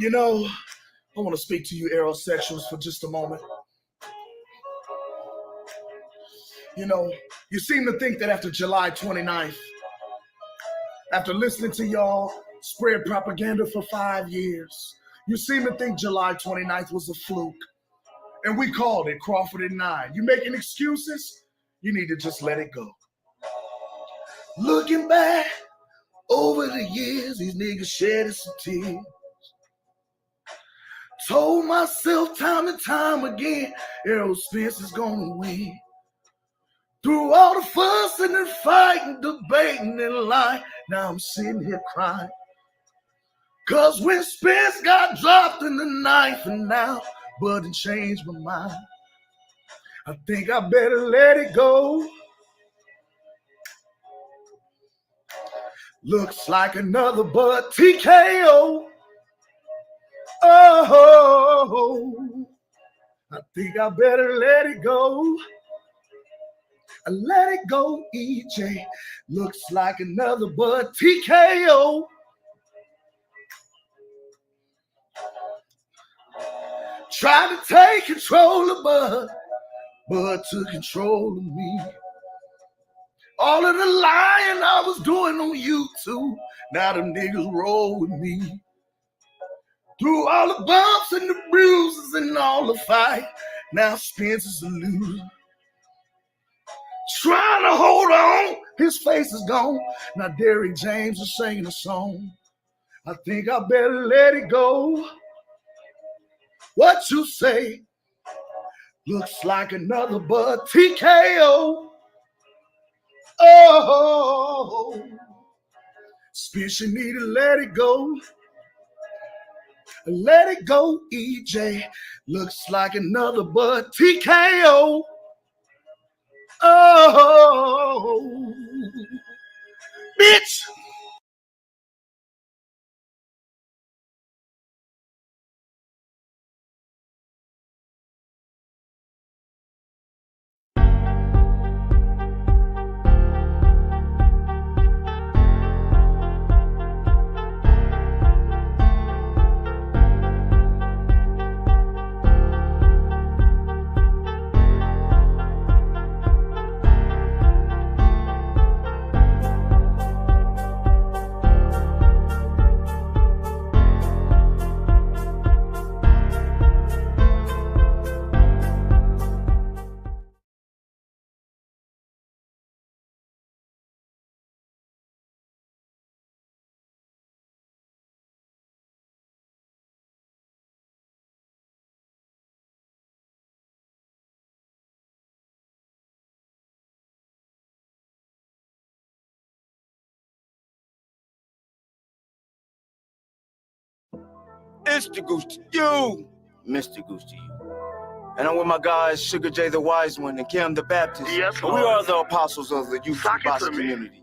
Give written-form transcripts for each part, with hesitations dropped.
You know, I want to speak to you Errolsexuals for just a moment. You know, you seem to think that after July 29th, after listening to y'all spread propaganda for 5 years, you seem to think July 29th was a fluke. And we called it Crawford at 9. You making excuses? You need to just let it go. Looking back over the years, these niggas shedded some tears. Told myself time and time again, Errol Spence is gonna win. Through all the fussing and fighting, debating and lying, now I'm sitting here crying. Cause when Spence got dropped in the ninth and now Budden changed my mind, I think I better let it go. Looks like another Bud TKO. Oh, I think I better let it go. Let it go, EJ. Looks like another Bud TKO. Tried to take control of Bud took control of me. All of the lying I was doing on YouTube, now them niggas roll with me. Through all the bumps and the bruises and all the fight, now Spence is a loser. Trying to hold on, his face is gone. Now Derrick James is singing a song. I think I better let it go. What you say? Looks like another Bud TKO. Oh, Spence, you need to let it go. Let it go, EJ. Looks like another Bud TKO. Oh, bitch. It's the Goose to you, Mr. Goose to you. And I'm with my guys, Sugar J the Wise One and Kim the Baptist. Yes, and we are the apostles of the youth boxing community.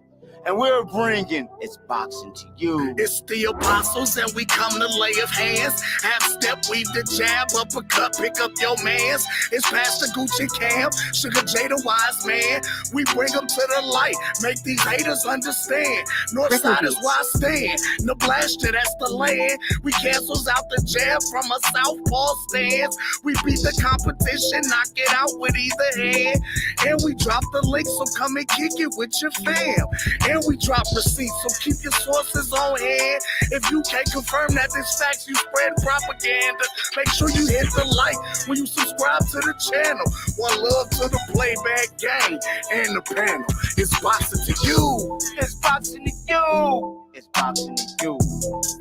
And we're bringing It's Boxing to You. It's the apostles and we come to lay of hands. Half step, weave the jab, uppercut, pick up your mans. It's Pastor Gucci Cam, Sugar J the Wise Man. We bring them to the light, make these haters understand. Northside is where I stand. Nebraska, that's the land. We cancels out the jab from a southpaw stance. We beat the competition, knock it out with either hand. And we drop the link, so come and kick it with your fam. And we drop receipts, so keep your sources on hand. If you can't confirm that this facts, you spread propaganda. Make sure you hit the like when you subscribe to the channel. One love to the playback gang and the panel. It's boxing to you. It's boxing to you. It's boxing to you.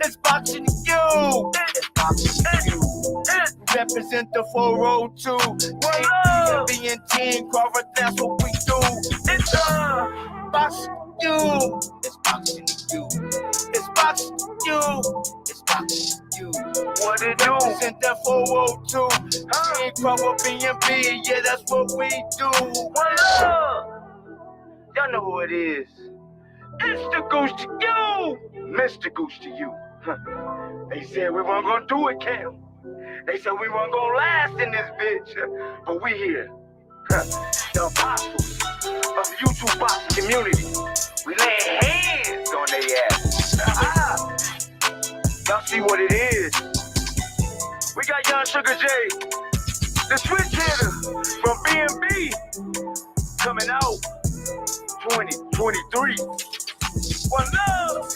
It's boxing to you. It's boxing to you. Represent the 402. Being Team Crawford, that's what we do. It's boxing. You. It's boxing to you. It's boxing to you. It's boxing to you. What it do? Sent that 402. Team Crawford BNB, yeah, that's what we do. What up? Y'all know who it is. It's the Goose to you. Mr. Goose to you. They said we weren't gonna do it, Cam. They said we weren't gonna last in this bitch. But we here. The apostles of the YouTube boxing community. We lay hands on their asses. Y'all see what it is? We got young Sugar J, the switch hitter from B&B, coming out 2023. One love.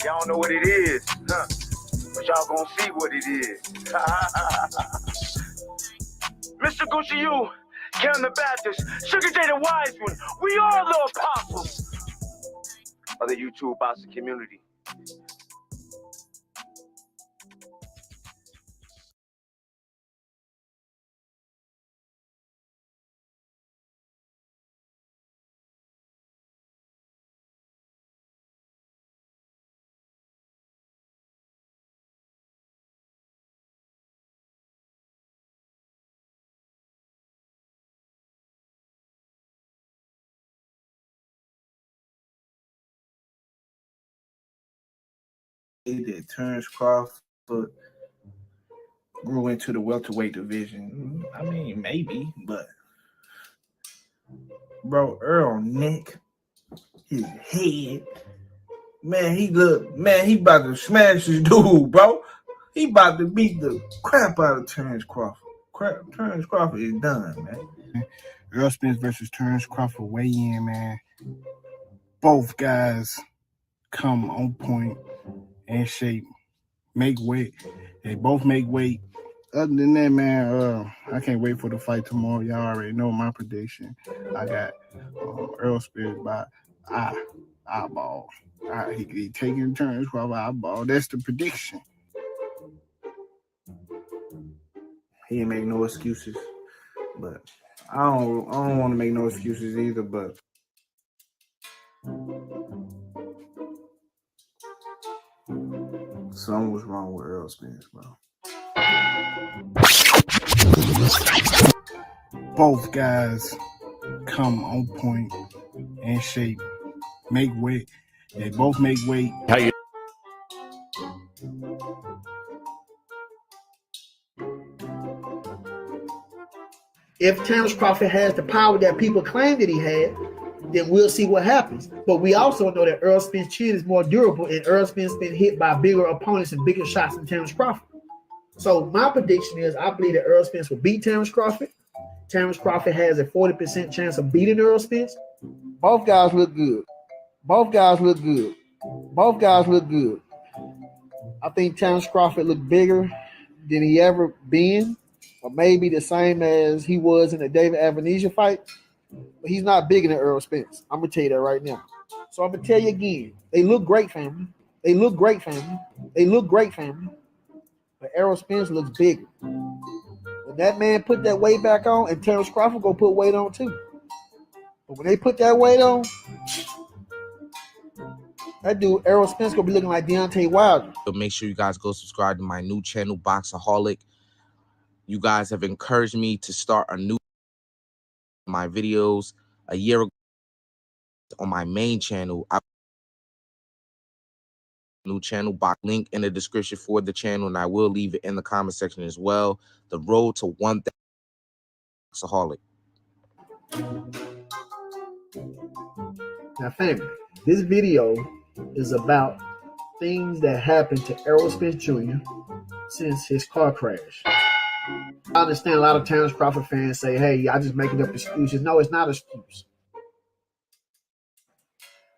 Y'all know what it is, huh? But y'all gonna see what it is. Mr. Gucci, you, Kevin the Baptist, Sugar J the Wise One, we are the apostles of the YouTube boxing community. That Terrence Crawford grew into the welterweight division. I mean, maybe, but bro, Earl neck, his head, man, he about to smash this dude, bro. He about to beat the crap out of Terrence Crawford. Terrence Crawford is done, man. Errol Spence versus Terrence Crawford weigh in, man. Both guys come on point and shape, make weight. They both make weight. Other than that, man, I can't wait for the fight tomorrow. Y'all already know my prediction. I got Errol Spence by eyeball. He taking Terrence Crawford eyeball. That's the prediction. He ain't make no excuses, but I don't want to make no excuses either, but something was wrong with Errol Spence, bro. Both guys come on point and shape, make weight. They both make weight. If Terrence Crawford has the power that people claim that he had, then we'll see what happens. But we also know that Errol Spence's chin is more durable, and Errol Spence been hit by bigger opponents and bigger shots than Terrence Crawford. So my prediction is I believe that Errol Spence will beat Terrence Crawford. Terrence Crawford has a 40% chance of beating Errol Spence. Both guys look good. I think Terrence Crawford looked bigger than he ever been, or maybe the same as he was in the David Avanesha fight. But he's not bigger than Errol Spence. I'm going to tell you that right now. So I'm going to tell you again. They look great, family. But Errol Spence looks bigger. When that man put that weight back on, and Terrence Crawford go put weight on too. But when they put that weight on, that dude, Errol Spence, gonna be looking like Deontay Wilder. So make sure you guys go subscribe to my new channel, Boxaholic. You guys have encouraged me to start my videos a year ago on my main channel. New channel, box link in the description for the channel, and I will leave it in the comment section as well. The road to 1,000 Boxaholic. Now, family, this video is about things that happened to Errol Spence Jr. since his car crash. I understand a lot of Terrence Crawford fans say, hey, y'all just making up excuses. No, it's not an excuse.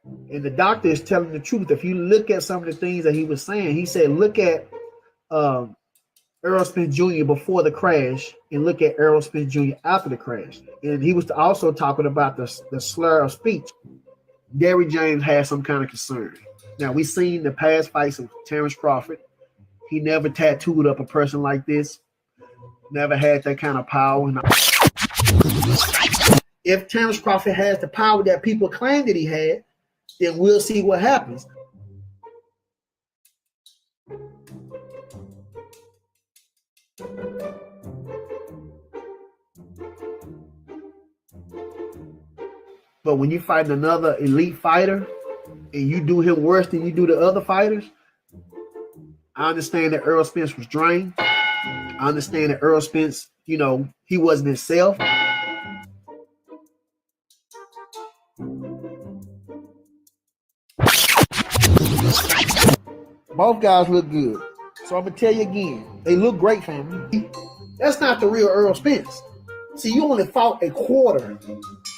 And the doctor is telling the truth. If you look at some of the things that he was saying, he said, look at Errol Spence Jr. before the crash and look at Errol Spence Jr. after the crash. And he was also talking about the slur of speech. Derrick James had some kind of concern. Now, we've seen the past fights of Terrence Crawford. He never tattooed up a person like this. Never had that kind of power. If Terrence Crawford has the power that people claim that he had, then we'll see what happens. But when you fight another elite fighter and you do him worse than you do the other fighters, I understand that Errol Spence was drained. I understand that Errol Spence, he wasn't himself. Both guys look good. So I'm gonna tell you again, they look great, family. That's not the real Errol Spence. See, you only fought a quarter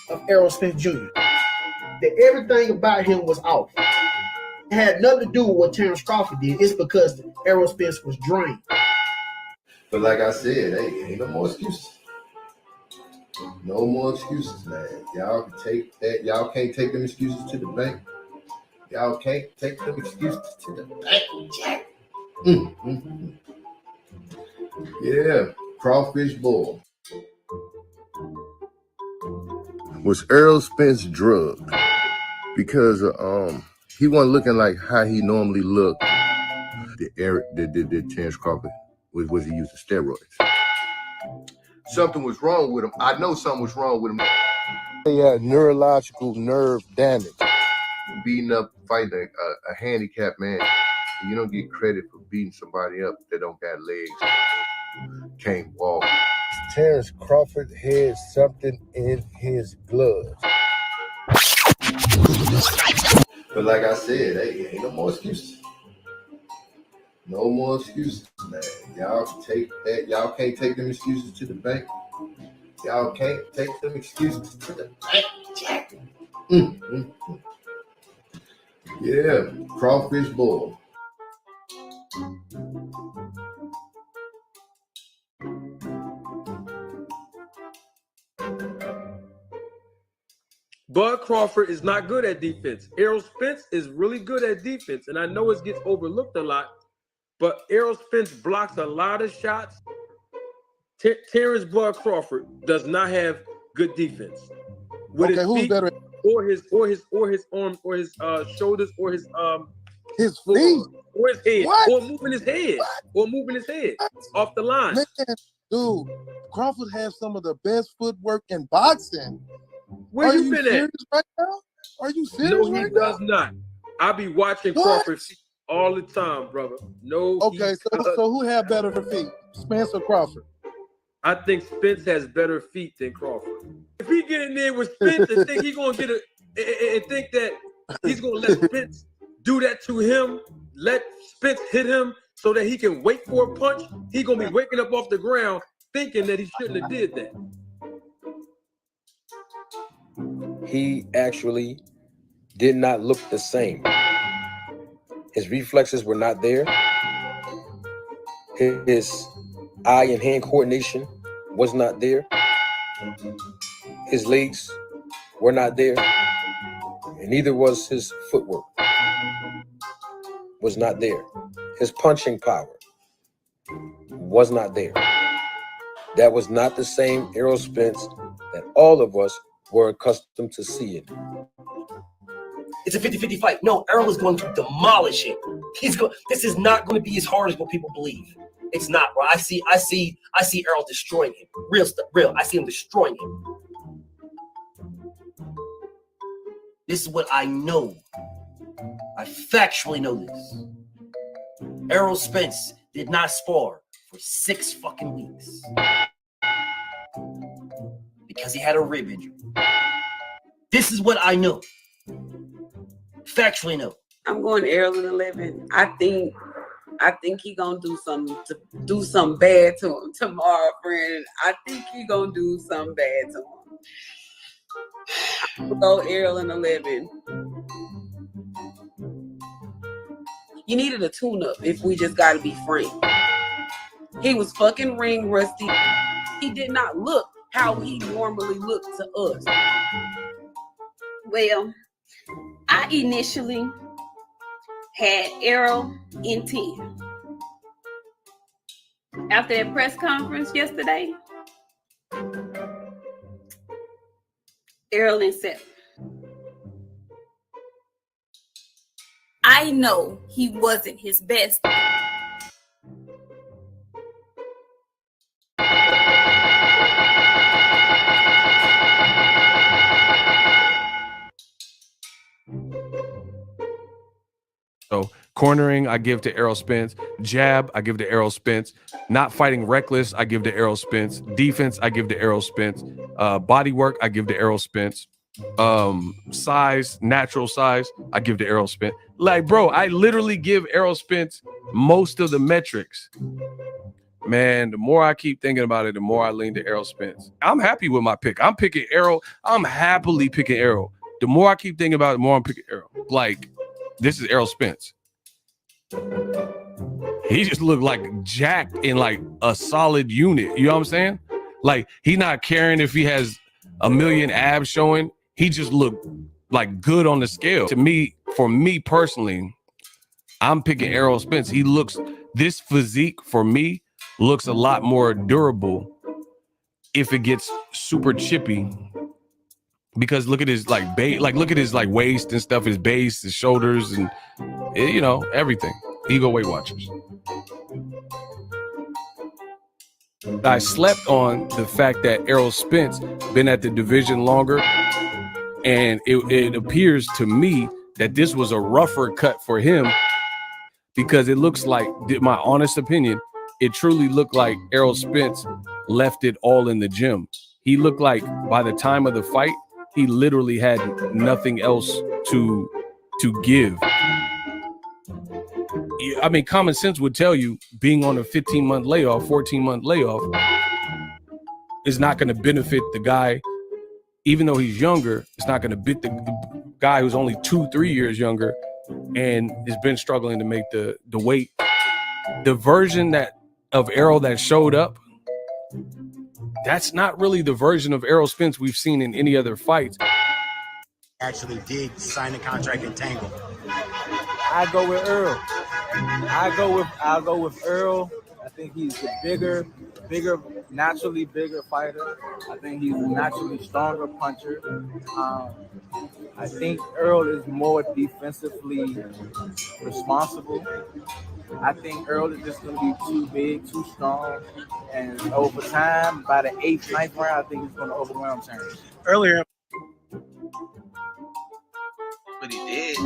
of Errol Spence Jr. That everything about him was off. It had nothing to do with what Terrence Crawford did. It's because Errol Spence was drained. But like I said, hey, ain't no more excuses. No more excuses, man. Y'all can take that. Y'all can't take them excuses to the bank. Y'all can't take them excuses to the bank, Jack. Yeah, crawfish boil. Was Errol Spence drugged because he wasn't looking like how he normally looked? Did Terrence Crawford was he using steroids? Something was wrong with him. I know something was wrong with him. He had neurological nerve damage. Beating up, fighting a handicapped man. You don't get credit for beating somebody up that don't got legs, can't walk. Terrence Crawford had something in his gloves. But like I said, hey, ain't no more excuses. No more excuses, man. Y'all can take that. Y'all can't take them excuses to the bank. Y'all can't take them excuses to the bank, Jack. Yeah, crawfish boil. Bud Crawford is not good at defense. Errol Spence is really good at defense, and I know it gets overlooked a lot, but Errol Spence blocks a lot of shots. Terrence Bud Crawford does not have good defense. With his feet, better? or his arm, or his shoulders, or his feet, or his head, what? or moving his head, what? Or moving his head off the line. Man, dude, Crawford has some of the best footwork in boxing. Where you been at? Right now? Are you serious? No, he does not. I be watching Crawford feet all the time, brother. No. Okay, so who had better feet, Spence or Crawford? I think Spence has better feet than Crawford. If he get in there with Spence and think he's gonna and think that he's gonna let Spence do that to him, let Spence hit him so that he can wait for a punch, he gonna be waking up off the ground thinking that he shouldn't have did that. He actually did not look the same. His reflexes were not there. His eye and hand coordination was not there. His legs were not there. And neither was his footwork. Was not there. His punching power was not there. That was not the same Errol Spence that all of us were accustomed to seeing. It's a 50-50 fight. No, Errol is going to demolish him. This is not going to be as hard as what people believe. It's not, bro. I see Errol destroying him. Real. I see him destroying him. This is what I know. I factually know this. Errol Spence did not spar for 6 fucking weeks. Because he had a rib injury. This is what I know. Factually know. I'm going Errol in 11. I think he gonna do something bad to him tomorrow, friend. I think he gonna do something bad to him. I'm gonna go Errol in 11. You needed a tune-up if we just gotta be frank. He was fucking ring rusty. He did not look how he normally looked to us. Well, I initially had Errol in 10. After that press conference yesterday, Errol in 7. I know he wasn't his best. So cornering, I give to Errol Spence. Jab, I give to Errol Spence. Not fighting reckless, I give to Errol Spence. Defense, I give to Errol Spence. Body work, I give to Errol Spence. Size, natural size, I give to Errol Spence. Like, bro, I literally give Errol Spence most of the metrics, man, the more I keep thinking about it, the more I lean to Errol Spence. I'm happy with my pick. I'm picking Errol. I'm happily picking Errol. The more I keep thinking about it, the more I'm picking Errol. Like, this is Errol Spence. He just looked like jacked in like a solid unit. You know what I'm saying? Like, he's not caring if he has a million abs showing. He just looked like good on the scale. To me, for me personally, I'm picking Errol Spence. He looks, this physique for me looks a lot more durable if it gets super chippy. Because look at his like look at his like waist and stuff, his base, his shoulders, and you know, everything. Ego Weight Watchers. I slept on the fact that Errol Spence been at the division longer, and it appears to me that this was a rougher cut for him, because it looks like, my honest opinion, it truly looked like Errol Spence left it all in the gym. He looked like by the time of the fight, he literally had nothing else to give. I mean, common sense would tell you being on a 15-month layoff, 14-month layoff is not going to benefit the guy, even though he's younger. It's not going to benefit the guy who's only 2-3 years younger and has been struggling to make the weight. The version of Errol that showed up, that's not really the version of Errol Spence we've seen in any other fights. Actually did sign a contract in Tangle. I go with Errol. I'll go with Errol. I think he's a bigger, naturally bigger fighter. I think he's a naturally stronger puncher. I think Errol is more defensively responsible. I think Errol is just going to be too big, too strong, and over time, by the 8th, 9th round, I think he's going to overwhelm Terrence. Earlier, but he did.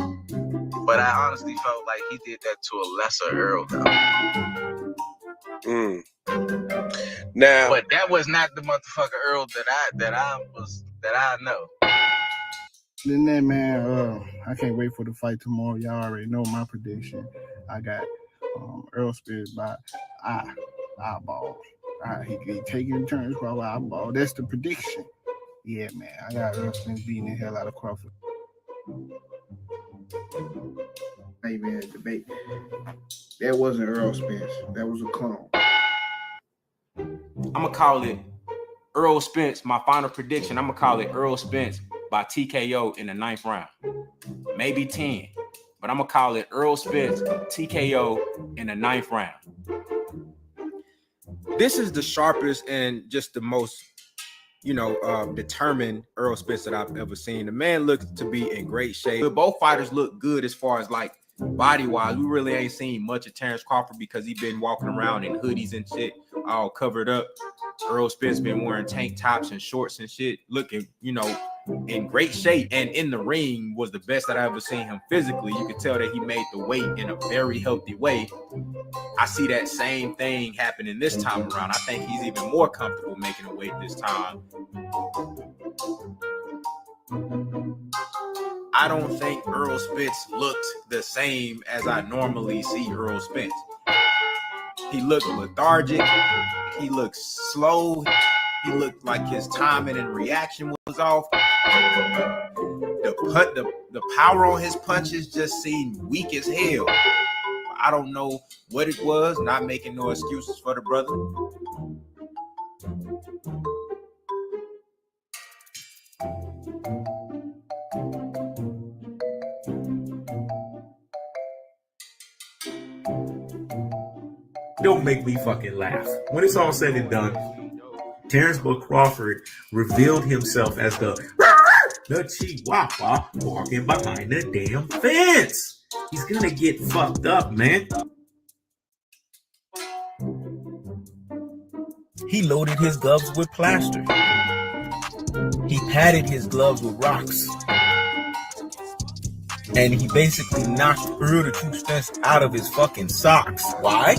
But I honestly felt like he did that to a lesser Earl, though. Now, but that was not the motherfucker Earl that I know. Then that man, I can't wait for the fight tomorrow. Y'all already know my prediction. I got Errol Spence by eyeball. He taking turns by eyeball. That's the prediction. Yeah, man. I got Errol Spence beating the hell out of Crawford. Hey, man, debate. That wasn't Errol Spence. That was a clone. I'm going to call it Errol Spence. My final prediction, I'm going to call it Errol Spence by TKO in the 9th round. Maybe 10. But I'm going to call it Errol Spence TKO in the 9th round. This is the sharpest and just the most, determined Errol Spence that I've ever seen. The man looks to be in great shape. But both fighters look good as far as like body-wise. We really ain't seen much of Terrence Crawford because he's been walking around in hoodies and shit, all covered up. Errol Spence been wearing tank tops and shorts and shit, looking, in great shape. And in the ring was the best that I ever seen him physically. You could tell that he made the weight in a very healthy way. I see that same thing happening this time around. I think he's even more comfortable making a weight this time. I don't think Errol Spence looked the same as I normally see Errol Spence. He looked lethargic. He looked slow. He looked like his timing and reaction was off. The power on his punches just seemed weak as hell. I don't know what it was. Not making no excuses for the brother. Don't make me fucking laugh. When it's all said and done, Terrence Crawford revealed himself as the Chihuahua walking behind the damn fence. He's gonna get fucked up, man. He loaded his gloves with plaster. He padded his gloves with rocks. And he basically knocked Earl the Truth Spence out of his fucking socks. Why?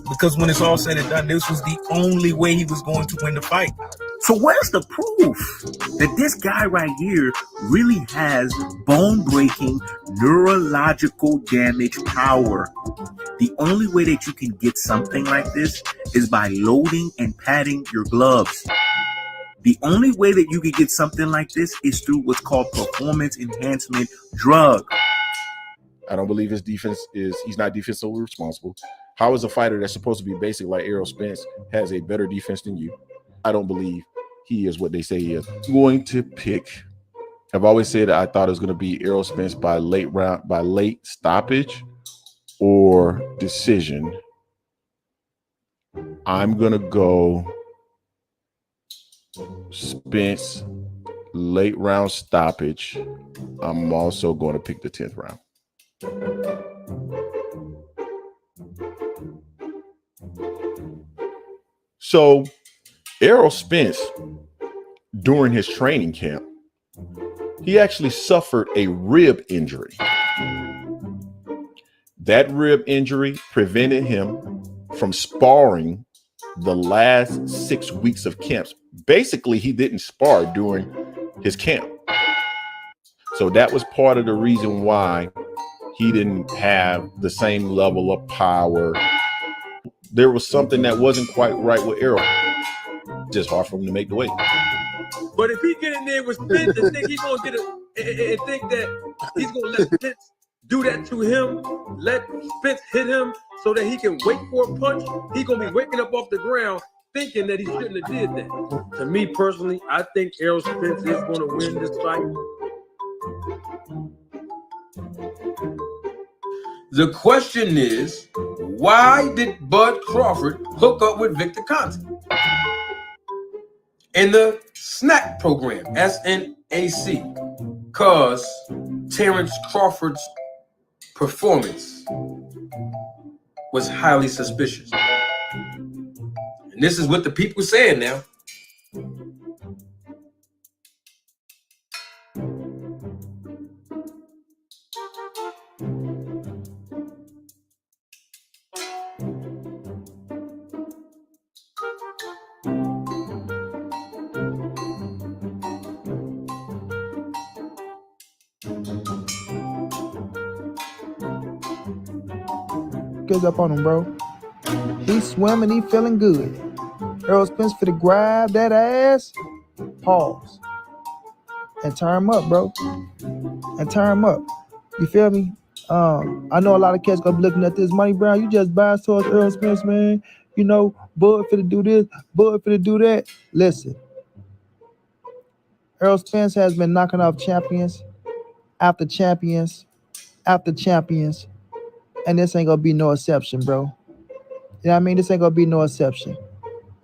Because when it's all said and done, this was the only way he was going to win the fight. So where's the proof that this guy right here really has bone-breaking neurological damage power? The only way that you can get something like this is by loading and padding your gloves. The only way that you can get something like this is through what's called performance enhancement drug. I don't believe his defense he's not defensively responsible. How is a fighter that's supposed to be basic like Errol Spence has a better defense than you? I don't believe he is what they say he is. I'm going to pick. I've always said I thought it was going to be Errol Spence by late stoppage or decision. I'm going to go Spence late round stoppage. I'm also going to pick the 10th round. So Errol Spence, during his training camp, he actually suffered a rib injury. That rib injury prevented him from sparring the last 6 weeks of camps. Basically, he didn't spar during his camp. So that was part of the reason why he didn't have the same level of power. There was something that wasn't quite right with Errol. Just hard for him to make the weight. But if he get in there with Spence and think he's gonna get it, and think that he's gonna let Spence do that to him, let Spence hit him so that he can wait for a punch, he's gonna be waking up off the ground thinking that he shouldn't have did that. To me personally, I think Errol Spence is gonna win this fight. The question is, why did Bud Crawford hook up with Victor Conte in the SNAC program, SNAC? Because Terrence Crawford's performance was highly suspicious. And this is what the people saying now. Gets up on him, bro. He's swimming, he feeling good. Errol Spence for to grab that ass, pause, and turn him up, bro. And turn him up. You feel me? I know a lot of cats gonna be looking at this. Money Brown, you just biased towards Errol Spence, man. You know, Bud finna do this, Bud finna do that. Listen, Errol Spence has been knocking off champions after champions after champions, and this ain't gonna be no exception, bro. You know what I mean? This ain't gonna be no exception.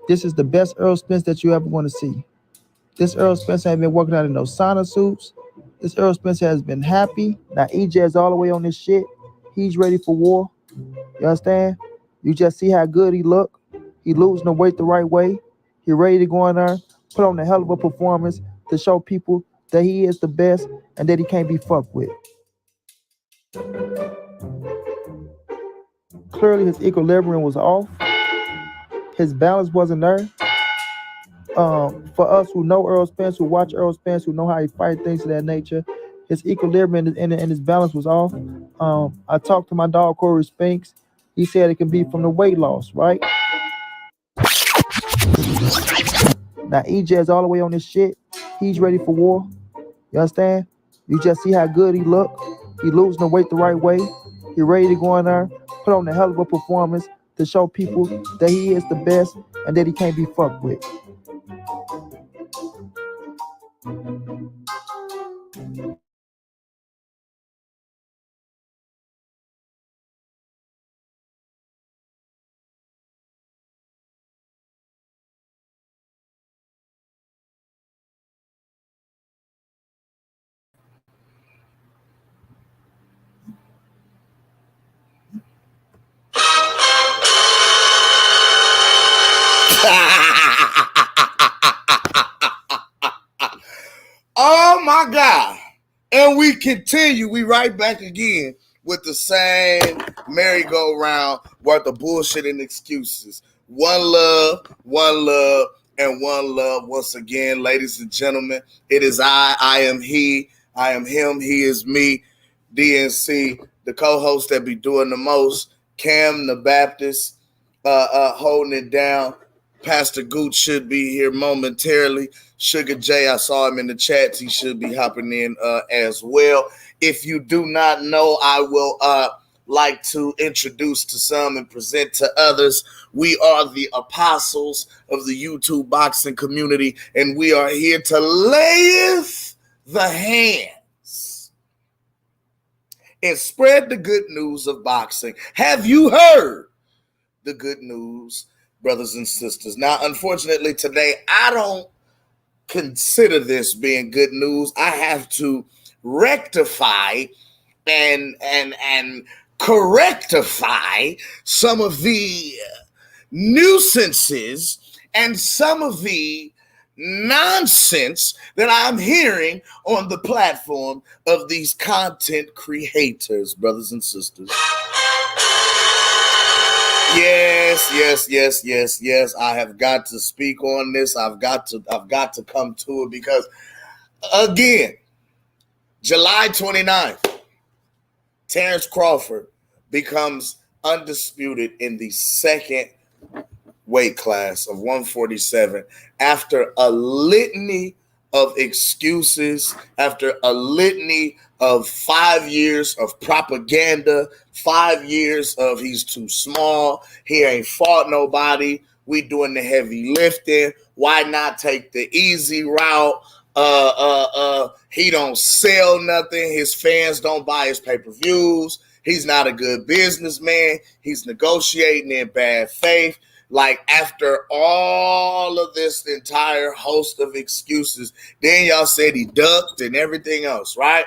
This is the best Errol Spence that you ever want to see. This Errol Spence ain't been working out in no sauna suits. This Errol Spence has been happy. Now EJ's all the way on this shit. He's ready for war. You understand? You just see how good he look. He losing the weight the right way. He ready to go in there, put on a hell of a performance to show people that he is the best and that he can't be fucked with. Clearly his equilibrium was off. His balance wasn't there. For us who know Errol Spence, who watch Errol Spence, who know how he fight, things of that nature, his equilibrium and his balance was off. I talked to my dog Corey Spinks. He said it can be from the weight loss, right? Now EJ's all the way on this shit. He's ready for war. You understand? You just see how good he look. He losing the weight the right way. He ready to go in there, put on a hell of a performance to show people that he is the best and that he can't be fucked with. Oh my God. And we continue. We right back again with the same merry-go-round worth of bullshit and excuses. One love, and one love once again, ladies and gentlemen. It is I am he, I am him, he is me, DNC, the co-host that be doing the most, Cam the Baptist holding it down. Pastor Gooch should be here momentarily. Sugar J, I saw him in the chats. He should be hopping in as well. If you do not know, I will like to introduce to some and present to others. We are the apostles of the YouTube boxing community, and we are here to layeth the hands and spread the good news of boxing. Have you heard the good news, brothers and sisters? Now, unfortunately, today, I don't consider this being good news. I have to rectify and correctify some of the nuisances and some of the nonsense that I'm hearing on the platform of these content creators, brothers and sisters. Yes. I have got to speak on this. I've got to come to it because, again, July 29th, Terrence Crawford becomes undisputed in the second weight class of 147 after a litany of excuses, after a litany of 5 years of propaganda, 5 years of he's too small, he ain't fought nobody, we doing the heavy lifting, why not take the easy route? He don't sell nothing, his fans don't buy his pay-per-views, he's not a good businessman, he's negotiating in bad faith. Like, after all of this entire host of excuses, then y'all said he ducked and everything else, right?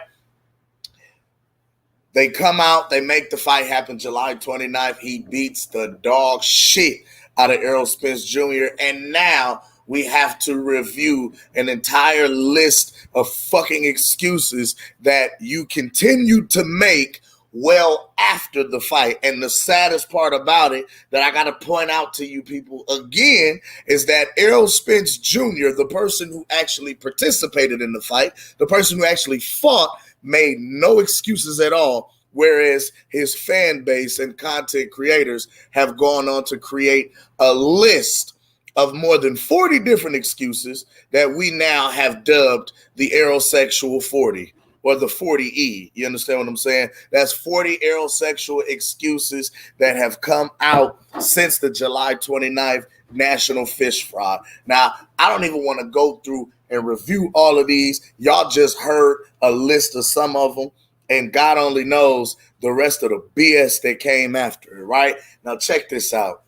They come out, they make the fight happen July 29th. He beats the dog shit out of Errol Spence Jr. And now we have to review an entire list of fucking excuses that you continue to make well after the fight. And the saddest part about it that I got to point out to you people again is that Errol Spence Jr., the person who actually participated in the fight, the person who actually fought, made no excuses at all, whereas his fan base and content creators have gone on to create a list of more than 40 different excuses that we now have dubbed the Errolsexual 40. Or the 40E. You understand what I'm saying? That's 40 Errolsexual excuses that have come out since the July 29th National Fish Fry. Now, I don't even want to go through and review all of these. Y'all just heard a list of some of them, and God only knows the rest of the BS that came after it, right? Now, check this out.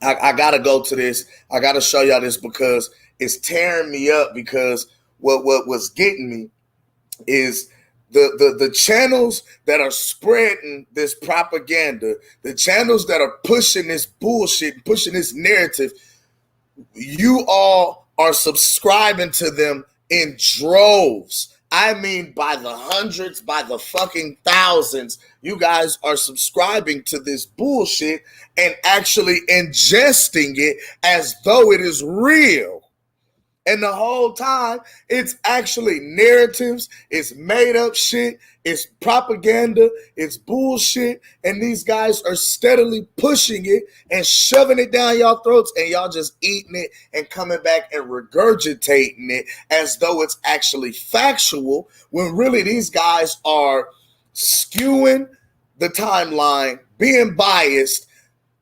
I got to go to this. I got to show y'all this because it's tearing me up because what was getting me is the channels that are spreading this propaganda, the channels that are pushing this bullshit, pushing this narrative, you all are subscribing to them in droves. I mean, by the hundreds, by the fucking thousands, you guys are subscribing to this bullshit and actually ingesting it as though it is real. And the whole time, it's actually narratives, it's made up shit, it's propaganda, it's bullshit, and these guys are steadily pushing it and shoving it down y'all throats, and y'all just eating it and coming back and regurgitating it as though it's actually factual, when really these guys are skewing the timeline, being biased,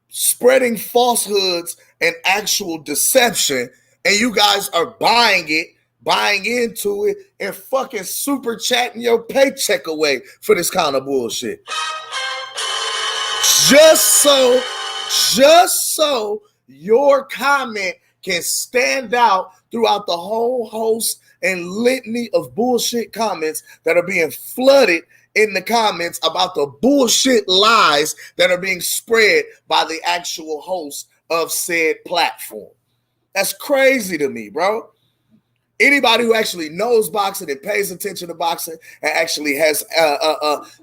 spreading falsehoods and actual deception. And you guys are buying it, buying into it, and fucking super chatting your paycheck away for this kind of bullshit. Just so your comment can stand out throughout the whole host and litany of bullshit comments that are being flooded in the comments about the bullshit lies that are being spread by the actual host of said platform. That's crazy to me, bro. Anybody who actually knows boxing and pays attention to boxing and actually has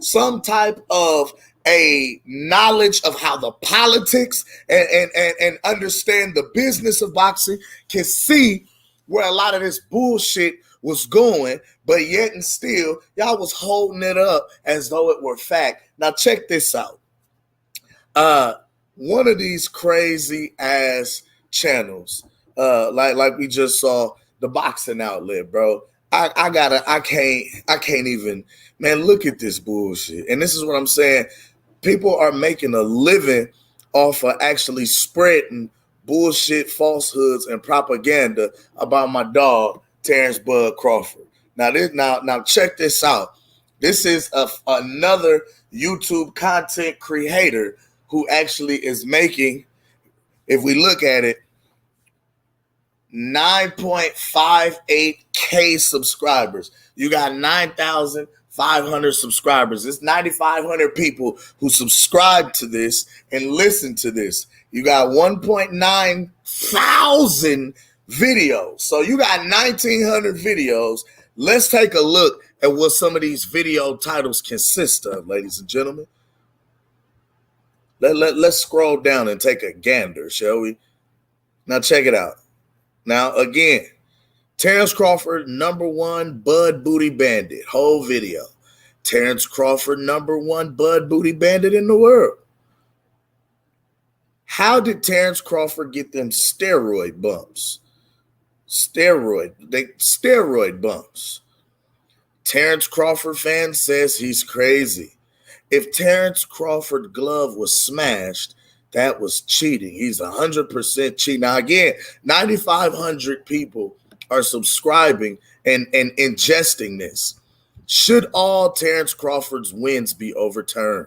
some type of a knowledge of how the politics and understand the business of boxing can see where a lot of this bullshit was going, but yet and still, y'all was holding it up as though it were fact. Now, check this out. One of these crazy ass channels, like we just saw, the boxing outlet, bro. I can't even, man, look at this bullshit. And this is what I'm saying. People are making a living off of actually spreading bullshit, falsehoods, and propaganda about my dog, Terrence Bud Crawford. Now check this out. This is another YouTube content creator who actually is making, if we look at it, 9.58K subscribers. You got 9,500 subscribers. It's 9,500 people who subscribe to this and listen to this. You got 1.9 thousand videos. So you got 1,900 videos. Let's take a look at what some of these video titles consist of, ladies and gentlemen. Let's scroll down and take a gander, shall we? Now check it out. Now, again, Terrence Crawford, #1 Bud Booty Bandit. Whole video. Terrence Crawford, #1 Bud Booty Bandit in the world. How did Terrence Crawford get them steroid bumps? Steroid bumps. Terrence Crawford fan says he's crazy. If Terrence Crawford glove was smashed, that was cheating. He's 100% cheating. Now, again, 9,500 people are subscribing and ingesting this. Should all Terrence Crawford's wins be overturned?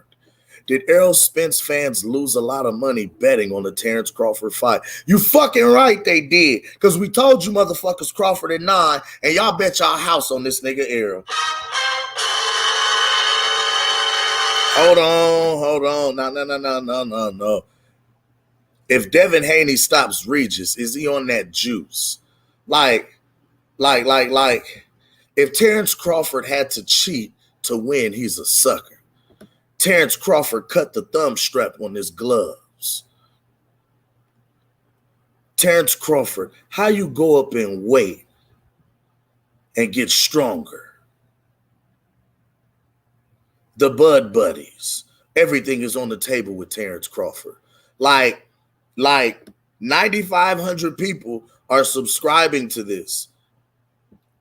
Did Errol Spence fans lose a lot of money betting on the Terrence Crawford fight? You fucking right they did, because we told you motherfuckers Crawford at 9, and y'all bet y'all house on this nigga Errol. Hold on. No. If Devin Haney stops Regis, is he on that juice? Like, if Terrence Crawford had to cheat to win, he's a sucker. Terrence Crawford cut the thumb strap on his gloves. Terrence Crawford, how you go up in weight and get stronger? The Bud Buddies. Everything is on the table with Terrence Crawford. Like 9,500 people are subscribing to this.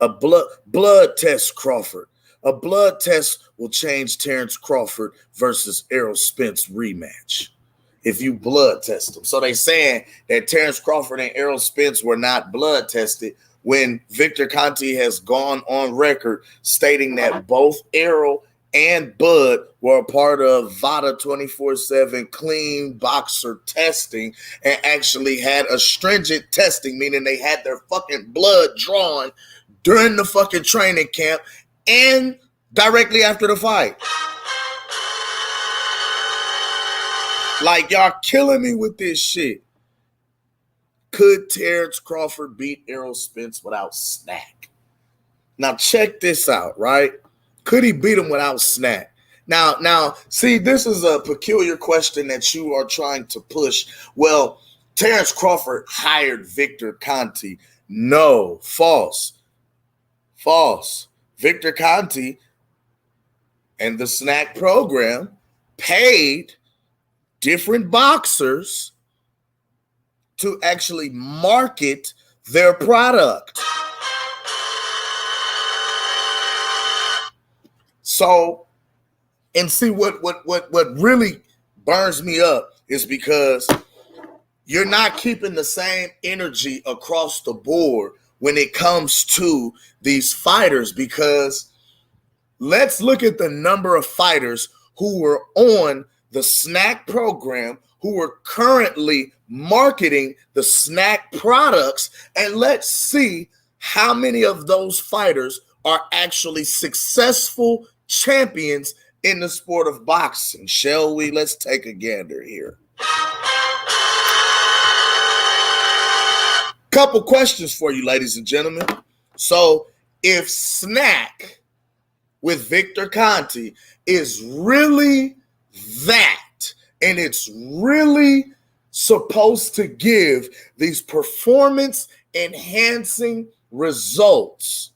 A blood test Crawford. A blood test will change Terrence Crawford versus Errol Spence rematch if you blood test them. So they saying that Terrence Crawford and Errol Spence were not blood tested, when Victor Conte has gone on record stating that both Errol and Bud were a part of VADA 24/7 clean boxer testing and actually had a stringent testing, meaning they had their fucking blood drawn during the fucking training camp and directly after the fight. Like, y'all killing me with this shit. Could Terrence Crawford beat Errol Spence without snack? Now check this out, right? Could he beat him without snack? Now, see, this is a peculiar question that you are trying to push. Well, Terrence Crawford hired Victor Conte. No, false. Victor Conte and the snack program paid different boxers to actually market their product. So, and see what really burns me up is because you're not keeping the same energy across the board when it comes to these fighters, because let's look at the number of fighters who were on the snack program, who are currently marketing the snack products, and let's see how many of those fighters are actually successful champions in the sport of boxing. Shall we? Let's take a gander here. Couple questions for you, ladies and gentlemen. So if snack with Victor Conte is really that, and it's really supposed to give these performance enhancing results,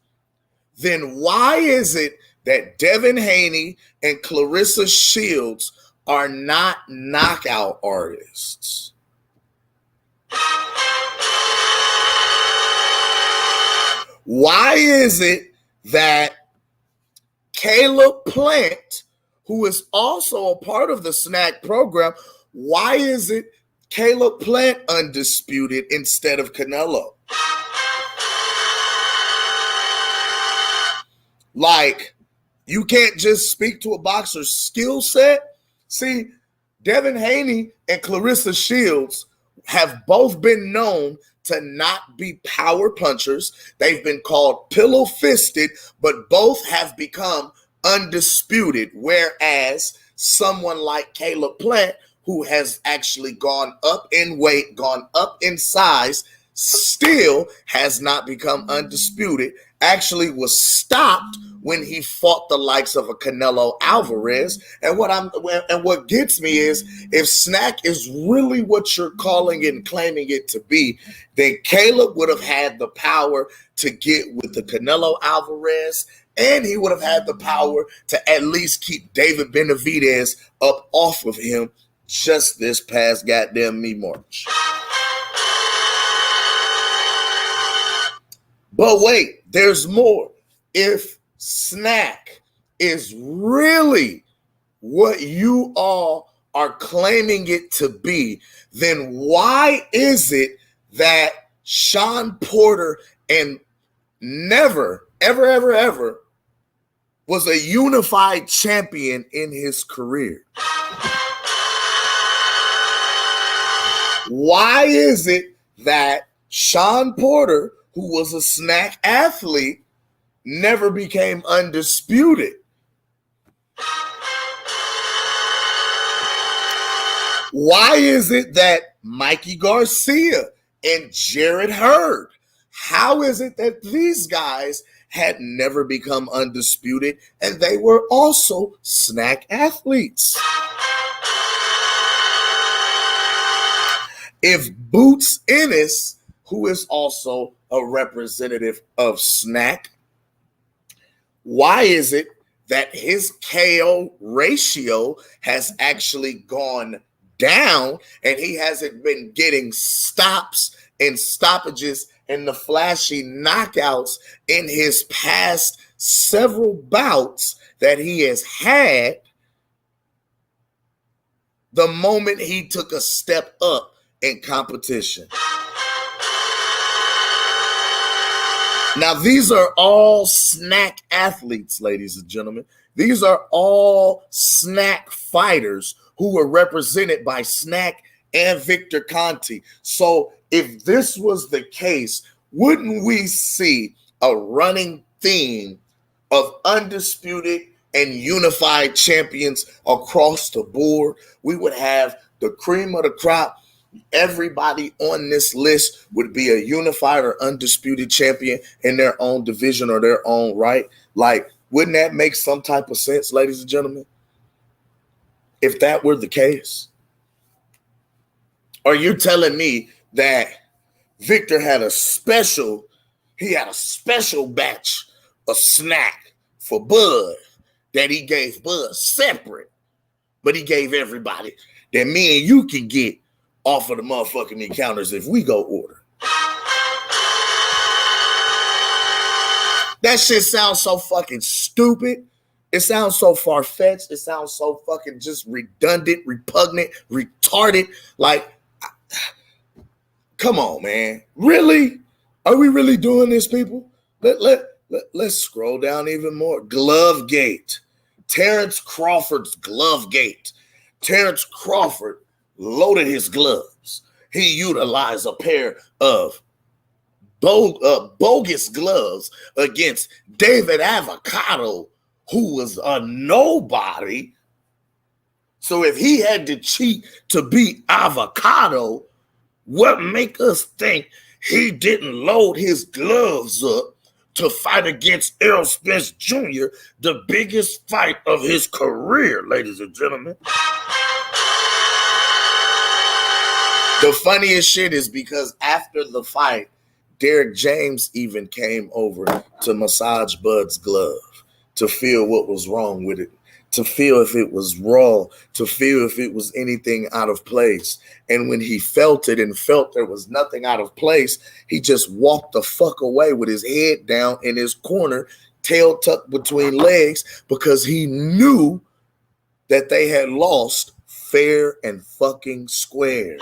then why is it that Devin Haney and Clarissa Shields are not knockout artists. Why is it that Caleb Plant, who is also a part of the snack program, why is it Caleb Plant undisputed instead of Canelo? Like, you can't just speak to a boxer's skill set. See, Devin Haney and Clarissa Shields have both been known to not be power punchers. They've been called pillow-fisted, but both have become undisputed, whereas someone like Caleb Plant, who has actually gone up in weight, gone up in size, still has not become undisputed, actually was stopped when he fought the likes of a Canelo Alvarez. And what gets me is, if snack is really what you're calling and claiming it to be, then Caleb would have had the power to get with the Canelo Alvarez, and he would have had the power to at least keep David Benavidez up off of him just this past goddamn me March. But wait, there's more. If snack is really what you all are claiming it to be, then why is it that Sean Porter and never, ever, ever, ever was a unified champion in his career? Why is it that Sean Porter, who was a snack athlete, never became undisputed? Why is it that Mikey Garcia and Jared Hurd, how is it that these guys had never become undisputed and they were also snack athletes? If Boots Ennis, who is also a representative of snack, why is it that his KO ratio has actually gone down and he hasn't been getting stops and stoppages and the flashy knockouts in his past several bouts that he has had the moment he took a step up in competition? Now, these are all snack athletes, ladies and gentlemen. These are all snack fighters who were represented by Snack and Victor Conti. So if this was the case, wouldn't we see a running theme of undisputed and unified champions across the board? We would have the cream of the crop. Everybody on this list would be a unified or undisputed champion in their own division or their own right. Like, wouldn't that make some type of sense, ladies and gentlemen? If that were the case? Are you telling me that Victor had a special batch of snack for Bud that he gave Bud separate, but he gave everybody that me and you can get off of the motherfucking encounters if we go order? That shit sounds so fucking stupid. It sounds so far-fetched. It sounds so fucking just redundant, repugnant, retarded. Like, come on, man. Really? Are we really doing this, people? Let's scroll down even more. Glovegate. Terrence Crawford's Glovegate. Terrence Crawford loaded his gloves. He utilized a pair of bogus gloves against David Avocado, who was a nobody. So if he had to cheat to beat Avocado, what make us think he didn't load his gloves up to fight against Errol Spence Jr., the biggest fight of his career, ladies and gentlemen? The funniest shit is because after the fight, Derek James even came over to massage Bud's glove to feel what was wrong with it, to feel if it was raw, to feel if it was anything out of place. And when he felt it and felt there was nothing out of place, he just walked the fuck away with his head down in his corner, tail tucked between legs, because he knew that they had lost fair and fucking square.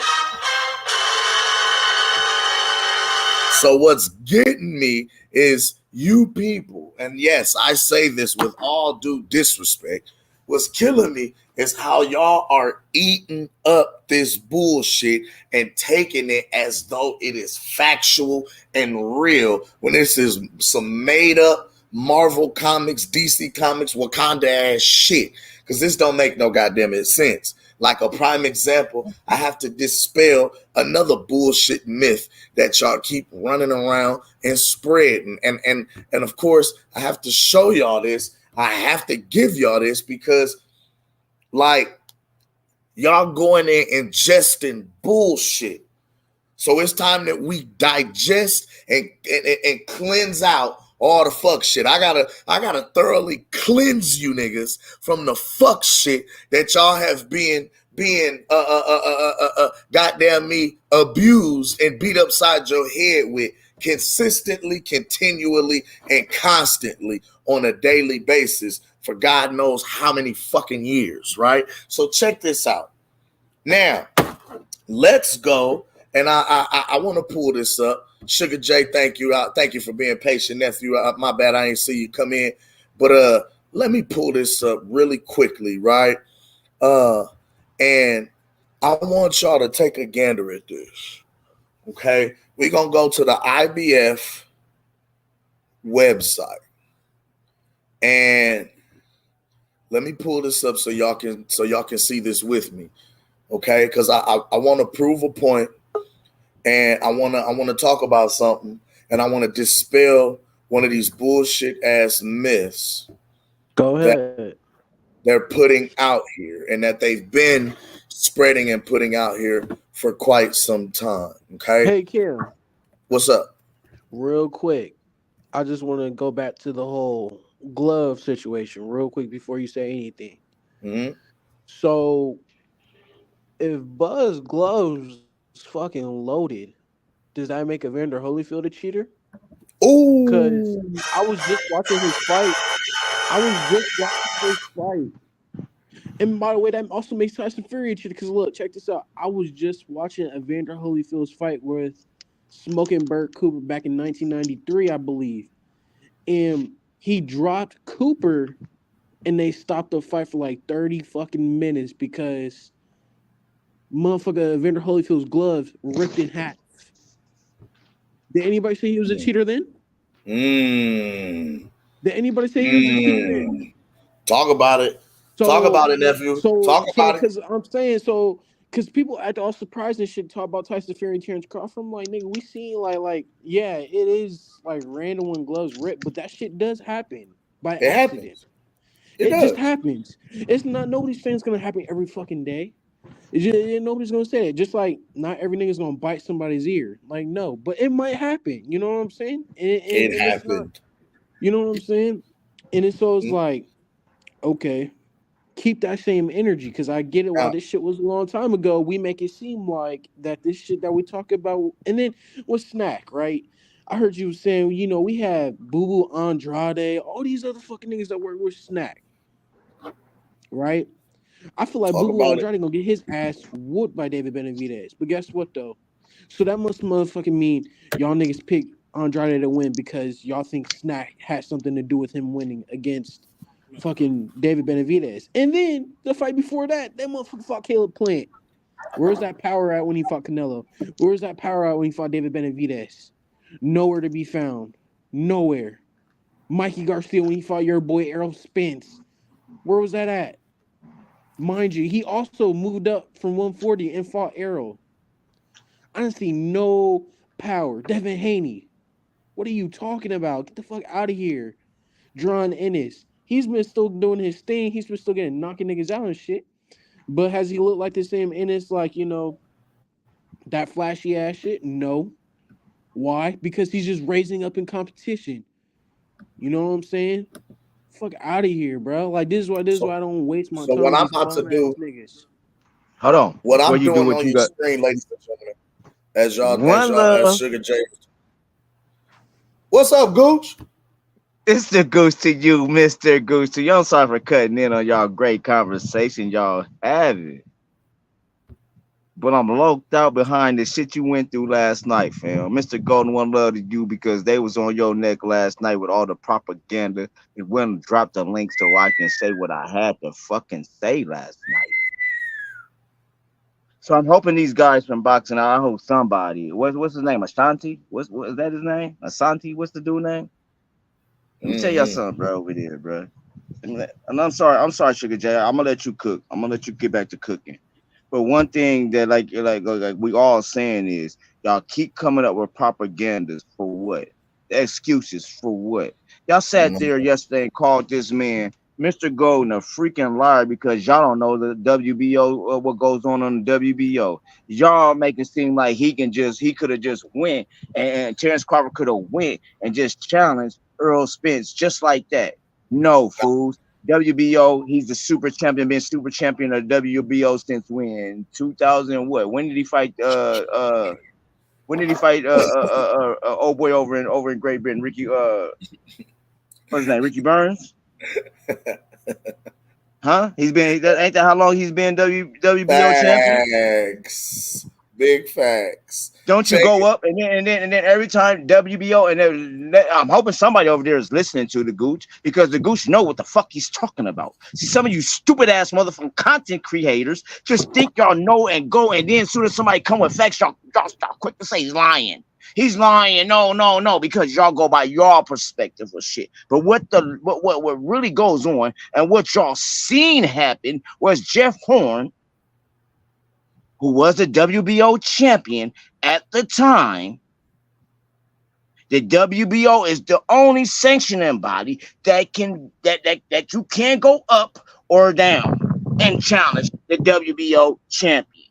So what's getting me is you people, and yes, I say this with all due disrespect, what's killing me is how y'all are eating up this bullshit and taking it as though it is factual and real, when this is some made up Marvel comics, DC comics, Wakanda ass shit. Because this don't make no goddamn sense. Like a prime example, I have to dispel another bullshit myth that y'all keep running around and spreading. And of course, I have to show y'all this. I have to give y'all this because, like, y'all going in ingesting bullshit. So it's time that we digest and cleanse out all the fuck shit. I gotta thoroughly cleanse you niggas from the fuck shit that y'all have been goddamn me abused and beat upside your head with consistently, continually, and constantly on a daily basis for God knows how many fucking years, right? So check this out. Now, let's go. And I want to pull this up. Sugar J, thank you. Thank you for being patient, nephew. My bad, I ain't see you come in. But let me pull this up really quickly, right? And I want y'all to take a gander at this. Okay? We're gonna go to the IBF website. And let me pull this up so y'all can see this with me. Okay? Because I want to prove a point. And I wanna talk about something, and I want to dispel one of these bullshit ass myths. Go ahead. That they're putting out here, and that they've been spreading and putting out here for quite some time. Okay. Hey Kim. What's up? Real quick, I just want to go back to the whole glove situation real quick before you say anything. Mm-hmm. So, if Buzz gloves fucking loaded, does that make Evander Holyfield a cheater? Because Ooh. I was just watching his fight. And by the way, that also makes Tyson Fury a cheater. Because look, check this out. I was just watching Evander Holyfield's fight with Smoking Burt Cooper back in 1993, I believe. And he dropped Cooper, and they stopped the fight for like 30 fucking minutes because motherfucker Evander Holyfield's gloves ripped in half. Did anybody say he was a cheater then? Did anybody say he was a cheater then? Talk about it. So, Talk about it, nephew. Talk about it. Because I'm saying, because people act all surprised and shit talk about Tyson Fury and Terrence Crawford. I'm like, nigga, we seen like, yeah, it is like random when gloves rip, but that shit does happen by It accident. happens. It just happens. It's not, nobody's saying it's gonna happen every fucking day. Nobody's gonna say it. Just like not every nigga's gonna bite somebody's ear. Like, no, but it might happen. You know what I'm saying? And it's not. Happened. You know what I'm saying? And it's like, okay, keep that same energy, because I get it. While this shit was a long time ago, we make it seem like that this shit that we talk about. And then with Snack, right? I heard you saying, we have Boo Boo Andrade, all these other fucking niggas that work with Snack, right? I feel like Boo Boo Andrade gonna get his ass whooped by David Benavidez. But guess what though? So that must motherfucking mean y'all niggas pick Andrade to win because y'all think Snack had something to do with him winning against fucking David Benavidez. And then the fight before that motherfucker fought Caleb Plant. Where's that power at when he fought Canelo? Where's that power at when he fought David Benavidez? Nowhere to be found. Nowhere. Mikey Garcia when he fought your boy Errol Spence. Where was that at? Mind you, he also moved up from 140 and fought Errol. I didn't see no power. Devin Haney. What are you talking about? Get the fuck out of here. John Ennis. He's been still doing his thing. He's been still knocking niggas out and shit. But has he looked like the same Ennis, like, that flashy ass shit? No. Why? Because he's just raising up in competition. You know what I'm saying? Fuck out of here, bro. Like this is why I don't waste my So time what with I'm these about to bum do, ass niggas. Hold on. what Before I'm you do doing what on you your got, screen, ladies and gentlemen, as one y'all, as love. Sugar J. What's up, Gooch? It's the Goose to you, Mr. Goose to you. I'm sorry for cutting in on y'all great conversation y'all having. But I'm locked out behind the shit you went through last night, fam. Mr. Golden, one love to you because they was on your neck last night with all the propaganda. It wouldn't drop the link so I can say what I had to fucking say last night. So I'm hoping these guys from boxing out. I hope somebody. What's his name? Ashanti? What is that his name? Ashanti? What's the dude name? Let me tell y'all something, bro, over there, bro. And I'm sorry, Sugar J. I'm gonna let you cook. I'm gonna let you get back to cooking. But one thing that like we all saying is y'all keep coming up with propagandas for what? Excuses for what? Y'all sat there yesterday and called this man Mr. Golden a freaking liar because y'all don't know the WBO what goes on the WBO. Y'all make it seem like he could have just went and Terrence Crawford could have went and just challenged Errol Spence just like that. No, fools. WBO, he's the super champion, been super champion of WBO since when? 2000 what? When did he fight old boy over in Great Britain, Ricky what's his name? Ricky Burns? Huh? Ain't that how long he's been WBO champion? Facts. Big facts. Don't you go up and then every time WBO and then I'm hoping somebody over there is listening to the Gooch because the Gooch know what the fuck he's talking about. See, some of you stupid ass motherfucking content creators just think y'all know and go and then as soon as somebody come with facts, y'all stop quick to say he's lying. He's lying. No, because y'all go by your perspective of shit. But what really goes on and what y'all seen happen was Jeff Horn, who was the WBO champion at the time. The WBO is the only sanctioning body that you can go up or down and challenge the WBO champion.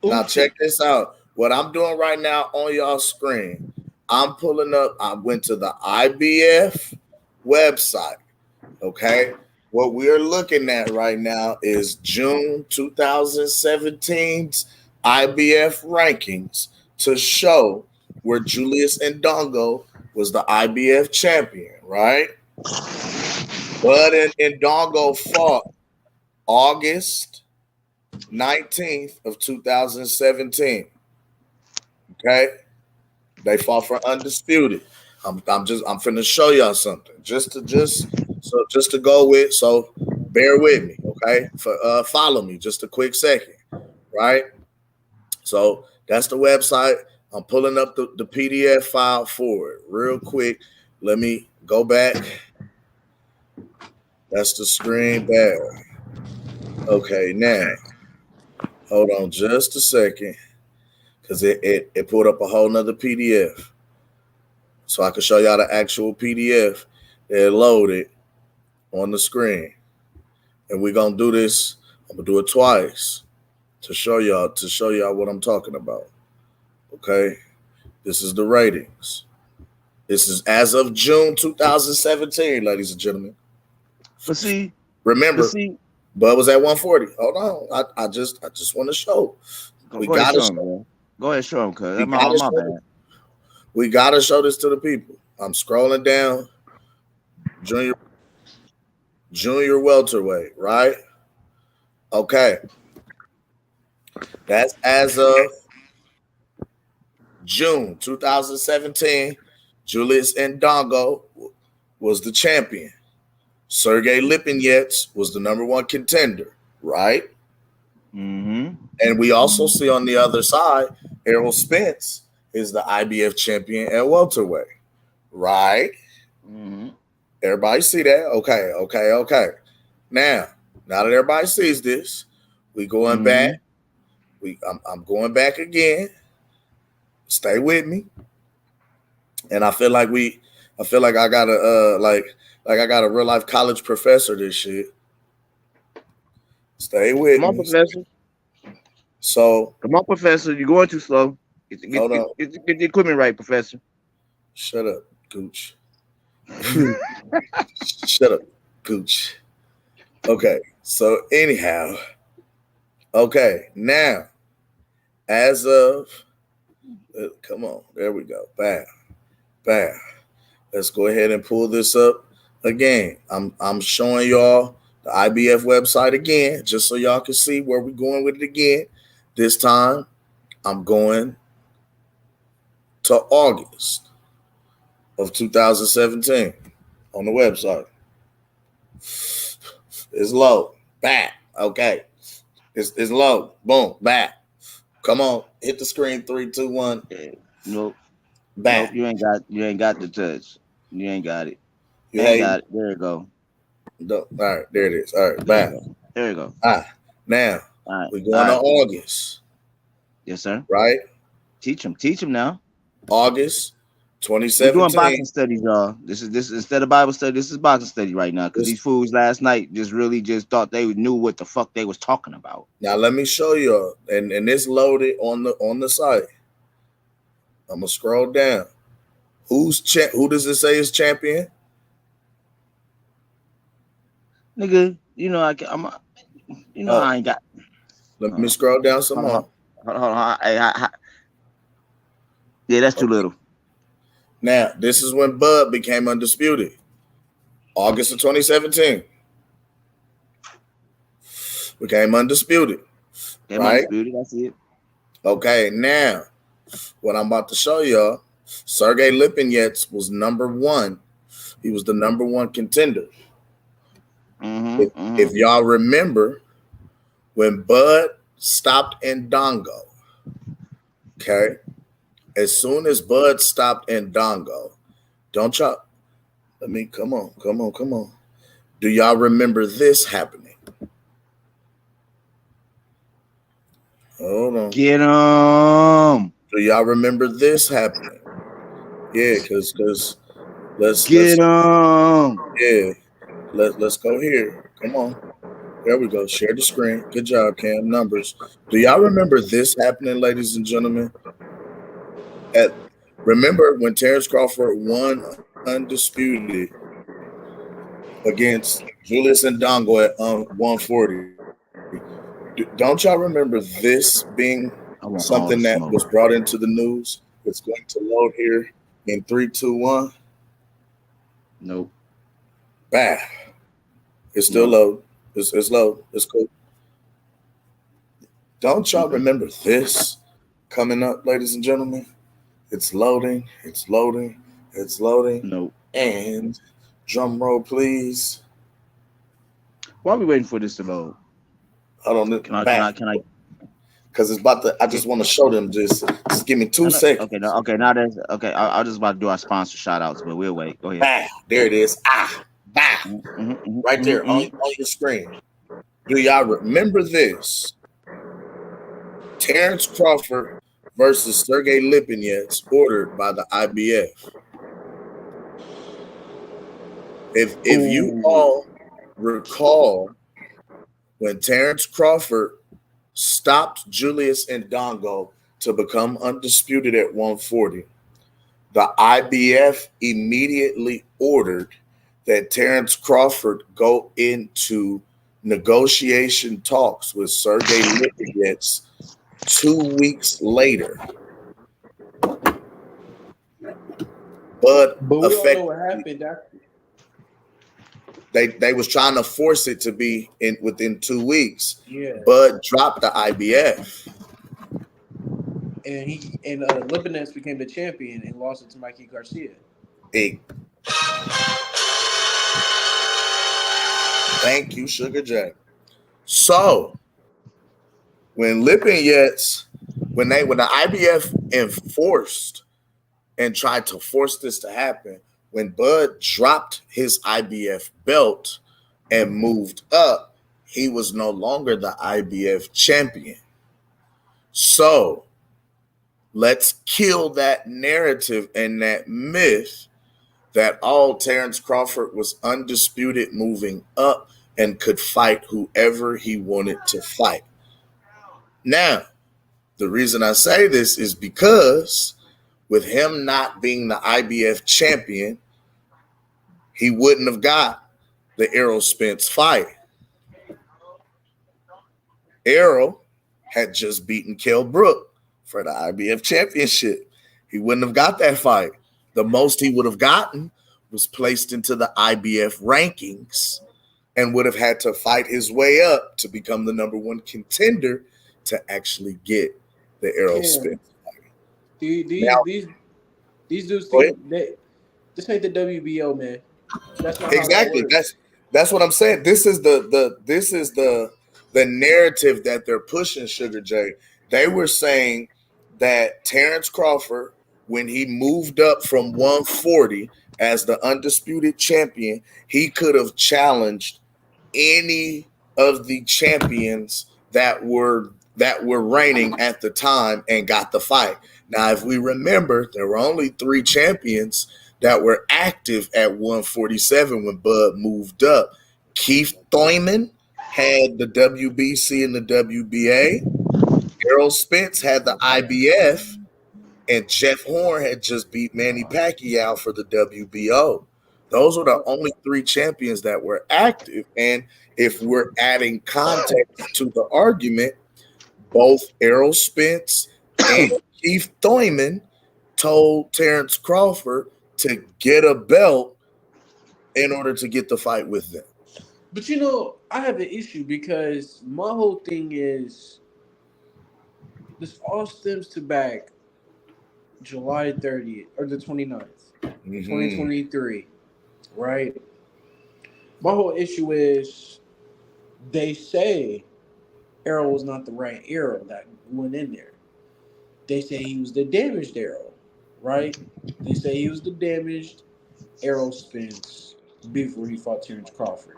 Now check this out. What I'm doing right now on y'all screen, I'm pulling up. I went to the IBF website. Okay. What we are looking at right now is June 2017's IBF rankings to show where Julius Ndongo was the IBF champion, right? Bud and Ndongo fought August 19th of 2017. Okay. They fought for undisputed. I'm finna show y'all something. Just to go with. So bear with me, okay? Follow me just a quick second, right? So that's the website. I'm pulling up the PDF file for it real quick. Let me go back. That's the screen there. Okay, now hold on just a second, because it pulled up a whole nother PDF. So I can show y'all the actual PDF that loaded on the screen. And we're gonna do this. I'm gonna do it twice to show y'all what I'm talking about. Okay. This is the ratings. This is as of June 2017, ladies and gentlemen. But see, remember, Bud was at 140. Hold on. I just want to show. We gotta show. Go ahead, show him, cuz. My bad. We gotta show this to the people. I'm scrolling down. Junior welterweight, right? Okay. That's as of June 2017. Julius Ndongo was the champion. Sergey Lipinets was the number one contender, right? Mm-hmm. And we also see on the other side, Errol Spence is the IBF champion at welterweight, right? Mm-hmm. Everybody see that? Okay. Now that everybody sees this, we going back. I'm going back again. Stay with me. And I feel like I got a I got a real life college professor this shit. Stay with me. Come on, Professor. So come on, Professor. You're going too slow. Get the equipment right, Professor. Shut up, Gooch. Shut up. Gooch. Okay, so anyhow, okay, now, as of, come on, there we go, bam, bam. Let's go ahead and pull this up again. I'm showing y'all the IBF website again, just so y'all can see where we're going with it again. This time, I'm going to August of 2017 on the website. It's low. Back. Okay. It's low. Boom. Back. Come on. Hit the screen. 3, 2, 1. Nope. Back. Nope. You ain't got the touch. You ain't got it. You Ain't hating? got it. There you go. All right. There it is. All right. There you Back. go. There you go. All right. Now, All right. we're going to August. Yes, sir. Right? Teach him now. August We're 2017. doing boxing studies, y'all. This is instead of Bible study. This is boxing study right now because these fools last night just really just thought they knew what the fuck they was talking about. Now let me show y'all, and it's loaded on the site. I'm gonna scroll down. Who does it say is champion? Nigga, you know I ain't got. Let me scroll down some more. Hold on. Yeah, that's too little. Now, this is when Bud became undisputed. August of 2017. Became undisputed. Right? Undisputed, that's it. Okay, now, what I'm about to show y'all, Sergey Lipinets was number 1. He was the number 1 contender. If y'all remember, when Bud stopped Ndongo, okay, as soon as Bud stopped Ndongo, don't y'all, come on. Do y'all remember this happening? Hold on. Get him. Do y'all remember this happening? Yeah, because let's get him. Yeah, let's go here. Come on. There we go. Share the screen. Good job, Cam. Numbers. Do y'all remember this happening, ladies and gentlemen? Remember when Terrence Crawford won undisputed against Julius Ndongo at 140? Don't y'all remember this being something that was brought into the news? It's going to load here in 3, 2, 1. Nope. Bah. It's still low. It's low. It's cool. Don't y'all remember this coming up, ladies and gentlemen? It's loading. It's loading. It's loading. Nope. And drum roll, please. Why are we waiting for this to load? I don't know. Can I? Because it's about to. I just want to show them. Just give me 2 seconds. Okay. Now there's okay. I'll just about to do our sponsor shout outs, but we'll wait. Go ahead. Bah, there it is. Right there on your screen. Do y'all remember this? Terrence Crawford versus Sergey Lipinets, ordered by the IBF. If you all recall, when Terrence Crawford stopped Julius Ndongo to become undisputed at 140, the IBF immediately ordered that Terrence Crawford go into negotiation talks with Sergey Lipinets 2 weeks later. But we all know what happened. They was trying to force it to be within 2 weeks. Yeah. Bud dropped the IBF. And Lipinets became the champion and lost it to Mikey Garcia. Thank you, Sugar Jack. So when Lipinets, when the IBF enforced and tried to force this to happen, when Bud dropped his IBF belt and moved up, he was no longer the IBF champion. So let's kill that narrative and that myth that Terrence Crawford was undisputed moving up and could fight whoever he wanted to fight. Now, the reason I say this is because with him not being the IBF champion, he wouldn't have got the Errol Spence fight. Errol had just beaten Kell Brook for the IBF championship. He wouldn't have got that fight. The most he would have gotten was placed into the IBF rankings and would have had to fight his way up to become the number one contender to actually get the Errol Spence fight. These dudes think that this ain't the WBO, man. That's not how that Exactly. works. That's what I'm saying. This is the narrative that they're pushing, Sugar J. They were saying that Terrence Crawford, when he moved up from 140 as the undisputed champion, he could have challenged any of the champions that were reigning at the time and got the fight. Now, if we remember, there were only 3 champions that were active at 147 when Bud moved up. Keith Thurman had the WBC and the WBA. Errol Spence had the IBF, and Jeff Horn had just beat Manny Pacquiao for the WBO. Those are the only 3 champions that were active. And if we're adding context to the argument, both Errol Spence and Keith Thurman told Terrence Crawford to get a belt in order to get the fight with them. But I have an issue because my whole thing is this all stems to back July 30th or the 29th, 2023, right? My whole issue is they say Errol was not the right Errol that went in there. They say he was the damaged Errol, right? They say he was the damaged Errol Spence before he fought Terrence Crawford.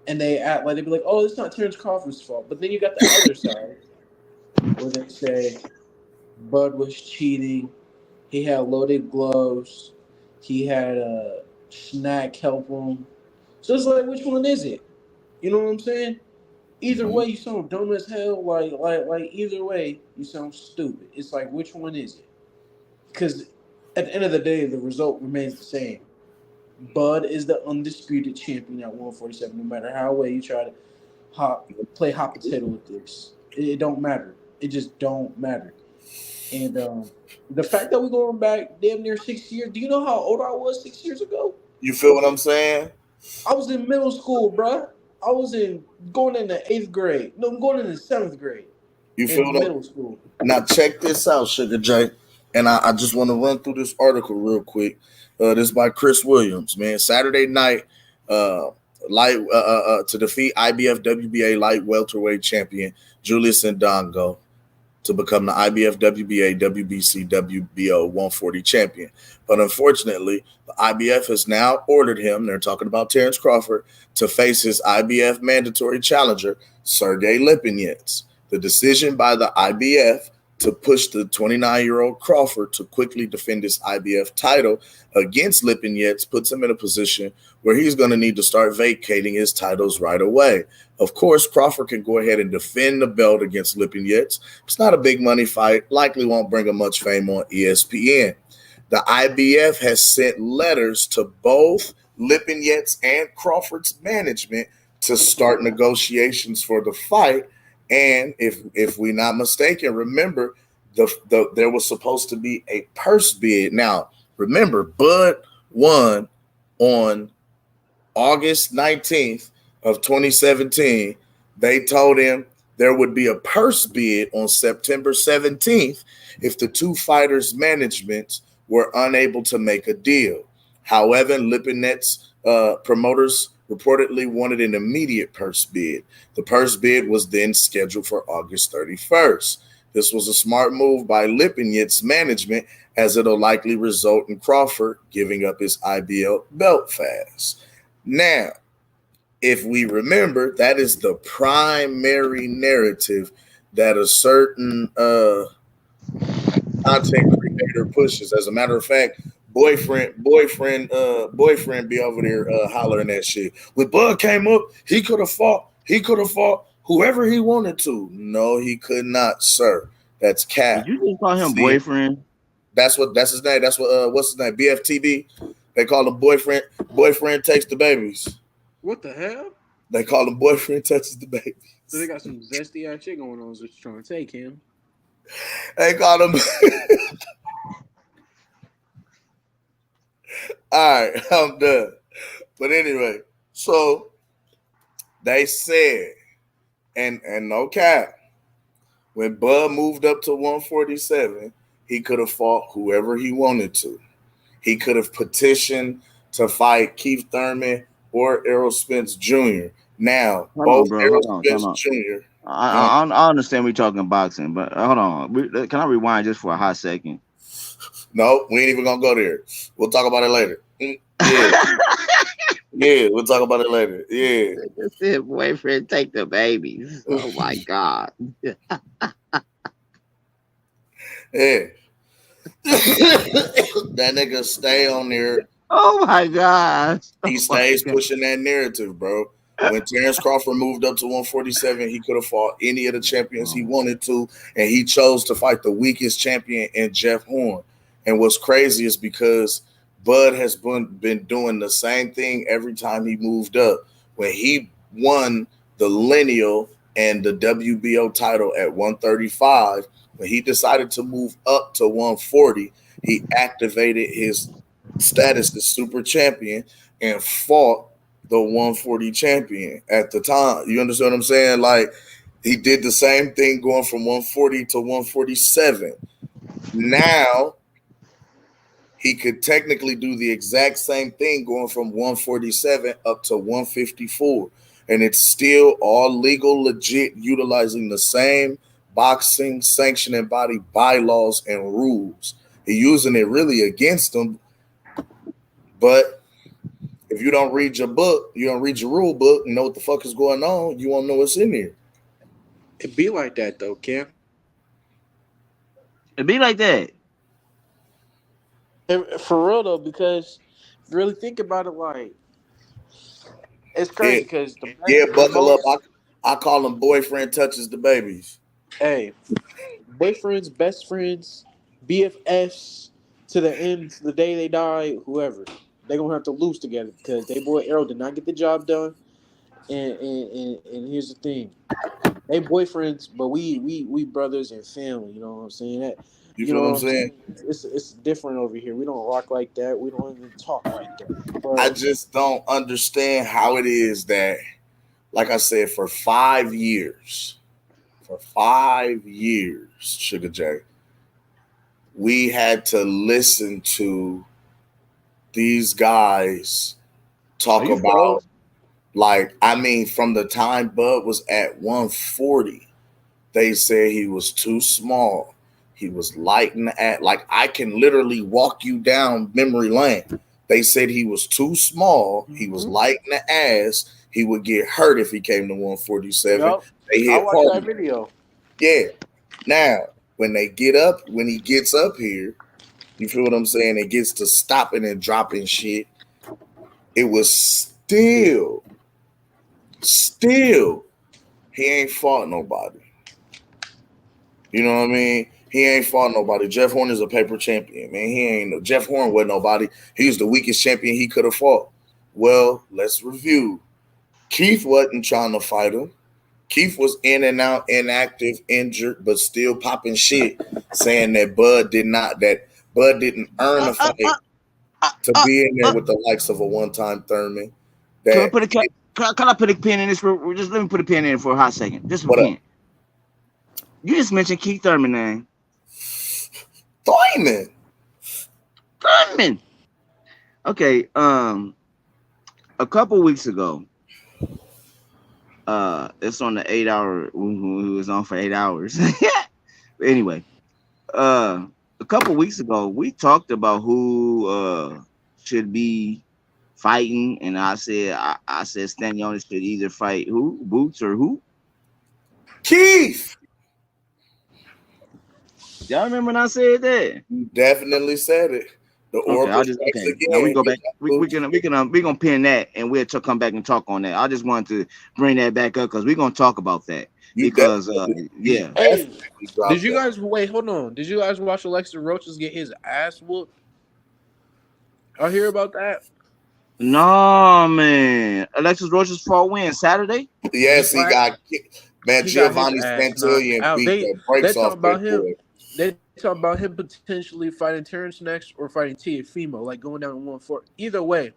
And they act like they'd be like, oh, it's not Terrence Crawford's fault. But then you got the other side where they say Bud was cheating. He had loaded gloves. He had a snack help him. So it's like, which one is it? You know what I'm saying? Either way, you sound dumb as hell. Like either way, you sound stupid. It's like, which one is it? Because at the end of the day, the result remains the same. Bud is the undisputed champion at 147. No matter how way you try to play hot potato with this, it don't matter. It just don't matter. And the fact that we're going back damn near 6 years. Do you know how old I was 6 years ago? You feel what I'm saying? I was in middle school, bruh. I was going into 8th grade. No, I'm going into 7th grade. You feel in middle school. Now check this out, Sugar J. And I just want to run through this article real quick. This is by Chris Williams, man. Saturday night, to defeat IBF WBA light welterweight champion Julius Ndongo to become the IBF WBA WBC WBO 140 champion. But unfortunately, the IBF has now ordered him, they're talking about Terrence Crawford, to face his IBF mandatory challenger, Sergey Lipinets. The decision by the IBF to push the 29-year-old Crawford to quickly defend his IBF title against Lipinets puts him in a position where he's going to need to start vacating his titles right away. Of course, Crawford can go ahead and defend the belt against Lipinets. It's not a big money fight, likely won't bring him much fame on ESPN. The IBF has sent letters to both Lipinets and Crawford's management to start negotiations for the fight. And if we're not mistaken, remember, there was supposed to be a purse bid. Now, remember, Bud won on August 19th of 2017. They told him there would be a purse bid on September 17th if the two fighters' managements were unable to make a deal. However, Lipinets promoters reportedly wanted an immediate purse bid. The purse bid was then scheduled for August 31st. This was a smart move by Lipinets management, as it'll likely result in Crawford giving up his IBL belt fast. Now, if we remember, that is the primary narrative that a certain content creator pushes. As a matter of fact, boyfriend be over there hollering that shit. When Bud came up, he could have fought whoever he wanted to. No, he could not, sir. That's cap. Did you just call him boyfriend? That's his name. That's what's his name? BFTB. They call him boyfriend. Boyfriend takes the babies. What the hell? They call him boyfriend touches the baby. So they got some zesty ass shit going on. Is what you're trying to take him? They call him. All right, I'm done. But anyway, so they said, and no cap, when Bud moved up to 147, he could have fought whoever he wanted to. He could have petitioned to fight Keith Thurman or Errol Spence Jr. Now, Hold on, both bro. Errol Hold on. Spence Time out. Jr. I understand we're talking boxing, but hold on. Can I rewind just for a hot second? No, we ain't even gonna go there. We'll talk about it later. Yeah. Yeah, we'll talk about it later. Yeah. Just said boyfriend take the babies. Oh my God. Yeah. That nigga stay on there. Oh my gosh. He stays pushing that narrative, bro. When Terrence Crawford moved up to 147, he could have fought any of the champions he wanted to, and he chose to fight the weakest champion in Jeff Horn. And what's crazy is because Bud has been doing the same thing every time he moved up. When he won the lineal and the WBO title at 135, when he decided to move up to 140, he activated his status as super champion and fought the 140 champion at the time. You understand what I'm saying? Like, he did the same thing going from 140 to 147. Now he could technically do the exact same thing going from 147 up to 154. And it's still all legal, legit, utilizing the same boxing sanctioning body bylaws and rules. He's using it really against them. But if you don't read your book, you don't read your rule book and know what the fuck is going on, you won't know what's in here. It be like that though, Cam. It be like that. And for real though, because if you really think about it, like it's crazy because buckle up. I call them boyfriend touches the babies. Hey, boyfriends, best friends, BFFs to the end, to the day they die, whoever, they gonna have to lose together because they boy Errol did not get the job done. And here's the thing, they boyfriends, but we brothers and family. You know what I'm saying? That you know what I'm saying? It's different over here. We don't rock like that. We don't even talk like that. But I just don't understand how it is that, like I said, for 5 years, Sugar J, we had to listen to these guys talk about, like, I mean, from the time Bud was at 140, they said he was too small. He was light in the ass. Like, I can literally walk you down memory lane. They said he was too small. He was light in the ass. He would get hurt if he came to 147. Yep. They hit I watched that video. Yeah. Now, when he gets up here, you feel what I'm saying? It gets to stopping and dropping shit. It was still, he ain't fought nobody. You know what I mean? He ain't fought nobody. Jeff Horn is a paper champion, man. Jeff Horn wasn't nobody. He was the weakest champion he could have fought. Well, let's review. Keith wasn't trying to fight him. Keith was in and out, inactive, injured, but still popping shit, saying that Bud didn't earn a fight to be in there with the likes of a one-time Thurman. Can I put a pin in this? Just let me put a pin in it for a hot second. Just a pin. You just mentioned Keith Thurman name. Thurman. Okay. A couple weeks ago, it's on the 8 hour. Who was on for 8 hours? But anyway, a couple weeks ago, we talked about who should be fighting, and I said Stanionis should either fight who, Boots or who? Keith. Y'all remember when I said that? You definitely said it. Now we go back. We're gonna pin that, and we'll come back and talk on that. I just wanted to bring that back up because we're gonna talk about that because yeah. Hey, did you guys hold on? Did you guys watch Alexa Roaches get his ass whooped? I hear about that. No, man. Alexis Roach's fought when? Saturday? Yes, he got man. He got his Giovanni ass knocked Santillan out. beat the brakes off that boy. They talk about him potentially fighting Terrence next or fighting Teofimo, like going down in 1-4. Either way,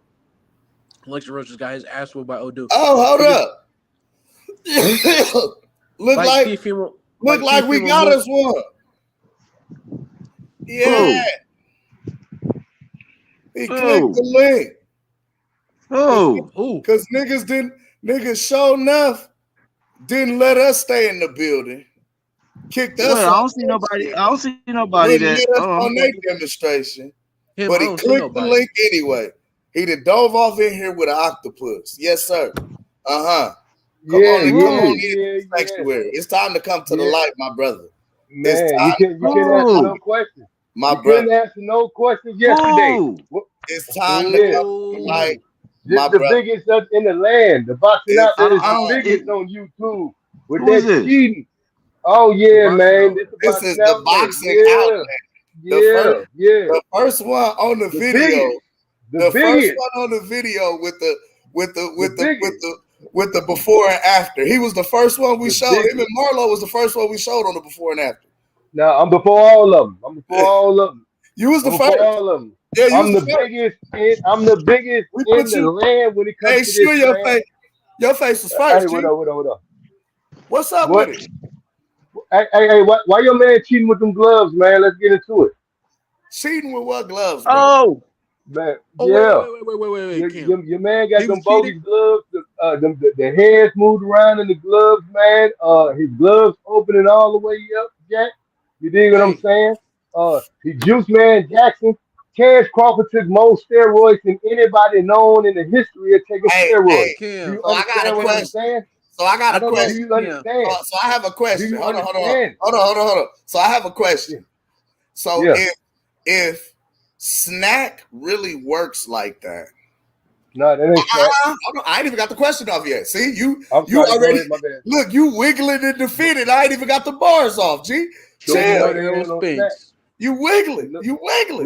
Alexis Roach just got his ass whooped by Odu. Oh, hold up! look like Teofimo, look like we got us one. Yeah. He clicked the link. Because niggas sure enough didn't let us stay in the building. Kicked us I off. don't see nobody. I don't see nobody that Let us on their demonstration. But he clicked the link anyway. He'd have dove off in here with an octopus. Yes, sir. Come on in sanctuary. It's time to come to the light, my brother. Man, you couldn't answer no questions. My brother. Couldn't answer no questions yesterday. It's time to come to the light. This the biggest in the land. The boxing out there is the biggest on YouTube. With that cheating. Oh yeah, man. This is the boxing outlet. The first one on the video. The first one on the video with the before and after. He was the first one we showed. Him and Marlo was the first one we showed on the before and after. No, I'm before all of them. You was the first. All of them. Yeah, I'm the biggest. I'm the biggest in the land when it comes to this. Your face. Your face was first. Hey, what up? What's up with it? Hey, why your man cheating with them gloves, man? Let's get into it. Cheating with what gloves, bro? Oh, man. Wait. Your man got them bogus gloves. The hands moved around in the gloves, man. His gloves opening all the way up, Jack. You dig what I'm saying? The Juice Man Jackson. Terrence Crawford took more steroids than anybody known in the history of taking steroids. So I got a question. So I got a question. Do you understand? So I have a question. Hold understand? on. So I have a question. So if snack really works like that. No, that ain't I ain't even got the question off yet. See, you already look, you wiggling and defeated. I ain't even got the bars off, G. Chill. You wiggling. We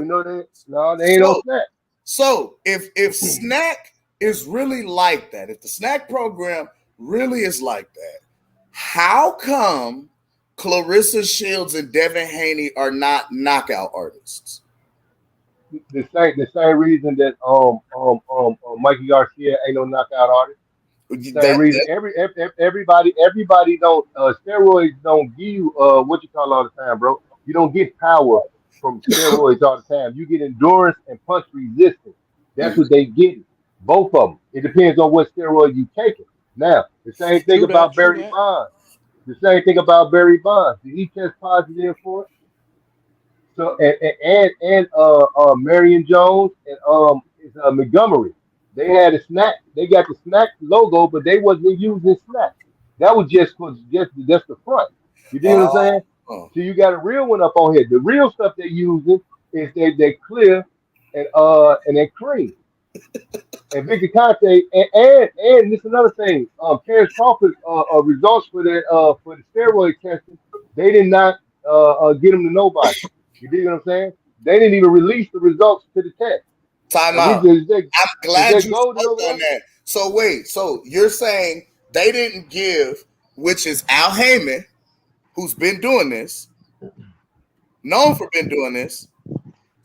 know that. No, they ain't no snack. So if snack is really like that, if the snack program really is like that, how come Clarissa Shields and Devin Haney are not knockout artists? The same reason that Mikey Garcia ain't no knockout artist. Same reason. Everybody don't steroids don't give you what you call all the time, bro. You don't get power from steroids all the time. You get endurance and punch resistance. That's what they get. Both of them. It depends on what steroid you taking. Now, the same thing about Barry Bonds. The same thing about Barry Bonds. Did he test positive for it? So and Marion Jones and Montgomery, they had a snack. They got the snack logo, but they wasn't using snack. That was just the front. You know what I'm saying? So you got a real one up on here. The real stuff they're using is they clear and they cream. And Victor Conte and this is another thing. Terrence Crawford results for the steroid testing, they did not get them to nobody. You dig what I'm saying? They didn't even release the results to the test. Time out. I'm glad you spoke on that. So wait, so you're saying they didn't give, which is Al Heyman, who's been doing this, known for been doing this.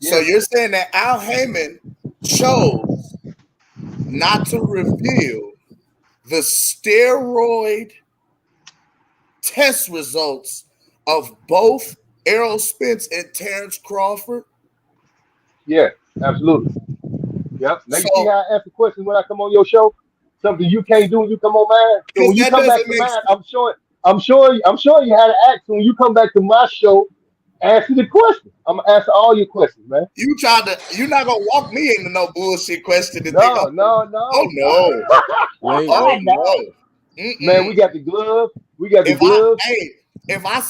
Yeah. So you're saying that Al Heyman chose not to reveal the steroid test results of both Errol Spence and Terrence Crawford? Yeah, absolutely. Yep. Now you see how I ask the question when I come on your show? Something you can't do when you come on mine. So when you come back to mine, I'm sure you had to ask when you come back to my show. Answer the question. I'm gonna answer all your questions, man. You're not gonna walk me into no bullshit question. No. Oh no. Oh no. Man, we got the gloves. If I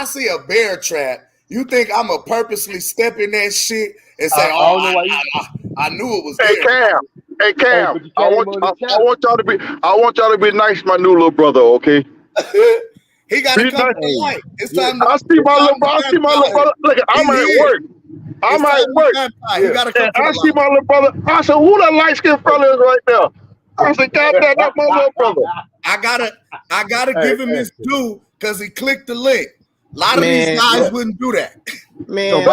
see a bear trap, you think I'm gonna purposely step in that shit and say, I knew it was there. Hey Cam, I want y'all to be nice to my new little brother, okay? He got to come to light. It's time. I see my little brother. Look, I'm at work. I'm at work. He gotta come And to I the see line. my little brother. I said, who that light skinned fella is right there? I said, God damn, that's my little brother. I gotta give him his due because he clicked the link. A lot of these guys wouldn't do that. So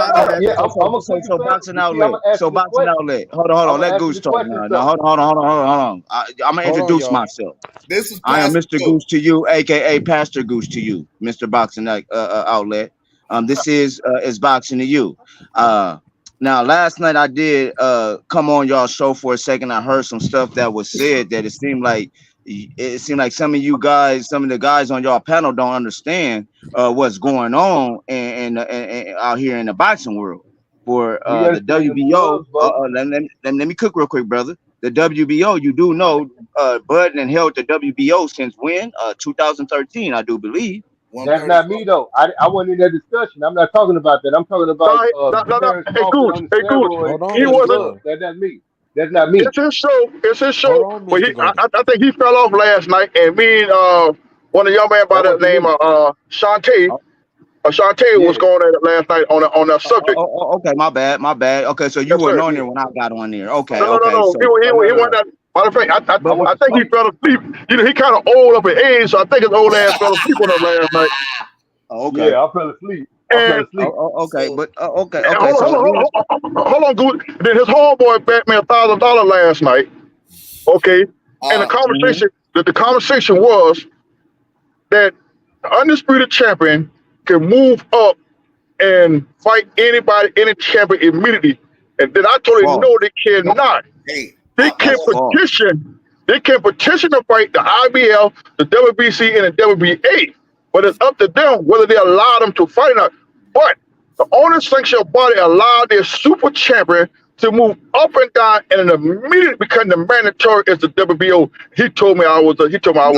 boxing outlet. So boxing outlet. Hold on. Let Goose talk now. Now hold on. I'm gonna introduce myself. This is I am Pastor Mr. Goose to you, aka Pastor Goose to you, Mr. Boxing Outlet. This is boxing to you. Now last night I did come on y'all show for a second. I heard some stuff that was said that it seemed like some of you guys, some of the guys on y'all panel don't understand what's going on and out here in the boxing world. For the WBO, let me cook real quick, brother. The WBO, you do know, Bud and held the WBO since when? 2013, I do believe. That's not me though. I wasn't in that discussion. I'm not talking about that. I'm talking about Terrence Hey, Crawford on the Goose. steroids. He wasn't. That's not me. That's not me. It's his show. But I think he fell off last night, and me and one of the young man by the name of Shantae. Shantae was going at it last night on that subject. Okay, my bad. Okay, so you weren't on there when I got on there. Okay, No. So, He went that. Matter of fact, I think he fell asleep. You know, he kind of old up in age, so I think his old ass fell asleep on him last night. Okay. Yeah, I fell asleep. Okay. Hold on, Goose. Then his homeboy bet me $1,000 last night. Okay, and the conversation was that the undisputed champion can move up and fight anybody, any champion immediately. And then I told him, no, they cannot. They can petition. They can petition to fight the IBL, the WBC, and the WBA. But it's up to them whether they allow them to fight or not. But the owner sanctioned body allowed their super champion to move up and down, and immediately become the mandatory is the WBO. He told me I was wrong.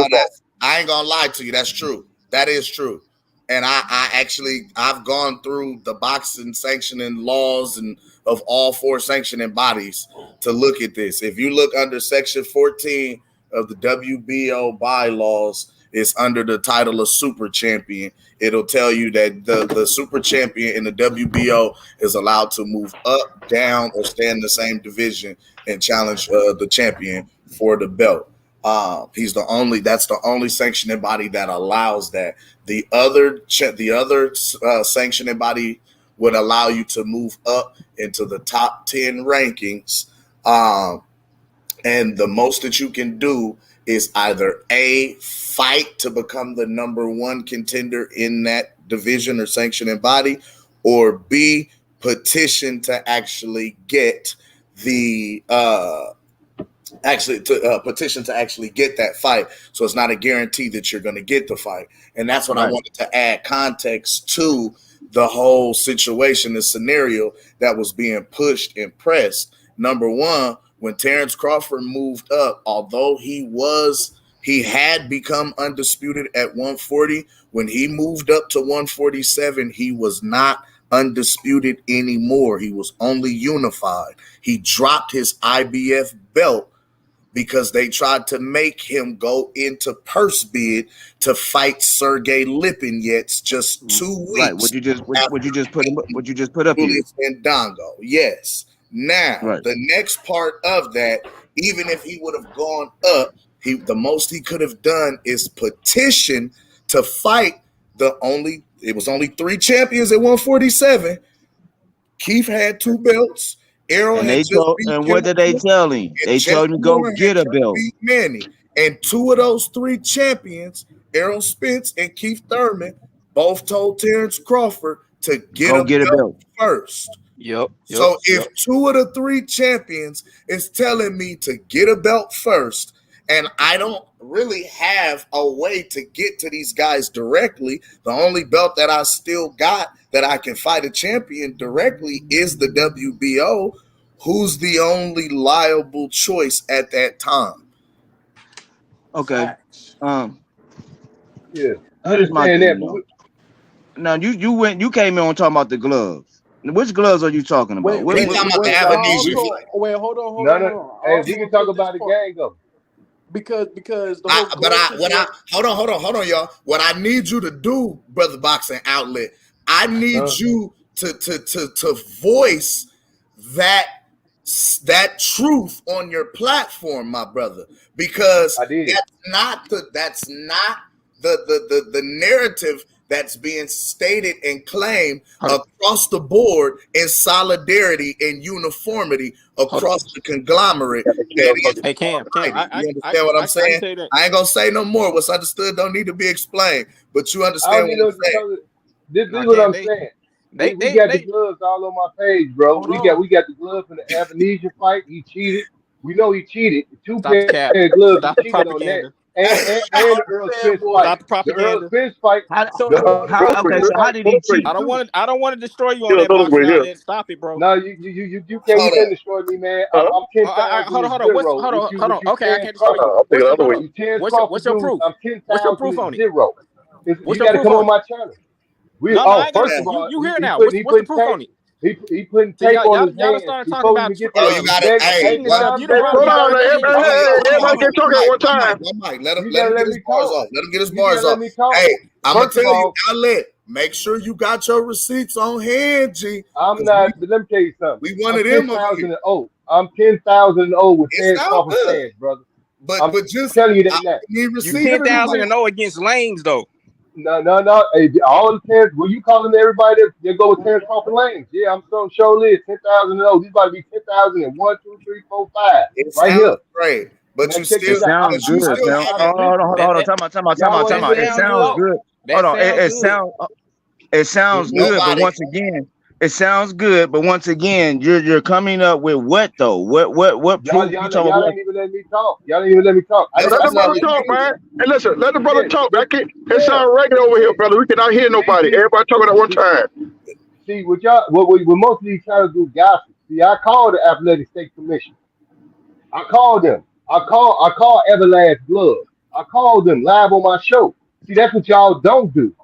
I ain't gonna lie to you. That's true. That is true. And I've gone through the boxing sanctioning laws and of all four sanctioning bodies to look at this. If you look under section 14 of the WBO bylaws, it's under the title of super champion. It'll tell you that the super champion in the WBO is allowed to move up, down, or stay in the same division and challenge the champion for the belt. That's the only sanctioning body that allows that. The other sanctioning body would allow you to move up into the top 10 rankings. And the most that you can do is either A, fight to become the number one contender in that division or sanctioning body, or B, petition to actually get the petition to actually get that fight. So it's not a guarantee that you're going to get the fight. And that's what I wanted to add context to the whole situation, the scenario that was being pushed and pressed. Number one, when Terrence Crawford moved up, although he had become undisputed at 140, when he moved up to 147, he was not undisputed anymore. He was only unified. He dropped his IBF belt because they tried to make him go into purse bid to fight Sergey Lipinets just 2 weeks. Right. Would you just put up here? And Dongo. Yes. Now, the next part of that, even if he would have gone up, the most he could have done is petition to fight it was only 3 champions at 147. Keith had 2 belts. Errol and had they told, and what did they tell him? They told him to go get a belt. Manny. And 2 of those 3 champions, Errol Spence and Keith Thurman, both told Terrence Crawford to get a belt first. So if 2 of the 3 champions is telling me to get a belt first, and I don't really have a way to get to these guys directly, the only belt that I still got that I can fight a champion directly is the WBO. Who's the only liable choice at that time? Okay. Yeah. Here's my thing. Now you came in on talking about the gloves. Which gloves are you talking about? Wait, hold on. Hey, we can talk about the gang though. Because the hold on, y'all. What I need you to do, Brother Boxing Outlet, I need you to voice that truth on your platform, my brother, because that's not the narrative that's being stated and claimed across the board in solidarity and uniformity across the conglomerate. Hey Cam, You understand what I'm saying? I ain't gonna say no more. What's understood don't need to be explained, but you understand what I'm saying. This is what I'm saying. We got the gloves all on my page, bro. We got the gloves from the Avenesian fight. He cheated. We know he cheated. The two pair of gloves. Stop He the cheated on that. propaganda. And the Earl Spence fight. Stop the propaganda. The Earl Spence fight. So how did he cheat? I don't want to destroy you on that boxing outlet. Stop it, bro. No, you can't destroy me, man. I'm 10,000 hold on. Okay, I can't destroy you. What's your proof? I'm 10,000 What's your proof on it? zero. What's You your got to proof come on on it? my channel. First of all, you here now. What's the proof on it? He putting tape on his Y'all hands. started He talking told about him to get there. You got it. Hey, hold on. Everybody can talk at one time. Let him get his bars off. Let him get his bars off. Hey, I'm gonna tell you, outlet. Make sure you got your receipts on hand, G. I'm not. Let me tell you something. We wanted him. 10,000 I'm 10,000 with Ted Crawford fans, brother. But just telling you that now. You 10,000 against lanes though. No. Hey, all the Terrence, well, you calling everybody that go with Terrence Crawford lanes? Yeah, I'm so show list 10,000. These about to be 10,000 and 1, 2, 3, 4, 5. It right sounds here. great, but Man, you check still this out. Sounds good. Hold on. Time out. It sounds good. Hold on. It sounds good, but once again, you're coming up with what though? What proof you talking Y'all about? ain't even let me talk. Y'all ain't even let me talk. Let the brother talk, man. Hey, listen, let the brother talk. It sounds regular over here, brother. We cannot hear nobody. Everybody talking at one time. See, what most of these trying to do gossip. See, I called the Athletic State Commission. I called them. I called Everlast Gloves. I called them live on my show. See, that's what y'all don't do.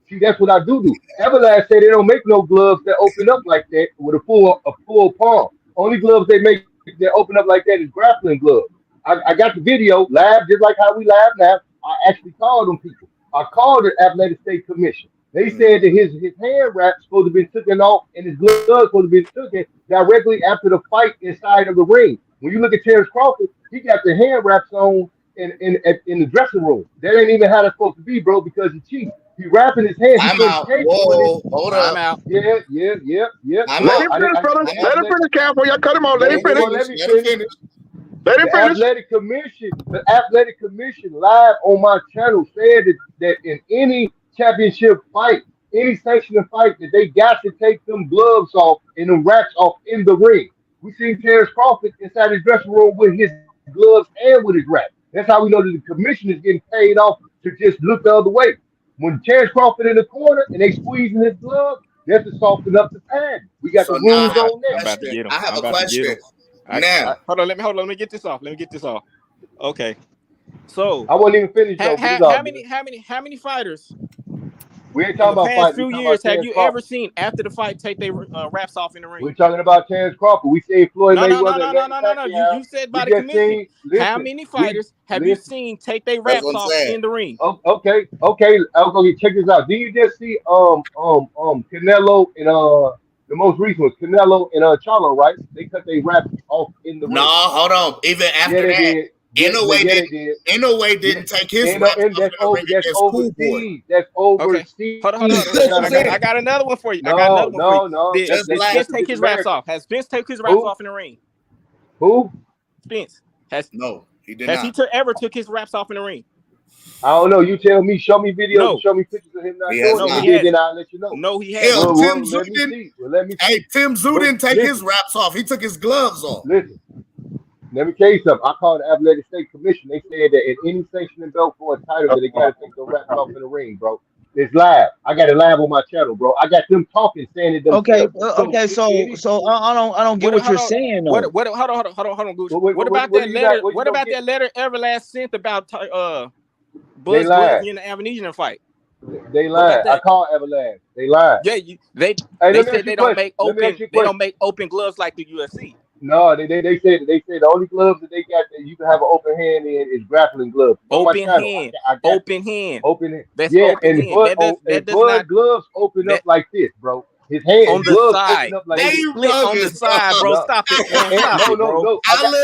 See, that's what I do. Everlast say they don't make no gloves that open up like that with a full palm. Only gloves they make that open up like that is grappling gloves. I got the video live, just like how we live now. I actually called them people. I called the Athletic State Commission. They said that his hand wrap's supposed to be taken off and his gloves supposed to be taken directly after the fight inside of the ring. When you look at Terrence Crawford, he got the hand wraps on in the dressing room. That ain't even how that's supposed to be, bro, because he cheats. He wrapping his hands. I'm out. Whoa, hold up. I'm out. Yeah. Let him finish, brother. Let him finish, Cam. Y'all cut him off. Let him finish. The Athletic Commission live on my channel said that in any championship fight, any sanctioned fight, that they got to take them gloves off and them wraps off in the ring. We seen Terrence Crawford inside his dressing room with his gloves and with his wrap. That's how we know that the commission is getting paid off to just look the other way. When Terrence Crawford in the corner and they squeezing his glove, that's to soften up the pad. We got the rules on that. I'm about to get him. I have a question. Hold on. Let me get this off. Okay. So I wasn't even finished though. How many fighters we ain't in talking the about past fighting. few years have you ever seen after the fight take their wraps off in the ring? We're talking about Terrence Crawford. We seen Floyd Mayweather. No. You said by the commission. How many fighters have you seen take their wraps off in the ring? Okay. Check this out. Did you just see Canelo and the most recent was Canelo and Charlo, right? They cut their wraps off in the ring. No, hold on. Even after that, they did. Inouye didn't take his wraps off in the ring against Cool Boy. That's overseas. Hold on. I got another one for you. No. Did Spence take his wraps off? Has Spence taken his wraps off in the ring? Who? Spence. No, he did not. Has he ever took his wraps off in the ring? I don't know. You tell me. Show me videos. Show me pictures of him not doing it. Then I'll let you know. No, he hasn't. Tim Zoo didn't. Let me see. Hey, Tim Zoo didn't take his wraps off. He took his gloves off. Listen. Let me tell you something. I called the Athletic State Commission. They said that in any sanctioning belt for a title, that they got to take the wraps off in the ring, bro. It's live. I got it live on my channel, bro. I got them talking, saying it themselves. So I don't get what you're saying though. Hold on, Goose. What about that letter? What about that letter Everlast sent about Buzz in the Avenesian fight? They lied. I called Everlast. They lied. Yeah, they said they don't make open gloves like the UFC. No, they said the only gloves that they got that you can have an open hand in is grappling gloves. Open hand. Open hand. That's yeah, open and hand. Bud gloves open up like this, bro. His hand, on his the gloves side. open up like They this. split on the side, bro. No, Stop it, man. Stop no, it, no, bro. no. I got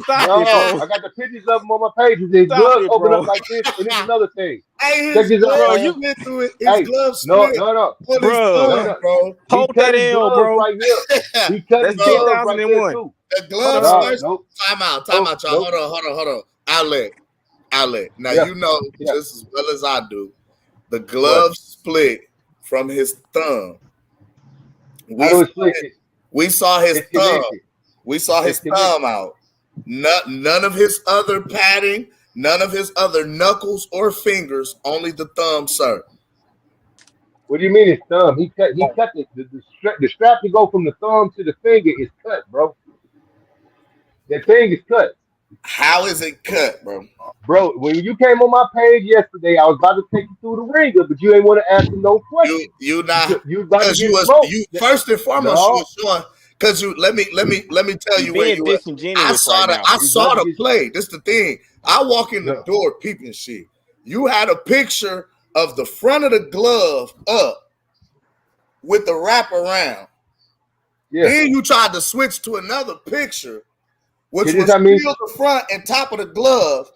Stop it, no. bro. I got the pictures of him on my page. His Stop gloves it, open bro. up like this, and it's another thing. Hey, Check his this out, gloves man. split through it. His Hey, gloves no, split no, no, on his Bro, no, thumb, no. bro. He hold cut that his L, gloves bro. right here. He cut his That's gloves right there 10,001. too. The gloves No, first. nope, Time out, nope, y'all. nope. Hold on. Outlet. Now Yeah, you know yeah. just as well as I do. The What? glove split from his thumb. How do it split? We saw his It's thumb. connected. We saw his It's connected. thumb out. None of his other padding, none of his other knuckles or fingers, only the thumb, sir. What do you mean his thumb? He cut it. The strap to go from the thumb to the finger is cut, bro. That thing is cut. How is it cut, bro? Bro, when you came on my page yesterday, I was about to take you through the ringer, but you ain't want to ask me no questions. You not You was about to because get smoked. you first and foremost you No, was showing because you let me tell You you where being you were. disingenuous right now. I you saw about to the get play. This the thing. I walk in the no. door peeping shit. You had a picture of the front of the glove up with the wrap around. Yeah. Then you tried to switch to another picture, which See this? was I mean, still the front and top of the glove,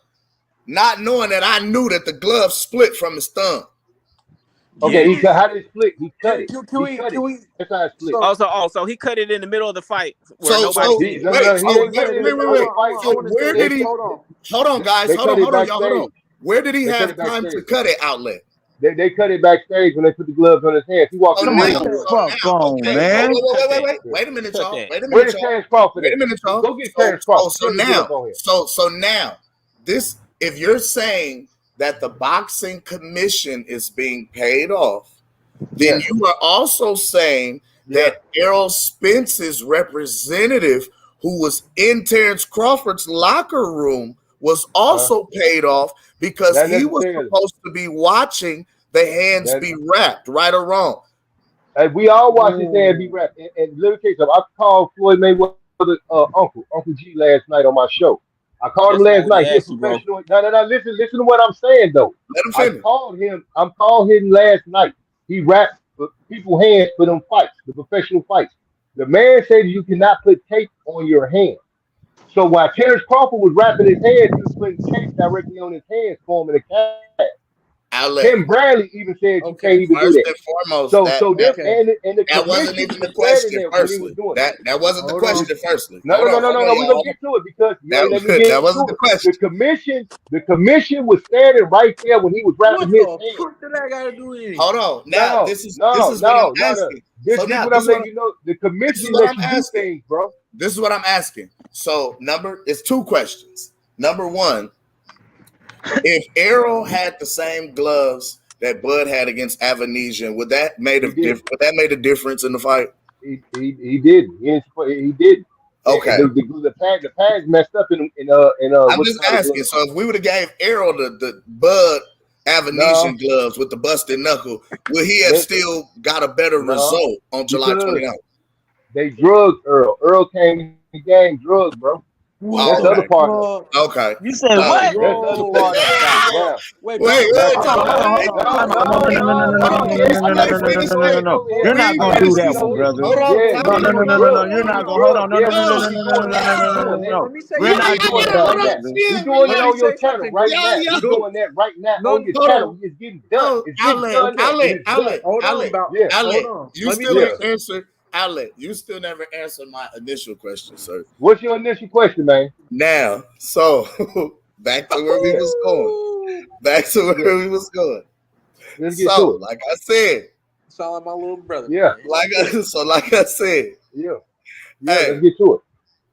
not knowing that I knew that the glove split from his thumb. okay. Yeah. He cut. How did it split? He cut it. Can He cut it. we? That's how it split. So he cut it in the middle of the fight where nobody So see it. No, no, wait, no. He so didn't cut it in the middle of the wait. fight. I So want to where say did this. he? Hold on. Hold on, guys. They cut it Hold on, y'all. Hold on. backstage. Where did he They cut have it time to backstage. cut it, Outlet? They cut it backstage when they put the gloves on his hands. He walked So in the now, ring. Okay. Fuck on, okay. man. Wait a minute, Cut y'all. that. Wait a Where minute, is y'all. Terrence Crawford Wait at? a minute, y'all. Go get Terrence Crawford. Tell him to get up on here. So now, this if you're saying that the boxing commission is being paid off, then Yeah, you are also saying yeah. that Errol Spence's representative, who was in Terrence Crawford's locker room, was also paid off because Not he was necessarily. supposed to be watching the hands That be wrapped, right or wrong. we all watched his hand be wrapped. And little case of, I called Floyd Mayweather Uncle G last night on my show. I called him That's not last what he night. He's asked a you, bro. professional. No. Listen to what I'm saying though. Let him I finish. called him. I'm called him last night. He wrapped people's hands for them fights, the professional fights. The man said you cannot put tape on your hand. So while Terrence Crawford was wrapping his hands, he was putting tape directly on his hands for him in a cast. Outlet. Tim Bradley even said you Okay. can't even do First that. and foremost, So that them Okay. and the that wasn't commission even the was standing question. there when he was Firstly, doing it. that wasn't the Hold on. question. Firstly, No. hold on, We're y'all. gonna get to it because you ain't let me That get that wasn't into the it. question. The commission was standing right there when he was wrapping What his the hand. fuck did I gotta do with it? Hold on. Now No. this is what I'm asking. This So is now what I'm letting you know. The this is commission what lets I'm you do asking. things, bro. This is what I'm asking. So it's two questions. Number one, if Errol had the same gloves that Bud had against Avanesian, would that made He did. a difference in the fight? He didn't. He didn't. Okay. The pads messed up in I'm what's just called a asking. glove. So if we would have gave Errol the Bud No, Avanesian gloves with the busted knuckle, would he have still got a better no, result on July because 29th? they drugged Earl. Earl came in the game drugged, bro. What That's the other the Okay. part of it. fuck? Okay. You said So what? That's the other Yo, part of it. yo. Now, Wait, wait, now, Hold on, hold on, hold on. no, Time out. no, No, no, no, no, no, no, no, no. no, Yes, no, no, no, yes, no, Outlet, no, yes, no, finish no, no, yes. it. no. Oh, You're yes, not Read gonna yes. do finish that it. one, brother. Hold on. Yeah, No, he no, no, was no, no, no. drugged. You're He not was gonna hold drugged. on. No, no, Yes, no, he no, was. no, He no, was. no, no, no, no, no, no, Hey, no. let me say We're something not real doing quick. that, Right Hold now. on. brother. We're doing it Let me on your say channel something, right bro. now. We're Go. doing that right now on No, your hold channel. on. It's getting done. No, It's getting done Okay. and it's done. Hold on, about. Yeah, Hold on. You Let me still say yeah. ain't something. answered. Outlet, you still never answered my initial question, sir. What's your initial question, man? Now, so back to where we Yeah, was going. Back to yeah. where we was going. Let's get to So, it. like I said, Sound like my little brother, Yeah, man. like I said, yeah, yeah. hey, Let's get to it.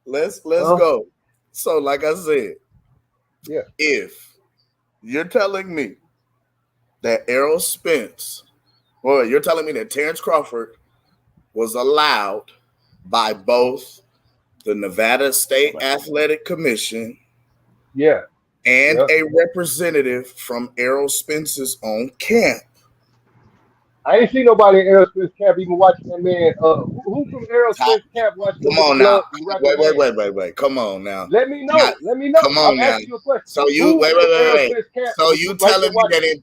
let's Huh? go. So, like I said, Yeah. if you're telling me that Errol Spence, or you're telling me that Terrence Crawford was allowed by both the Nevada State Athletic Commission Yeah. and Yeah. a representative from Errol Spence's own camp. I ain't see nobody in Errolsexual camp even watching that man. Who from Errolsexual camp watching him Come with the on now. glove and wrap his hand? Wait. Come on now. Let me Not, know. Let me know. come I'm on now. asking you a question. So you Who from wait. Errolsexual camp So was you right there telling me watching that him?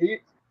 He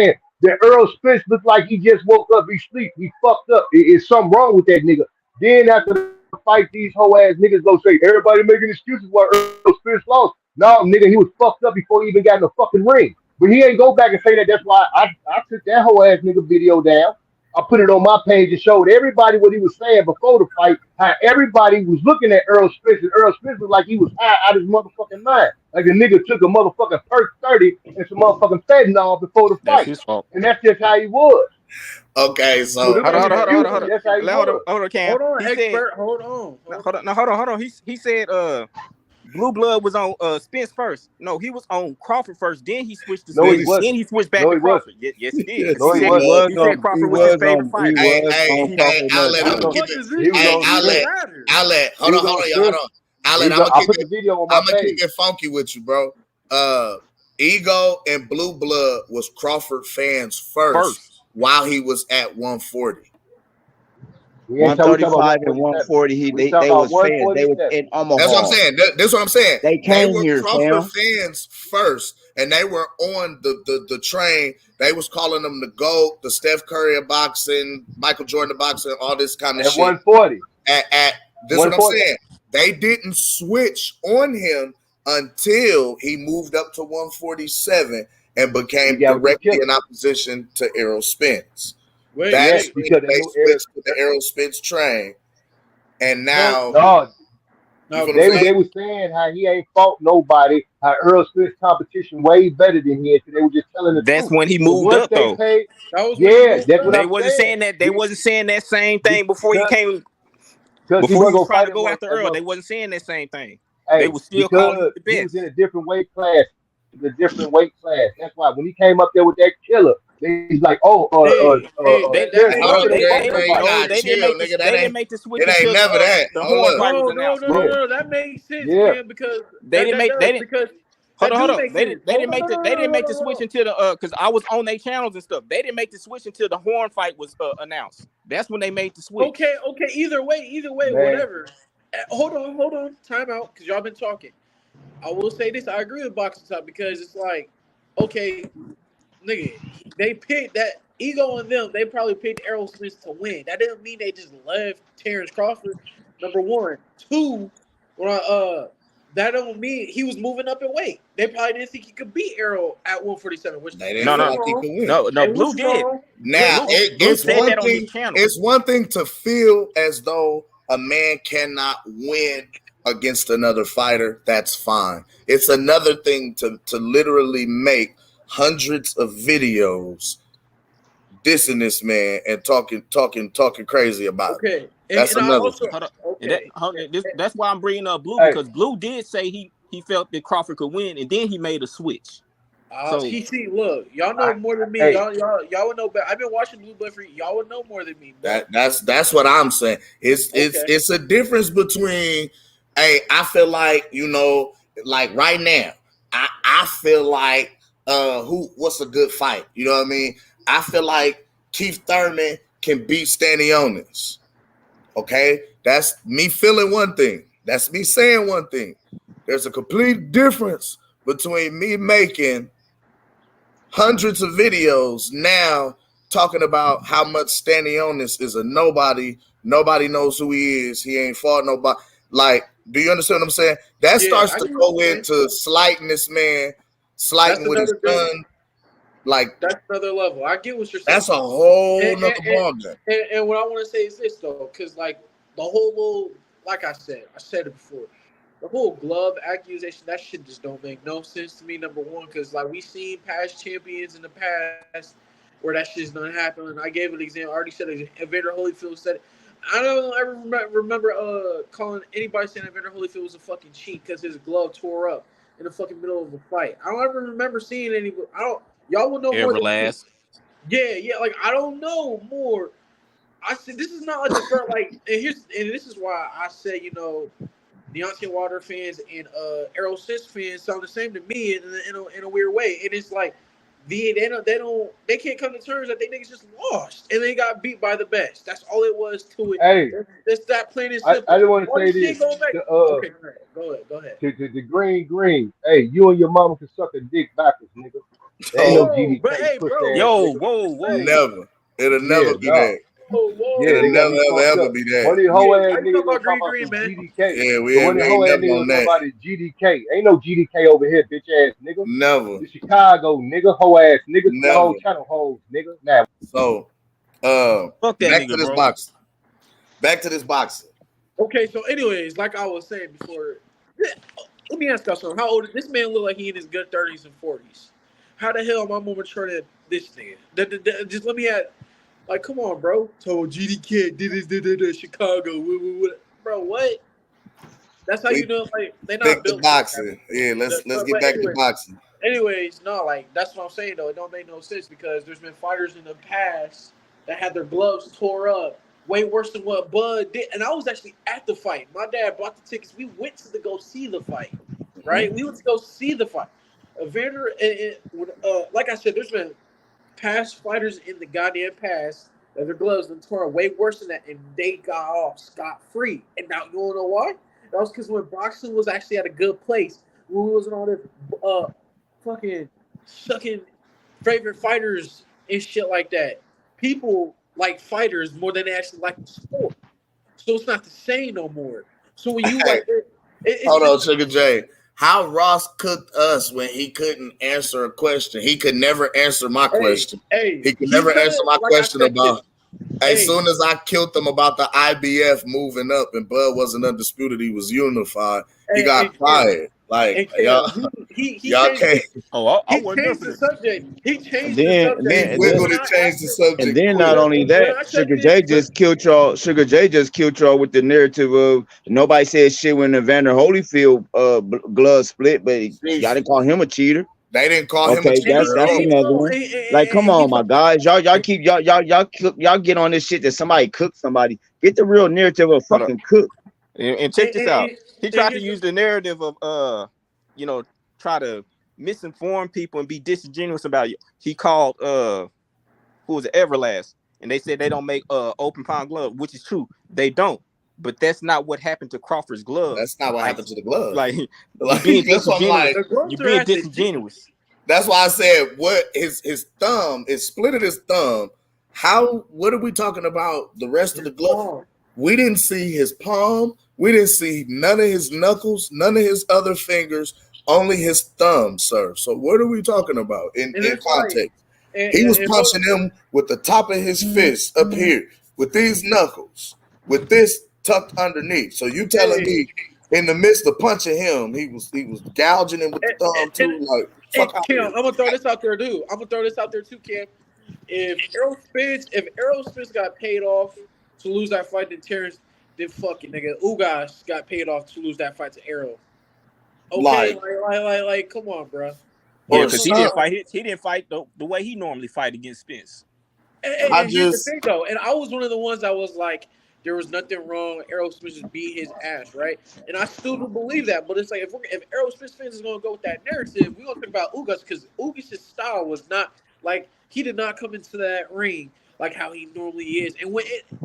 saying that Errol Spence looked like he just woke up, he sleep, he fucked up. It's something wrong with that nigga. Then after the fight, these hoe ass niggas go say everybody making excuses why Errol Spence lost. No, nigga, he was fucked up before he even got in the fucking ring. But he ain't go back and say that. That's why I took that whole ass nigga video down. I put it on my page and showed everybody what he was saying before the fight, how everybody was looking at Errol Spence, and Errol Spence was like he was high out of his motherfucking mind. Like the nigga took a motherfucking Perk 30 and some motherfucking fentanyl before the That's fight. his fault. And that's just how he was. Okay, so Hold on. That's how he was. Hold on, Cam. Hold on, He expert. said, Hold on. hold on. He said Blue Blood was on Spence first. No, he was on Crawford first. Then he switched to No, Spence. he wasn't. Then he switched back No, to he wasn't. Crawford. Yes, he did. No, he He wasn't. said Crawford was his favorite fighter. Hey, Outlet, I'm gonna What keep does it. this He was Hey, on Spence. Outlet, He was on Spence. Outlet, I put the video on my I'm gonna page. keep it funky with you, bro. Ego and Blue Blood was Crawford fans first while he was at 140. We ain't talking about 135 and 140. They was fans. They was in Omaha. That's what I'm saying. That's what I'm saying. They came were here, Crawford fam. fans first, and they were on the train. They was calling them the GOAT, the Steph Curry of boxing, Michael Jordan of boxing, all this kind of at shit. 140. At this is what I'm saying. They didn't switch on him until he moved up to 147 and became directly in opposition to Errol Spence. That's when they switched to the Errol Spence train. And now They were saying how he ain't fought nobody, how Earl Spence competition way better than him. So they were just telling the That's truth. when he But moved once up, they though. paid, That was when he moved that's what up. They I'm wasn't saying. saying that. They wasn't saying that same thing before he came. Because he Before he wasn't was gonna trying fight to him go after Earl, they wasn't saying that same thing. They Hey, were still calling him because the he was in best. a different weight class. The different weight class. That's why when he came up there with that killer, he's like, Terrence Crawford ain't fought nobody. They didn't make the. They didn't make the switch It ain't until never that. the Hold horn up. fight was announced. No. That makes sense, Yeah. Cam, because They didn't make. They didn't. because Hold that on. do make sense. They didn't make the. They didn't make the switch until the. Because I was on their channels and stuff. They didn't make the switch until the horn fight was announced. That's when they made the switch. Okay. Either way, Man. whatever. Hold on. Time out, because y'all been talking. I will say this. I agree with Boxing Top because it's like, okay, nigga, they picked that ego in them. They probably picked Errol Spence to win. That didn't mean they just left Terrence Crawford. Number one, two, that don't mean he was moving up in weight. They probably didn't think he could beat Errol at 147. Which they didn't feel like he could win. No, Blue did. Now Blue said that on his channel. It's one thing to feel as though a man cannot win against another fighter. That's fine. It's another thing to literally make hundreds of videos dissing this man and talking crazy about it. That's another thing. That's why I'm bringing up Blue, because Blue did say he felt that Crawford could win, and then he made a switch. Look, y'all know more than me. Y'all would know better. I've been watching Blue Blood for y'all would know more than me. That's what I'm saying. It's a difference between, hey, I feel like, like right now, I feel like what's a good fight? You know what I mean? I feel like Keith Thurman can beat Stanionis. Okay? That's me feeling one thing. That's me saying one thing. There's a complete difference between me making hundreds of videos now talking about how much Stanionis is a nobody. Nobody knows who he is. He ain't fought nobody. Like, do you understand what I'm saying? That starts to go into slighting this man, slighting with his son. Like, that's another level. I get what you're saying. That's a whole nother ballgame. And what I want to say is this though, because like the whole little, like I said it before, the whole glove accusation, that shit just don't make no sense to me. Number one, because like we seen past champions in the past where that shit's not happening. I gave an example. I already said it. Evander Holyfield said it. I don't ever remember calling anybody saying Evander Holyfield was a fucking cheat because his glove tore up in the fucking middle of a fight. I don't ever remember seeing anybody. Y'all will know more than me. Yeah. Like I don't know more. I said this is not like the first. Like, and this is why I say Deontay Wilder fans and Errolsexual fans sound the same to me in a weird way. And it's like they can't come to terms that they niggas just lost and they got beat by the best. That's all it was to it. Hey, that's that plain and simple. I just want to say this. Okay, go ahead. To green. Hey, you and your mama can suck a dick backwards, nigga. There ain't no GDK. But hey, bro. Whoa. Never. It'll never be that. It'll never ever be that. One of these hoe ass niggas gonna talk about some GDK. Yeah, we ain't never on that. About his GDK. Ain't no GDK over here, bitch ass nigga. Never. The Chicago nigga, hoe ass nigga. The whole channel hoes, nigga. Now. So, fuck that back nigga, to this bro. boxing. Back to this boxing. Okay, so anyways, like I was saying before, let me ask y'all something. How old this man look like? He in his good 30s and 40s. How the hell am I more mature than this nigga? Just let me ask. Like, come on, bro. So GDK did this, Chicago. Bro, what? That's how you know, like, they're not built. Boxing. Yeah, let's get back to boxing. Anyways, no, like, that's what I'm saying, though. It don't make no sense because there's been fighters in the past that had their gloves tore up way worse than what Bud did. And I was actually at the fight. My dad bought the tickets. We went to go see the fight, right? We went to go see the fight. Evander, like I said, there's been past fighters in the goddamn past that their gloves and tore way worse than that, and they got off scot-free. And now you don't know why? That was because when boxing was actually at a good place, when we wasn't all this fucking sucking favorite fighters and shit like that. People like fighters more than they actually like the sport. So it's not the same no more. So when you like hold on, Sugar J. How Ross cooked us when he couldn't answer a question. He could never answer my question. He could never answer my question about As soon as I killed them about the IBF moving up and Bud wasn't undisputed, he was unified. He got fired. Like y'all can't. Oh, I he wasn't there changed for the this. subject. He changed the Then, subject. He wiggled and changed the subject. and then quick. not only that, Sugar J just killed y'all. Sugar J just killed y'all with the narrative of nobody said shit when Evander Holyfield glove split, but y'all didn't call him a cheater. They didn't call him a Okay, cheater. that's another one. Like, come on, my guys, y'all keep y'all get on this shit that somebody cooked somebody. Get the real narrative of Hold up. fucking cook. And check this out. He tried to use the narrative of try to misinform people and be disingenuous about you. He called who was it, Everlast, and they said they don't make open palm glove, which is true. They don't. But that's not what happened to Crawford's glove. That's not what happened to the glove. Like you being that's what I'm disingenuous. like. You being disingenuous. That's why I said what his thumb is splitted his thumb. What are we talking about? The rest of the glove? We didn't see his palm. We didn't see none of his knuckles, none of his other fingers, only his thumb, sir. So what are we talking about in context? He was punching him with the top of his fist up here, with these knuckles, with this tucked underneath. So you telling me in the midst of punching him, he was gouging him with the thumb too? Like, fuck out Cam, here. I'm gonna throw this out there, dude. I'm gonna throw this out there too, Cam. If Errol Spence got paid off to lose that fight to Terrence, then fuck it, nigga. Ugas got paid off to lose that fight to Errol. Okay, like come on, bro. Yeah, because he didn't fight. He didn't fight the way he normally fight against Spence. And here's the thing, though, and I was one of the ones that was like, there was nothing wrong. Errol Spence just beat his ass, right? And I still do believe that. But it's like if Errol Spence fans is gonna go with that narrative, we're gonna talk about Ugas because Ugas' style was not like he did not come into that ring like how he normally is. And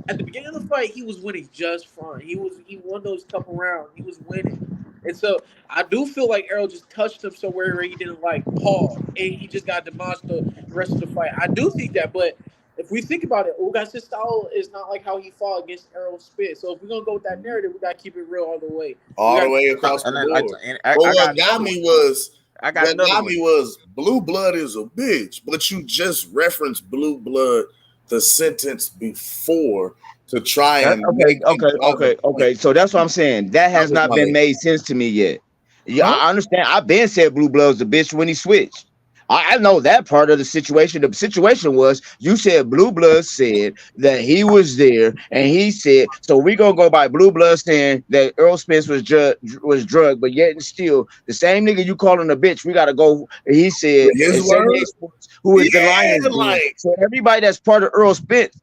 at the beginning of the fight, he was winning just fine. He won those couple rounds. He was winning. And so I do feel like Errol just touched him somewhere where he didn't like Paul, and he just got demolished the rest of the fight. I do think that, but if we think about it, Ugas' style is not like how he fought against Errol Spence. So if we're gonna go with that narrative, we gotta keep it real all the way. All the way across the board. What got me was Blue Blood is a bitch, but you just referenced Blue Blood the sentence before to try and Okay. So that's what I'm saying. That has not been made sense to me yet. Yeah, I understand. I've been said Blue Blood's a bitch when he switched. I know that part of the situation. The situation was you said Blue Blood said that he was there, and he said so. We gonna go by Blue Blood saying that Errol Spence was drugged, but yet and still the same nigga you calling a bitch. We gotta go. He said who is the Lions? So everybody that's part of Errol Spence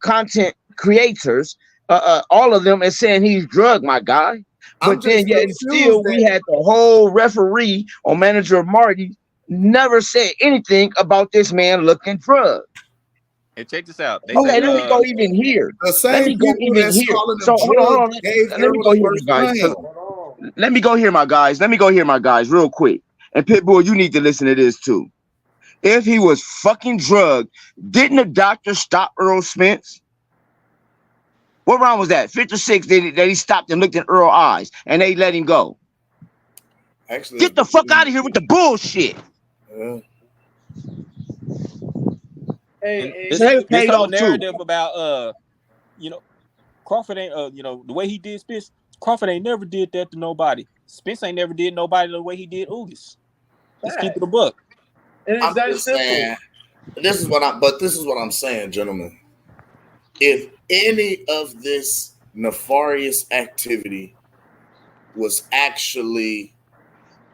content creators, all of them is saying he's drugged, my guy. But then, yet still, we had the whole referee or manager Marty never said anything about this man looking drugged. And check this out. They Okay, said, let me go even here. The same people that's calling him So hold on. Let me go here, guys. Let me go here, my guys. Let me go here, my guys, real quick. And Pitbull, you need to listen to this too. If he was fucking drugged, didn't the doctor stop Errol Spence? What round was that? 5th or 6th that he stopped and looked in Earl's eyes and they let him go. Actually, get the fuck out of here with the bullshit. This whole narrative about Crawford ain't the way he did Spence. Crawford ain't never did that to nobody. Spence ain't never did nobody the way he did Ugas. Let's keep it a buck. And it's that simple. This is what I'm saying, gentlemen. If any of this nefarious activity was actually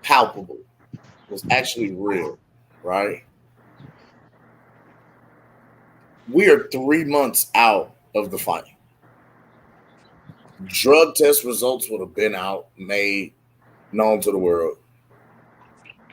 palpable, was actually real, right? We are 3 months out of the fight. Drug test results would have been out, made known to the world.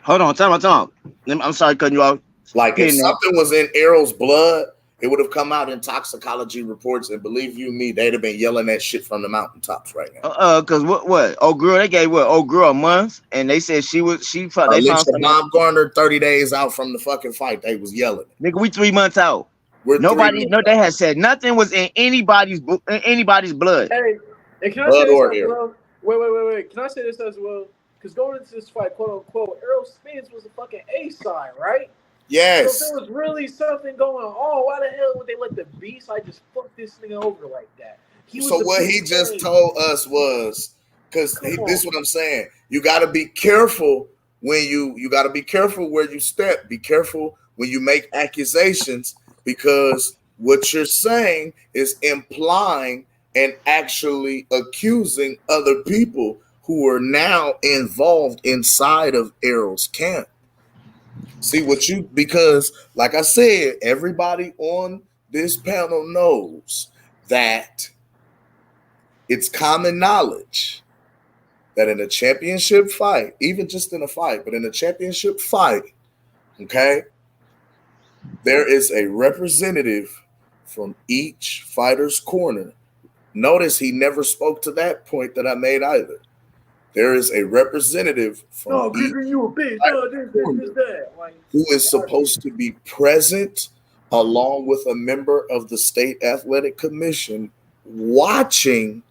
Hold on, time. I'm sorry, cutting you off. Like if something was in Errol's blood, it would have come out in toxicology reports, and believe you me, they'd have been yelling that shit from the mountaintops right now. Cause what? Old girl, they gave old girl a month, and they said they found Bob Garner 30 days out from the fucking fight. They was yelling. Nigga, we 3 months out. They had said nothing was in anybody's blood. Hey, and can I say this as well? Wait. Can I say this as well? Because going into this fight, quote unquote, Errol Spence was a fucking A side, right? Yes. So if there was really something going on, why the hell would they let the beast like just fuck this nigga over like that? He was So the what he biggest just thing. told us was, because this is what I'm saying. You got to be careful when you got to be careful where you step. Be careful when you make accusations, because what you're saying is implying and actually accusing other people who are now involved inside of Errol's camp. See what you, because like I said, everybody on this panel knows that it's common knowledge that in a championship fight, even just in a fight, but in a championship fight, okay, there is a representative from each fighter's corner. Notice he never spoke to that point that I made either. There is a representative from No, each you a bitch. No, this, corner that. Like, who is supposed to be present along with a member of the state athletic commission watching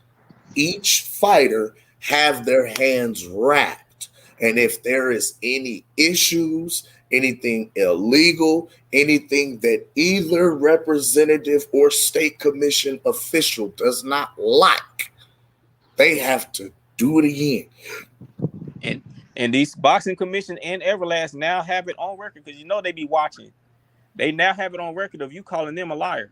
each fighter have their hands wrapped. And if there is any issues, anything illegal, anything that either representative or state commission official does not like, they have to do it again. And these boxing commission and Everlast now have it on record, because you know they be watching. They now have it on record of you calling them a liar.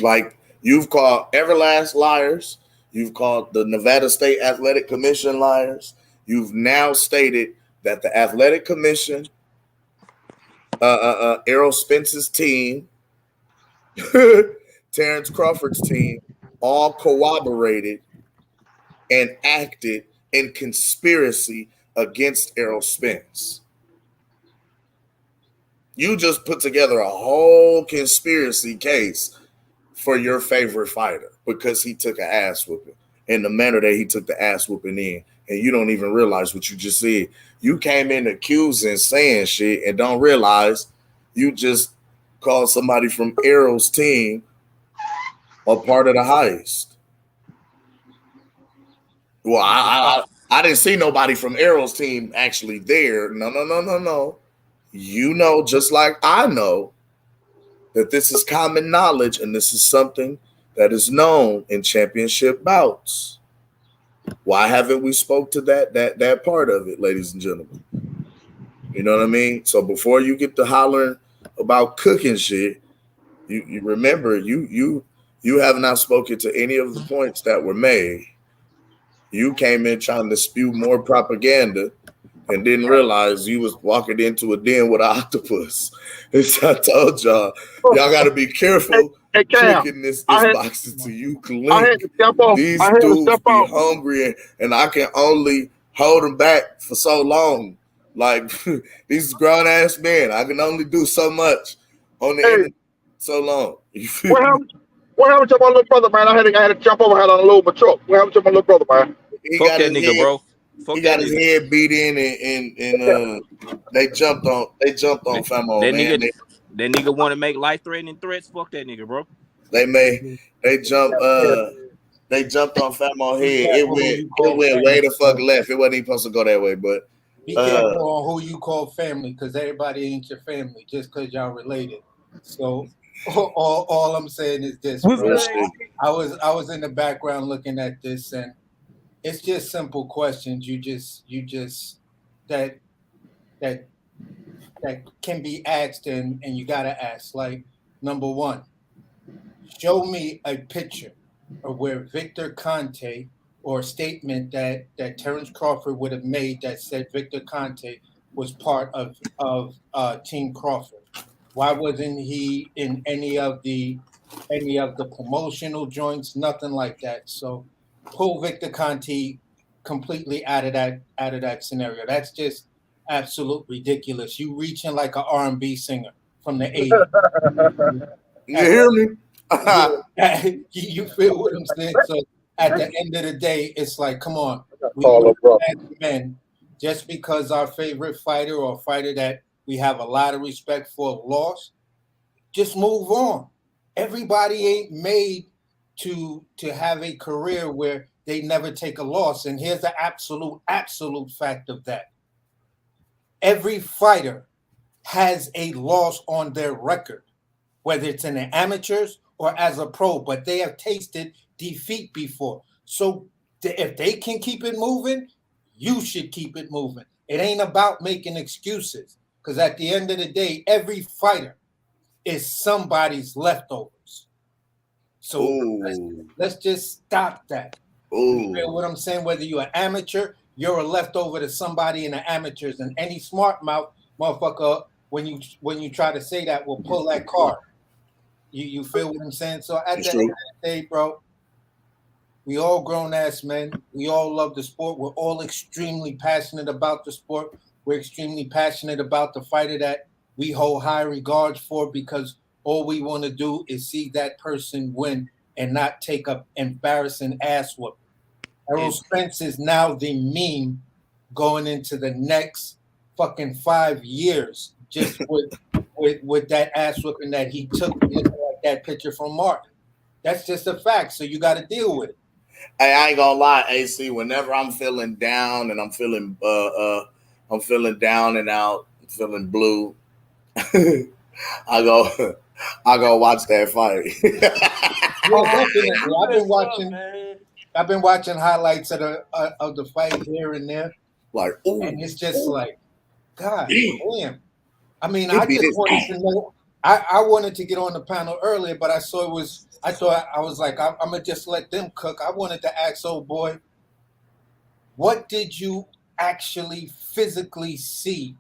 Like, you've called Everlast liars. You've called the Nevada State Athletic Commission liars. You've now stated that the Athletic Commission, Errol Spence's team, Terrence Crawford's team, all corroborated and acted in conspiracy against Errol Spence. You just put together a whole conspiracy case for your favorite fighter because he took an ass whooping in the manner that he took the ass whooping in. And you don't even realize what you just said. You came in accusing, saying shit, and don't realize you just called somebody from Errol's team a part of the heist. Well, I didn't see nobody from Errol's team actually there. No. You know, just like I know, that this is common knowledge and this is something that is known in championship bouts. Why haven't we spoke to that part of it, ladies and gentlemen? You know what I mean? So before you get to hollering about cooking shit, you remember you have not spoken to any of the points that were made. You came in trying to spew more propaganda and didn't realize you was walking into a den with an octopus. As I told y'all got to be careful clicking this boxes to you link. These dudes be hungry and I can only hold them back for so long. Like, these grown ass men, I can only do so much on the internet so long. You feel me? What happened to my little brother, man? I had to jump over, had on a little bit truck. What happened to my little brother, man? He Fuck got that his nigga, head, bro. Fuck he that got his nigga. head beat in and they jumped on Famo, That man. nigga want to make life-threatening threats. Fuck that nigga, bro. They jumped on Famo head. It went way the fuck left. It wasn't even supposed to go that way, but be careful on who you call family, because everybody ain't your family just because y'all related. So all I'm saying is this, bro. I was in the background looking at this, and it's just simple questions. You just that can be asked, and you gotta ask. Like, number one, show me a picture of where Victor Conte, or a statement that Terrence Crawford would have made that said Victor Conte was part of Team Crawford. Why wasn't he in any of the promotional joints? Nothing like that. So pull Victor Conte completely out of that scenario. That's just absolute ridiculous. You reaching like an R&B singer from the 80s. You hear me? You feel what I'm saying? So at the end of the day, it's like, come on, we as men, just because our favorite fighter or fighter that we have a lot of respect for lost, just move on. Everybody ain't made to have a career where they never take a loss. And here's the absolute fact of that. Every fighter has a loss on their record, whether it's in the amateurs or as a pro, but they have tasted defeat before. So if they can keep it moving, you should keep it moving. It ain't about making excuses, because at the end of the day, every fighter is somebody's leftovers. So let's just stop that. You feel what I'm saying? Whether you're an amateur, you're a leftover to somebody in the amateurs, and any smart mouth motherfucker, when you try to say that, will pull that card. You feel what I'm saying? So at the end of the day, bro, we all grown ass men. We all love the sport. We're all extremely passionate about the sport. We're extremely passionate about the fighter that we hold high regards for, because all we want to do is see that person win and not take up embarrassing ass whooping. Errol Spence is now the meme going into the next fucking 5 years, just with that ass whooping that he took, looking like that picture from Mark. That's just a fact. So you got to deal with it. Hey, I ain't gonna lie, AC. Whenever I'm feeling down and I'm feeling down and out, feeling blue, I go watch that fight. Yeah, definitely. I've been watching highlights of the fight here and there. Like, and it's just like, God damn. I mean, I just wanted to know. I wanted to get on the panel earlier, but I was like, I'm gonna just let them cook. I wanted to ask old boy, what did you actually physically see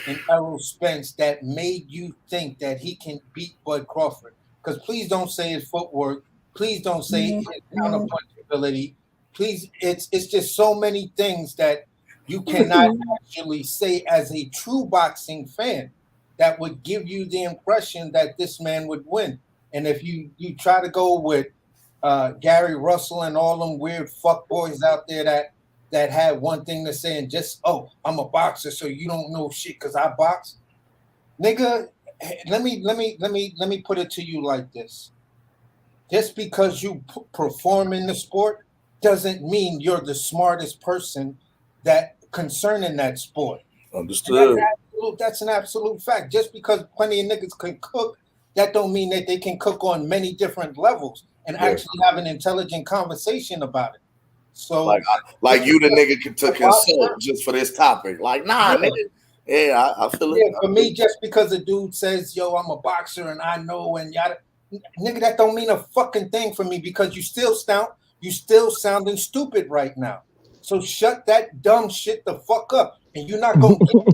in Errol Spence that made you think that he can beat Bud Crawford? Because please don't say his footwork. Please don't say his counterpunch ability. Please, it's just so many things that you cannot actually say as a true boxing fan that would give you the impression that this man would win. And if you try to go with Gary Russell and all them weird fuckboys out there that had one thing to say and just, oh, I'm a boxer, so you don't know shit because I box. Nigga, let me put it to you like this. Just because you perform in the sport doesn't mean you're the smartest person that concerning that sport. Understood. That's an absolute fact. Just because plenty of niggas can cook, that don't mean that they can cook on many different levels and actually have an intelligent conversation about it. So, like you, the nigga took consult just for this topic. Like, nah, nigga. Yeah, I feel it. Yeah, for me, just because a dude says, yo, I'm a boxer and I know and yada, nigga, that don't mean a fucking thing for me, because you still sounding stupid right now. So shut that dumb shit the fuck up. And you're not going to get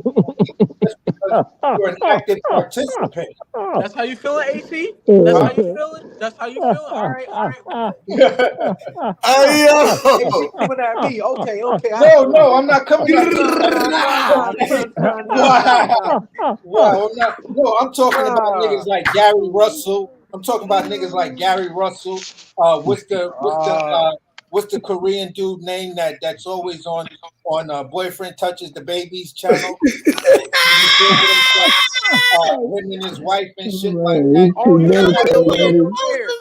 just because you're an active participant. That's how you feeling, AC? That's how you feeling? That's how you feeling? All right. Coming at me. Okay. No, I'm not coming at you. Wow. No, I'm talking about niggas like Gary Russell. I'm talking about niggas like Gary Russell. What's the Korean dude name that's always on Boyfriend Touches the Baby's channel? Him and his wife and shit like that. Oh, yeah.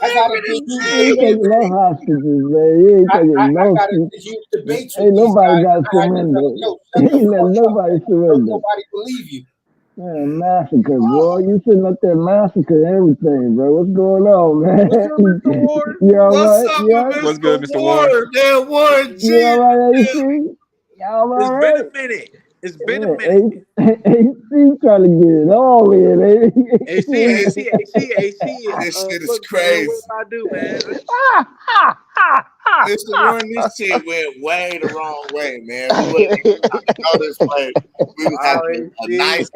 I gotta give you ain't taking no hostages, man. You ain't taking no shit. Ain't nobody got surrender. Ain't let nobody surrender. Nobody believe you. Man, massacre, bro. You sitting up there massacre everything, bro. What's going on, man? What's up, Mr. Ward? You all right? What's up, Yeah. What's good, Mr. Ward? Man, Ward, You all right, AC? Y'all all right? It's been a minute. AC trying to get it all in, eh? AC. This shit is crazy. Man, what I do, man? Mr. Warren, this shit went way the wrong way, man. We wouldn't go this way. We was having a nice.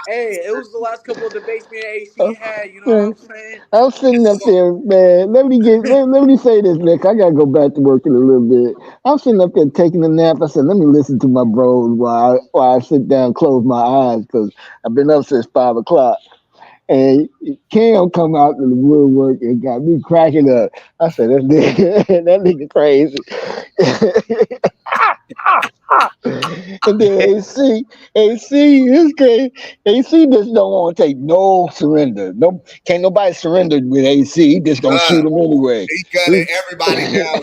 Hey, it was the last couple of debates me and AC had. You know what I'm saying? I'm sitting up there, man. Let me say this, Nick. I gotta go back to work in a little bit. I'm sitting up there taking a nap. I said, let me listen to my bros while I sit down, close my eyes, because I've been up since 5 o'clock. And Cam come out to the woodwork and got me cracking up. I said, that nigga crazy. And then AC is crazy. AC just don't want to take no surrender. No, can't nobody surrender with AC. He just gonna shoot him anyway. He gunning everybody down.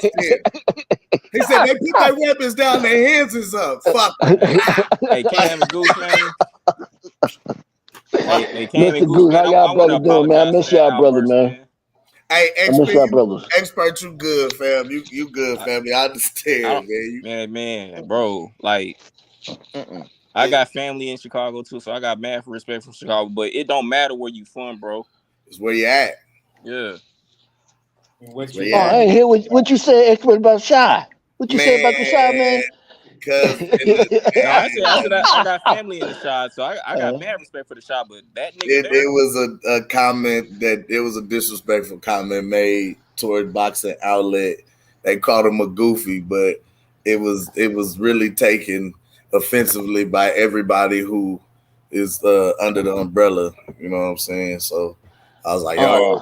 He said they put their weapons down, their hands is up. Fuck. Hey, Cam is Goose, man. Hey, Cam and Mr. Goose, Goose, man, how y'all I want to brother doing, man? I apologize for miss that y'all brother, outburst, man. man. Hey, I miss y'all expert, brothers. you good, fam. You good, family. I I understand, don't, man. man, bro. Like, I got family in Chicago too, so I got mad for respect from Chicago. But it don't matter where you from, bro. It's where you at. Yeah. What Where you you Oh, at, I ain't hear what you said, expert, about Shy. What you say man? about the Shy, man? Cause No, I got family in the shot, so I got mad respect for the shot. But that nigga it there, was a comment that it was a disrespectful comment made toward boxing outlet. They called him a goofy, but it was really taken offensively by everybody who is under the umbrella. You know what I'm saying? So I was like, yo,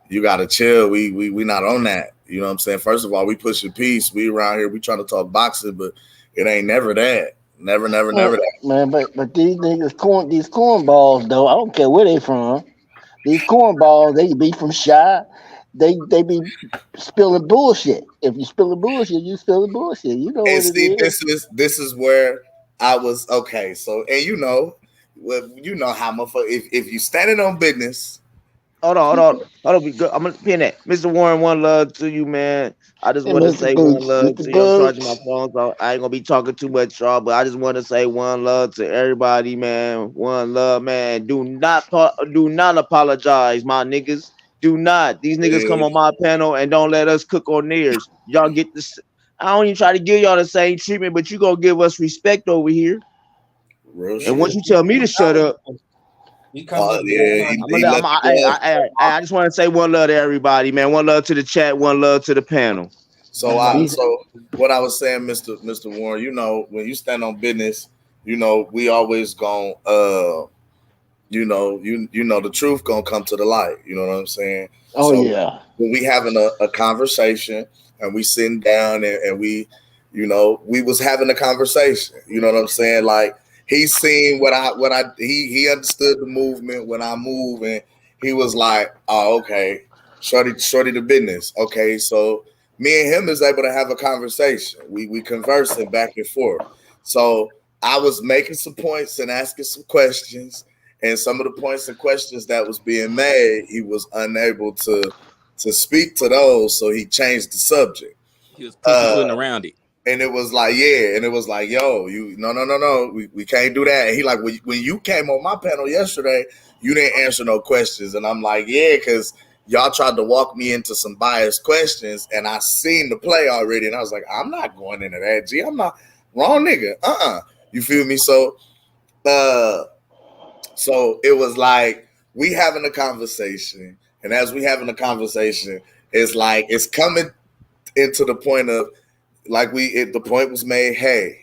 you gotta chill. We not on that. You know what I'm saying? First of all, we pushing peace. We around here, we trying to talk boxing, but it ain't never that. Never that. Man, but these niggas these cornballs though, I don't care where they from. These cornballs, they be from Shy. They be spilling bullshit. If you spilling bullshit, you spilling bullshit. You know And what it see, is. this is where I was okay. So, and well, you know how motherfucker. If you standing on business, Hold on. Be good. I'm gonna pin that. Mr. Warren, one love to you, man. I just Hey, want to Mr. say one Gooch, love Mr. to you. I'm charging my Gooch. phone, so I ain't gonna be talking too much, y'all. But I just want to say one love to everybody, man. One love, man. Do not apologize, my niggas. Do not. These niggas come on my panel and don't let us cook on theirs. Y'all get this. I don't even try to give y'all the same treatment, but you gonna give us respect over here. real And once shit. you tell me to shut up, He comes with Yeah, I just want to say one love to everybody, man. One love to the chat. One love to the panel. So what I was saying, Mr. Warren, you know, when you stand on business, you know, we always gonna you know the truth gonna come to the light. You know what I'm saying? Oh So yeah. when we having a conversation and we sitting down and we, you know, we was having a conversation. You know what I'm saying? Like he seen he understood the movement when I move, and he was like, oh, okay, shorty the business. Okay, so me and him is able to have a conversation. We conversing back and forth. So I was making some points and asking some questions, and some of the points and questions that was being made, he was unable to speak to those, so he changed the subject. he was pussyfooting around it. And it was like, yeah, and it was like, yo, you no, we can't do that. And he like, when you came on my panel yesterday, you didn't answer no questions, and I'm like, yeah, because y'all tried to walk me into some biased questions, and I seen the play already, and I was like, I'm not going into that. G, I'm not wrong, nigga. You feel me? So it was like we having a conversation, and as we having a conversation, it's like it's coming into the point of like the point was made. Hey,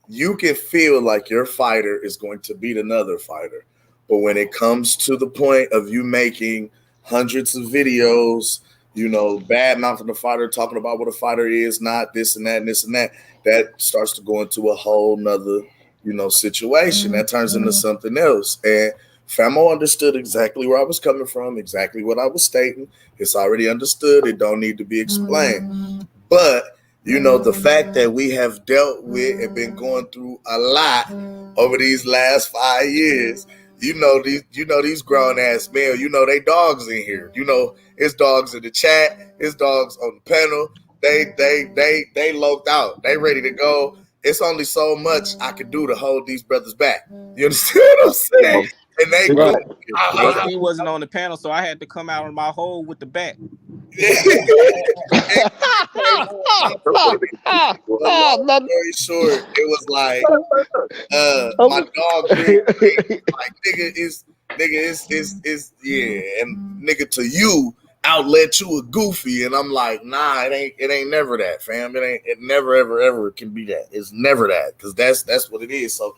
you can feel like your fighter is going to beat another fighter, but when it comes to the point of you making hundreds of videos, you know, bad mouthing the fighter, talking about what a fighter is, not this and that and this and that, that starts to go into a whole nother, you know, situation that turns into something else. And Famo understood exactly where I was coming from, exactly what I was stating. It's already understood. It don't need to be explained. But you know, the fact that we have dealt with and been going through a lot over these last 5 years, these grown ass men, you know, they dogs in here. You know, it's dogs in the chat, it's dogs on the panel. They loped out. They ready to go. It's only so much I can do to hold these brothers back. You understand what I'm saying? Hey, And they hey, go, HP wasn't on the panel, so I had to come out of my hole with the bat. Long story short, it was like my dog big like nigga is yeah, and nigga to you outlet you a goofy, and I'm like, nah, it ain't never that, fam. It never ever can be that. It's never that, because that's what it is. So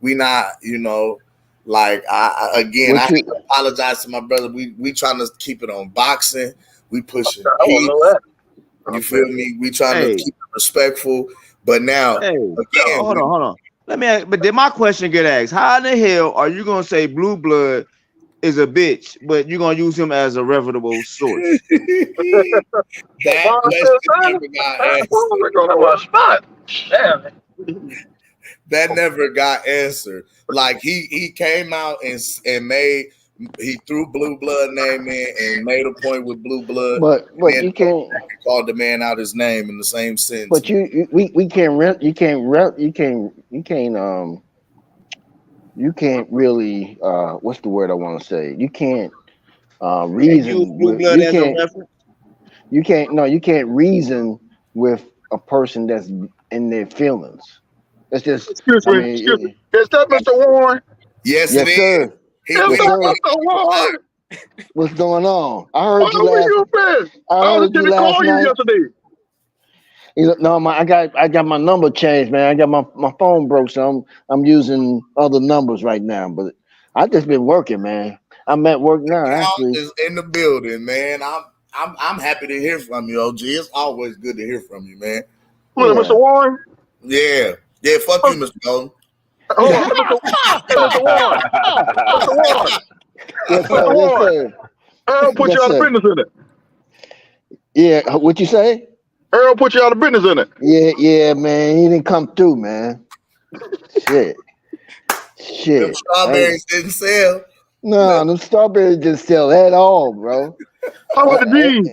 we not, you know, like I apologize to my brother. We trying to keep it on boxing. We pushing peace. You feel me? We trying to keep it respectful. But now, again, hold on. Let me ask, but did my question get asked? How in the hell are you gonna say Blue Blood is a bitch, but you're gonna use him as a reputable source? that question never got asked. We're going to my spot. Damn. That never got answered. Like he came out and he threw Blue Blood name in and made a point with Blue Blood. But And you can't. called the man out his name in the same sentence. But we can't you can't really what's the word I want to say? You can't reason with you can't reason with a person that's in their feelings. It's just Excuse me. Is that Mr. Warren? Yes, yes, sir. Yes, sir. Mr. Warren. What's going on? I heard you How last. you been? I heard you didn't last call you night. yesterday. No, I got my number changed, man. I got my phone broke, so I'm using other numbers right now. But I just been working, man. I'm at work now, actually. Is in the building, man. I'm happy to hear from you, OG. It's always good to hear from you, man. Look, Mr. Warren. Yeah. Fuck you, Mr. Golden. Hold on, Mr. Warren. Mr. Warren. Yes, Mr. sir. Yes, Warren. sir. Earl put you out of business in it. Yeah, what you say? Earl put you out of business in it. Yeah, man. He didn't come through, man. Shit. Them strawberries didn't sell. No, them strawberries didn't sell at all, bro. How about the jeans?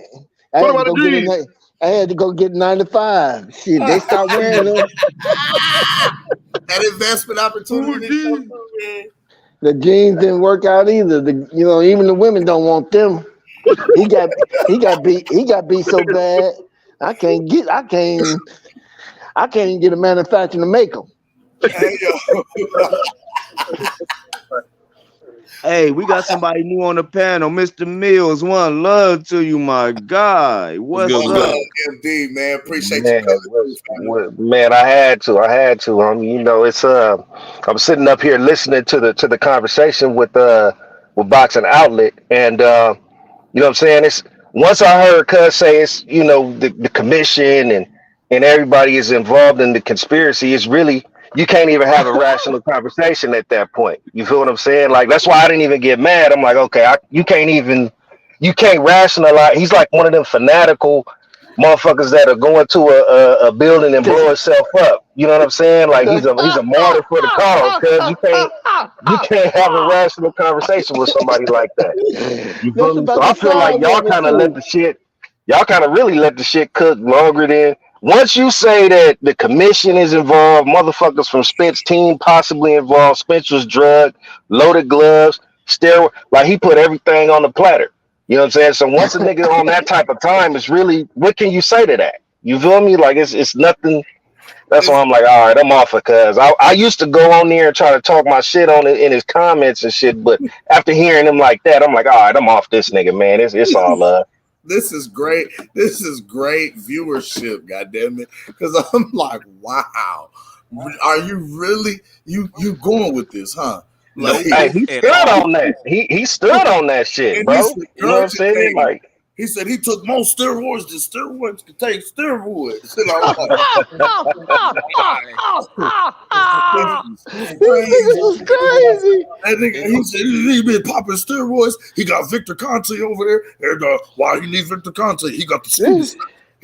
What about the jeans? I had to go get 95. Shit, they stopped wearing them. That investment opportunity. The jeans didn't work out either. Even the women don't want them. He got beat so bad. I can't get a manufacturer to make them. Hey, Hey, we got somebody new on the panel. Mr. Mills, one love to you, my guy. What's up? MD, man. Appreciate you coming. Man, I had to. It's I'm sitting up here listening to the conversation with Boxing Outlet, and you know what I'm saying? It's once I heard Cuz say it's the commission and everybody is involved in the conspiracy, it's really you can't even have a rational conversation at that point. You feel what I'm saying? Like that's why I didn't even get mad. I'm like, okay, you can't rationalize. He's like one of them fanatical motherfuckers that are going to a building and blow itself up. You know what I'm saying? Like he's a martyr for the cause because you can't have a rational conversation with somebody like that. You feel me? So I feel like y'all kind of really let the shit cook longer than. Once you say that the commission is involved, motherfuckers from Spence team possibly involved, Spence was drugged, loaded gloves, steroid, like he put everything on the platter. You know what I'm saying? So once a nigga on that type of time, it's really, what can you say to that? You feel me? Like it's nothing. That's why I'm like, all right, I'm off it, cuz I used to go on there and try to talk my shit on it in his comments and shit, but after hearing him like that, I'm like, all right, I'm off this nigga, man. It's all love. This is great. This is great viewership, goddammit. Because I'm like, wow. Are you really you going with this, huh? Like, hey, he stood on that. He stood on that shit, bro. You know what I'm saying? Like he said he took more steroids than steroids could take steroids. And I was like, this is crazy. That nigga, he said he been popping steroids. He got Victor Conte over there. And why he need Victor Conte? He got the screws.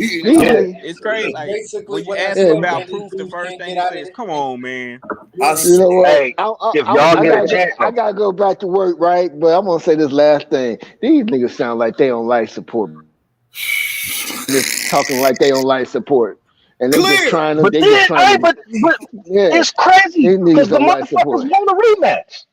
It's crazy. Like, when you ask him about proof, the first thing he says, "Come on, man." You know what? Hey, if y'all get a chance, I gotta go back to work, right? But I'm gonna say this last thing. These niggas sound like they on life support. Just talking like they on life support, and they just trying to. But it's crazy because the motherfuckers want a rematch.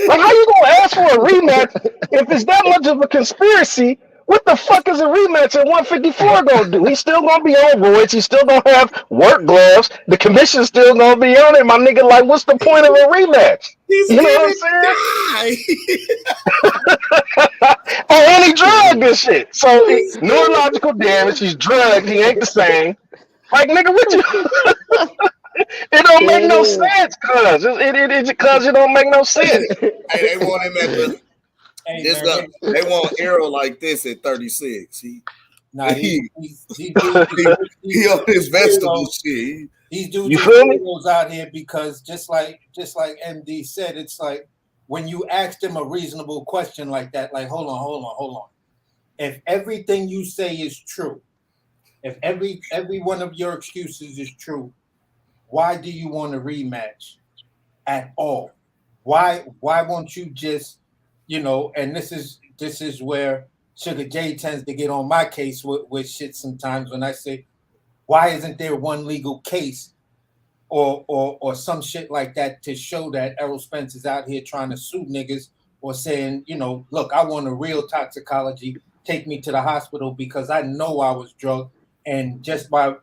Like, how you gonna ask for a rematch if it's that much of a conspiracy? What the fuck is a rematch at 154 gonna do? He's still gonna be on roids. He's still gonna have work gloves. The commission's still gonna be on it. My nigga, like, what's the point of a rematch? You know what I'm saying? And he drugged this shit. So neurological damage. He's drugged. He ain't the same. Like, nigga, what you? It don't make no sense, cuz it don't make no sense. Hey, they want him at the. They want Errol like this at 36. He on his vegetable shit. These dudes are out here because just like MD said, it's like when you ask them a reasonable question like that, like hold on. If everything you say is true, if every one of your excuses is true, why do you want a rematch at all? Why won't you just, and this is where Sugar J tends to get on my case with shit sometimes when I say, why isn't there one legal case or some shit like that to show that Errol Spence is out here trying to sue niggas or saying, look, I want a real toxicology, take me to the hospital because I know I was drugged, and just by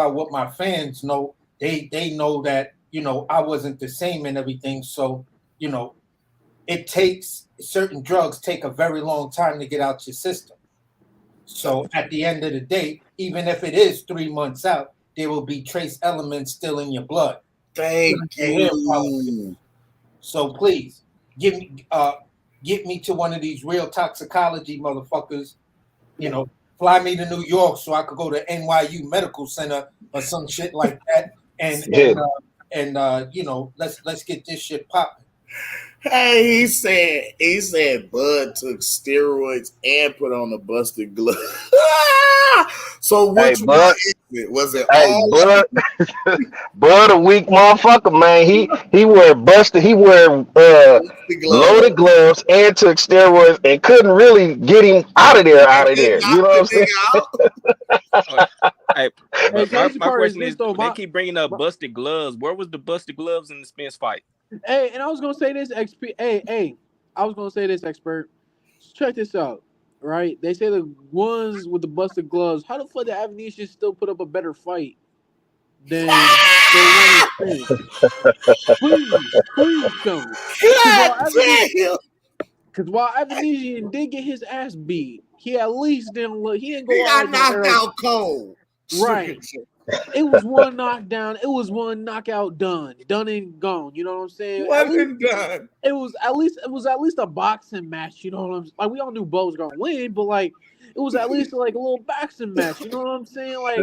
what my fans know, they know that I wasn't the same and everything. So it takes certain drugs take a very long time to get out your system. So at the end of the day, even if it is 3 months out, there will be trace elements still in your blood. Thank you. So please get me to one of these real toxicology motherfuckers. Fly me to New York so I could go to NYU Medical Center or some shit like that. And let's get this shit popping. Hey, he said Bud took steroids and put on a busted glove. So which one is it? Was it all Bud? Bud a weak motherfucker, man. He wear loaded gloves and took steroids and couldn't really get him out of there. You know what I'm saying? Hey, but my question is, though, they keep bringing up busted gloves. Where was the busted gloves in the Spence fight? Hey, and I was gonna say this, I was gonna say this, expert. Check this out, right? They say the ones with the busted gloves. How the fuck did Amnesia still put up a better fight than the one in Spence? Please tell me. Because while Amnesia did get his ass beat, he at least didn't look. He didn't go He out got like knocked out cold. Right. It was one knockdown. It was one knockout done and gone. You know what I'm saying? Done. It was at least a boxing match. You know what I'm saying? Like, we all knew Bo was gonna win, but like it was at least like a little boxing match. You know what I'm saying? Like,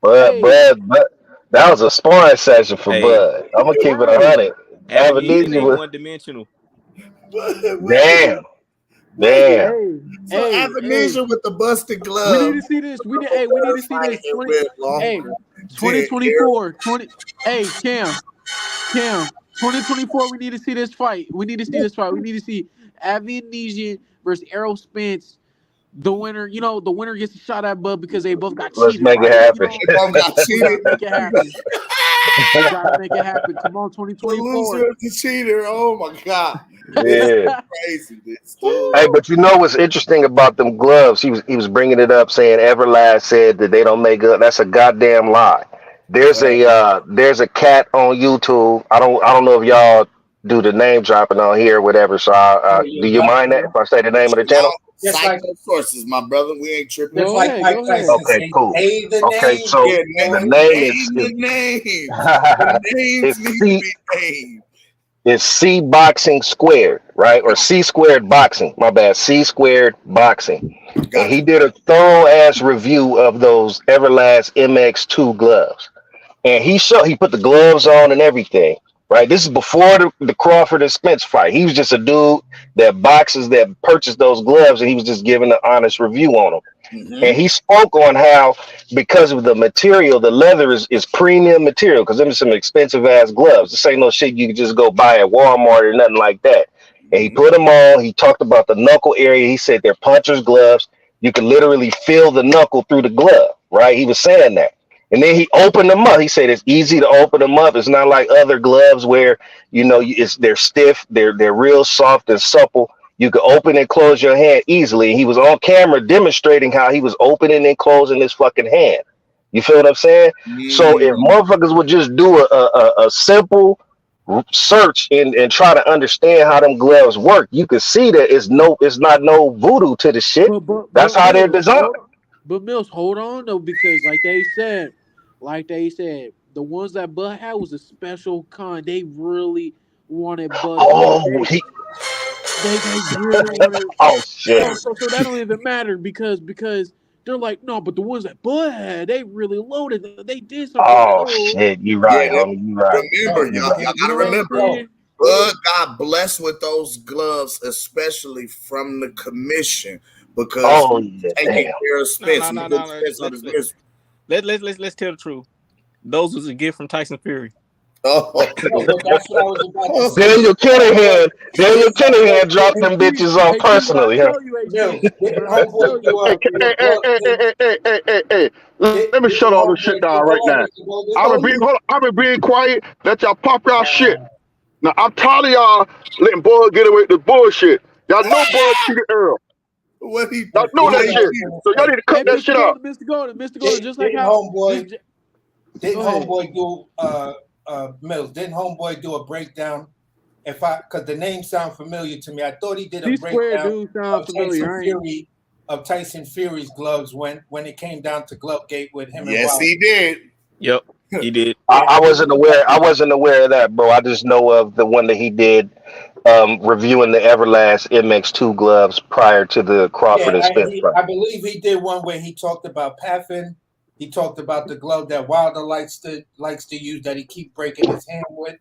Bud, that was a sparring session for Bud. I'm gonna keep it 100. Amnesia was one-dimensional. Damn. So Amnesia with the busted glove. We need to see this. We need to see this. 2024. Hey, Cam. 2024. We need to see this fight. We need to see Amnesia versus Errol Spence. The winner, the winner gets a shot at Bud because they both got cheated. Let's make it happen. They both got cheated. Make it happen. Gotta make it happen. Come on, 2024. The loser is the cheater. Oh my god. Yeah. Crazy. Hey, but you know what's interesting about them gloves? He was bringing it up, saying Everlast said that they don't make good. That's a goddamn lie. There's a cat on YouTube. I don't know if y'all do the name dropping on here or whatever. So do you mind that if I say the name of the channel? Psycho sources, my brother. We ain't tripping. Go ahead. Okay, cool. Okay, so the name is C Boxing Squared, right? Or C Squared Boxing. My bad. C Squared Boxing. And he did a thorough ass review of those Everlast MX2 gloves. And he put the gloves on and everything. Right. This is before the Crawford and Spence fight. He was just a dude that purchased those gloves, and he was just giving an honest review on them. Mm-hmm. And he spoke on how, because of the material, the leather is premium material, because them are some expensive ass gloves. This ain't no shit you can just go buy at Walmart or nothing like that. And he put them on. He talked about the knuckle area. He said they're puncher's gloves. You can literally feel the knuckle through the glove. Right. He was saying that. And then he opened them up. He said it's easy to open them up. It's not like other gloves where, they're stiff. They're real soft and supple. You can open and close your hand easily. And he was on camera demonstrating how he was opening and closing his fucking hand. You feel what I'm saying? Mm. So if motherfuckers would just do a simple search and try to understand how them gloves work, you could see that it's not no voodoo to the shit. That's how they're designed. But Mills, hold on though, because like they said, the ones that Bud had was a special kind. They really wanted Bud. They really wanted. Oh shit! So that don't even matter because they're like, no, but the ones that Bud had, they really loaded. They did something. Oh shit! You right, homie. You right. Remember, y'all gotta remember. Bud got blessed with those gloves, especially from the commission. Because taking care of Spence. Let's tell the truth. Those was a gift from Tyson Fury. Oh, No, but that's what I was about to say. Daniel Kinahan dropped them bitches off Hey, Cuba, I personally, huh? tell you, Mills, HG. didn't Bro, I tell homeboy you. Hey, let me shut didn't all this shit homeboy down right hold now. on, Mr. Golden? I've been being quiet. Let y'all pop y'all shit. Now I'm tired of y'all letting Bud get away with the bullshit. Y'all know Bud cheated Earl. What he Y'all know that Here's what I shit. was gonna So y'all say. need to cut Hey, that shit out. Mr. Golden, just like Didn't how homeboy go ahead. do Mills? Didn't homeboy do a breakdown? Because the name sounds familiar to me, I thought he did a C-square breakdown dude sound familiar. of Tyson Fury's gloves when it came down to Glovegate with him and Yes, Wilder. he did. Yep, he did. I wasn't aware. I wasn't aware of that, bro. I just know of the one that he did reviewing the Everlast MX2 gloves prior to the Yeah, Crawford and Spence fight. I believe he did one where he talked about Paffin. He talked about the glove that Wilder likes to use that he keep breaking his hand with,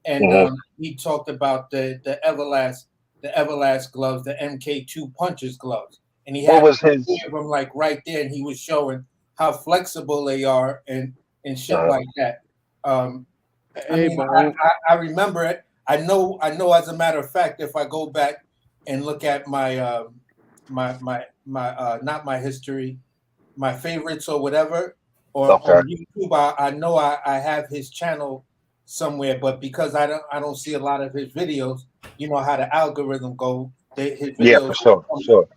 and he talked about the Everlast gloves, the MK2 punches gloves, and he What had was his? three of them like right there, and he was showing how flexible they are and shit like that. I mean, I remember it. I know. As a matter of fact, if I go back and look at my not my history, my favorites or whatever, or on YouTube, I know I have his channel somewhere, but because I don't see a lot of his videos, you know how the algorithm go. His Yeah, videos. for sure.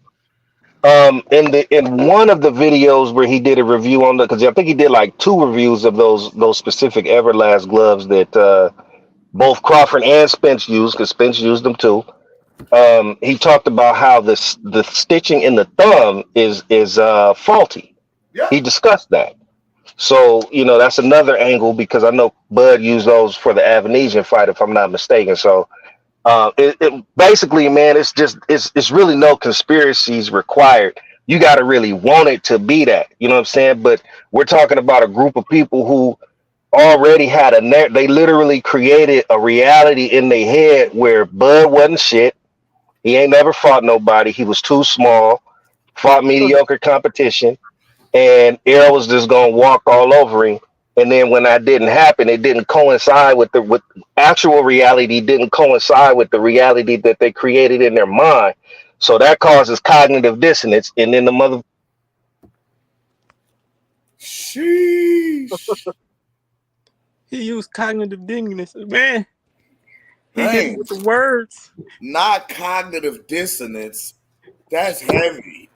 In one of the videos where he did a review on because I think he did like 2 reviews of those specific Everlast gloves that both Crawford and Spence used, because Spence used them too. He talked about how the stitching in the thumb is faulty. Yeah. He discussed that. So that's another angle because I know Bud used those for the Avanesian fight, if I'm not mistaken. So it basically, man, it's really no conspiracies required. You got to really want it to be that. You know what I'm saying? But we're talking about a group of people who already had they literally created a reality in their head where Bud wasn't shit. He ain't never fought nobody. He was too small, fought mediocre competition, and Errol was just gonna walk all over him. And then when that didn't happen, it didn't coincide with actual reality. Didn't coincide with the reality that they created in their mind. So that causes cognitive dissonance, and then the mother. Sheesh. He used cognitive dissonance, man. He hit him Dang. with the words. Not cognitive dissonance. That's heavy.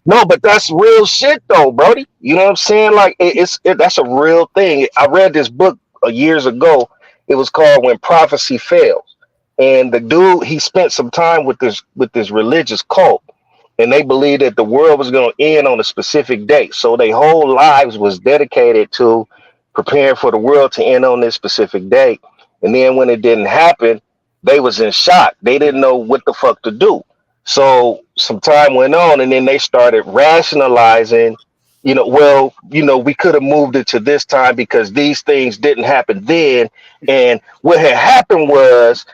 No, but that's real shit though, Brody. You know what I'm saying? Like that's a real thing. I read this book years ago. It was called When Prophecy Fails. And the dude, he spent some time with this religious cult, and they believed that the world was going to end on a specific date. So their whole lives was dedicated to preparing for the world to end on this specific date. And then when it didn't happen, they was in shock. They didn't know what the fuck to do. So some time went on, and then they started rationalizing, we could have moved it to this time because these things didn't happen then. And what had happened was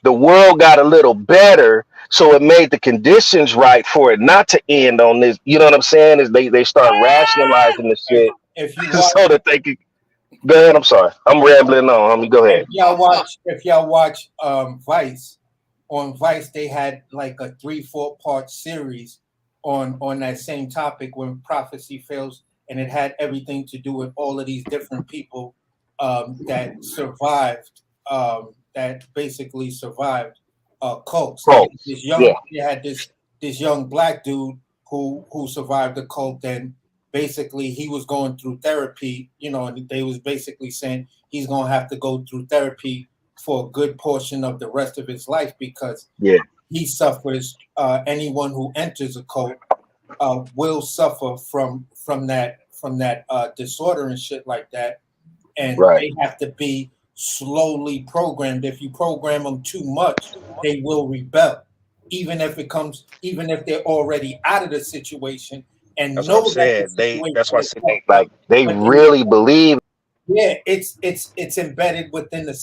the world got a little better, so it made the conditions right for it not to end on this. You know what I'm saying? Is they start rationalizing the shit If you watch, so that they could. Go ahead. I'm sorry. I'm rambling on. Let me go ahead. if y'all watch Vice, on Vice they had like a 3-4 part series on that same topic when prophecy fails, and it had everything to do with all of these different people that survived, that basically survived cults. They had this young black dude who survived the cult, and basically he was going through therapy, and they was basically saying he's going to have to go through therapy for a good portion of the rest of his life because he suffers. Anyone who enters a cult will suffer from that disorder and shit like that, and they have to be slowly programmed. If you program them too much, they will rebel, even if they're already out of the situation and That's what I'm know that the saying. That's situation why I is said fucked up. they But really believe. yeah, it's embedded within the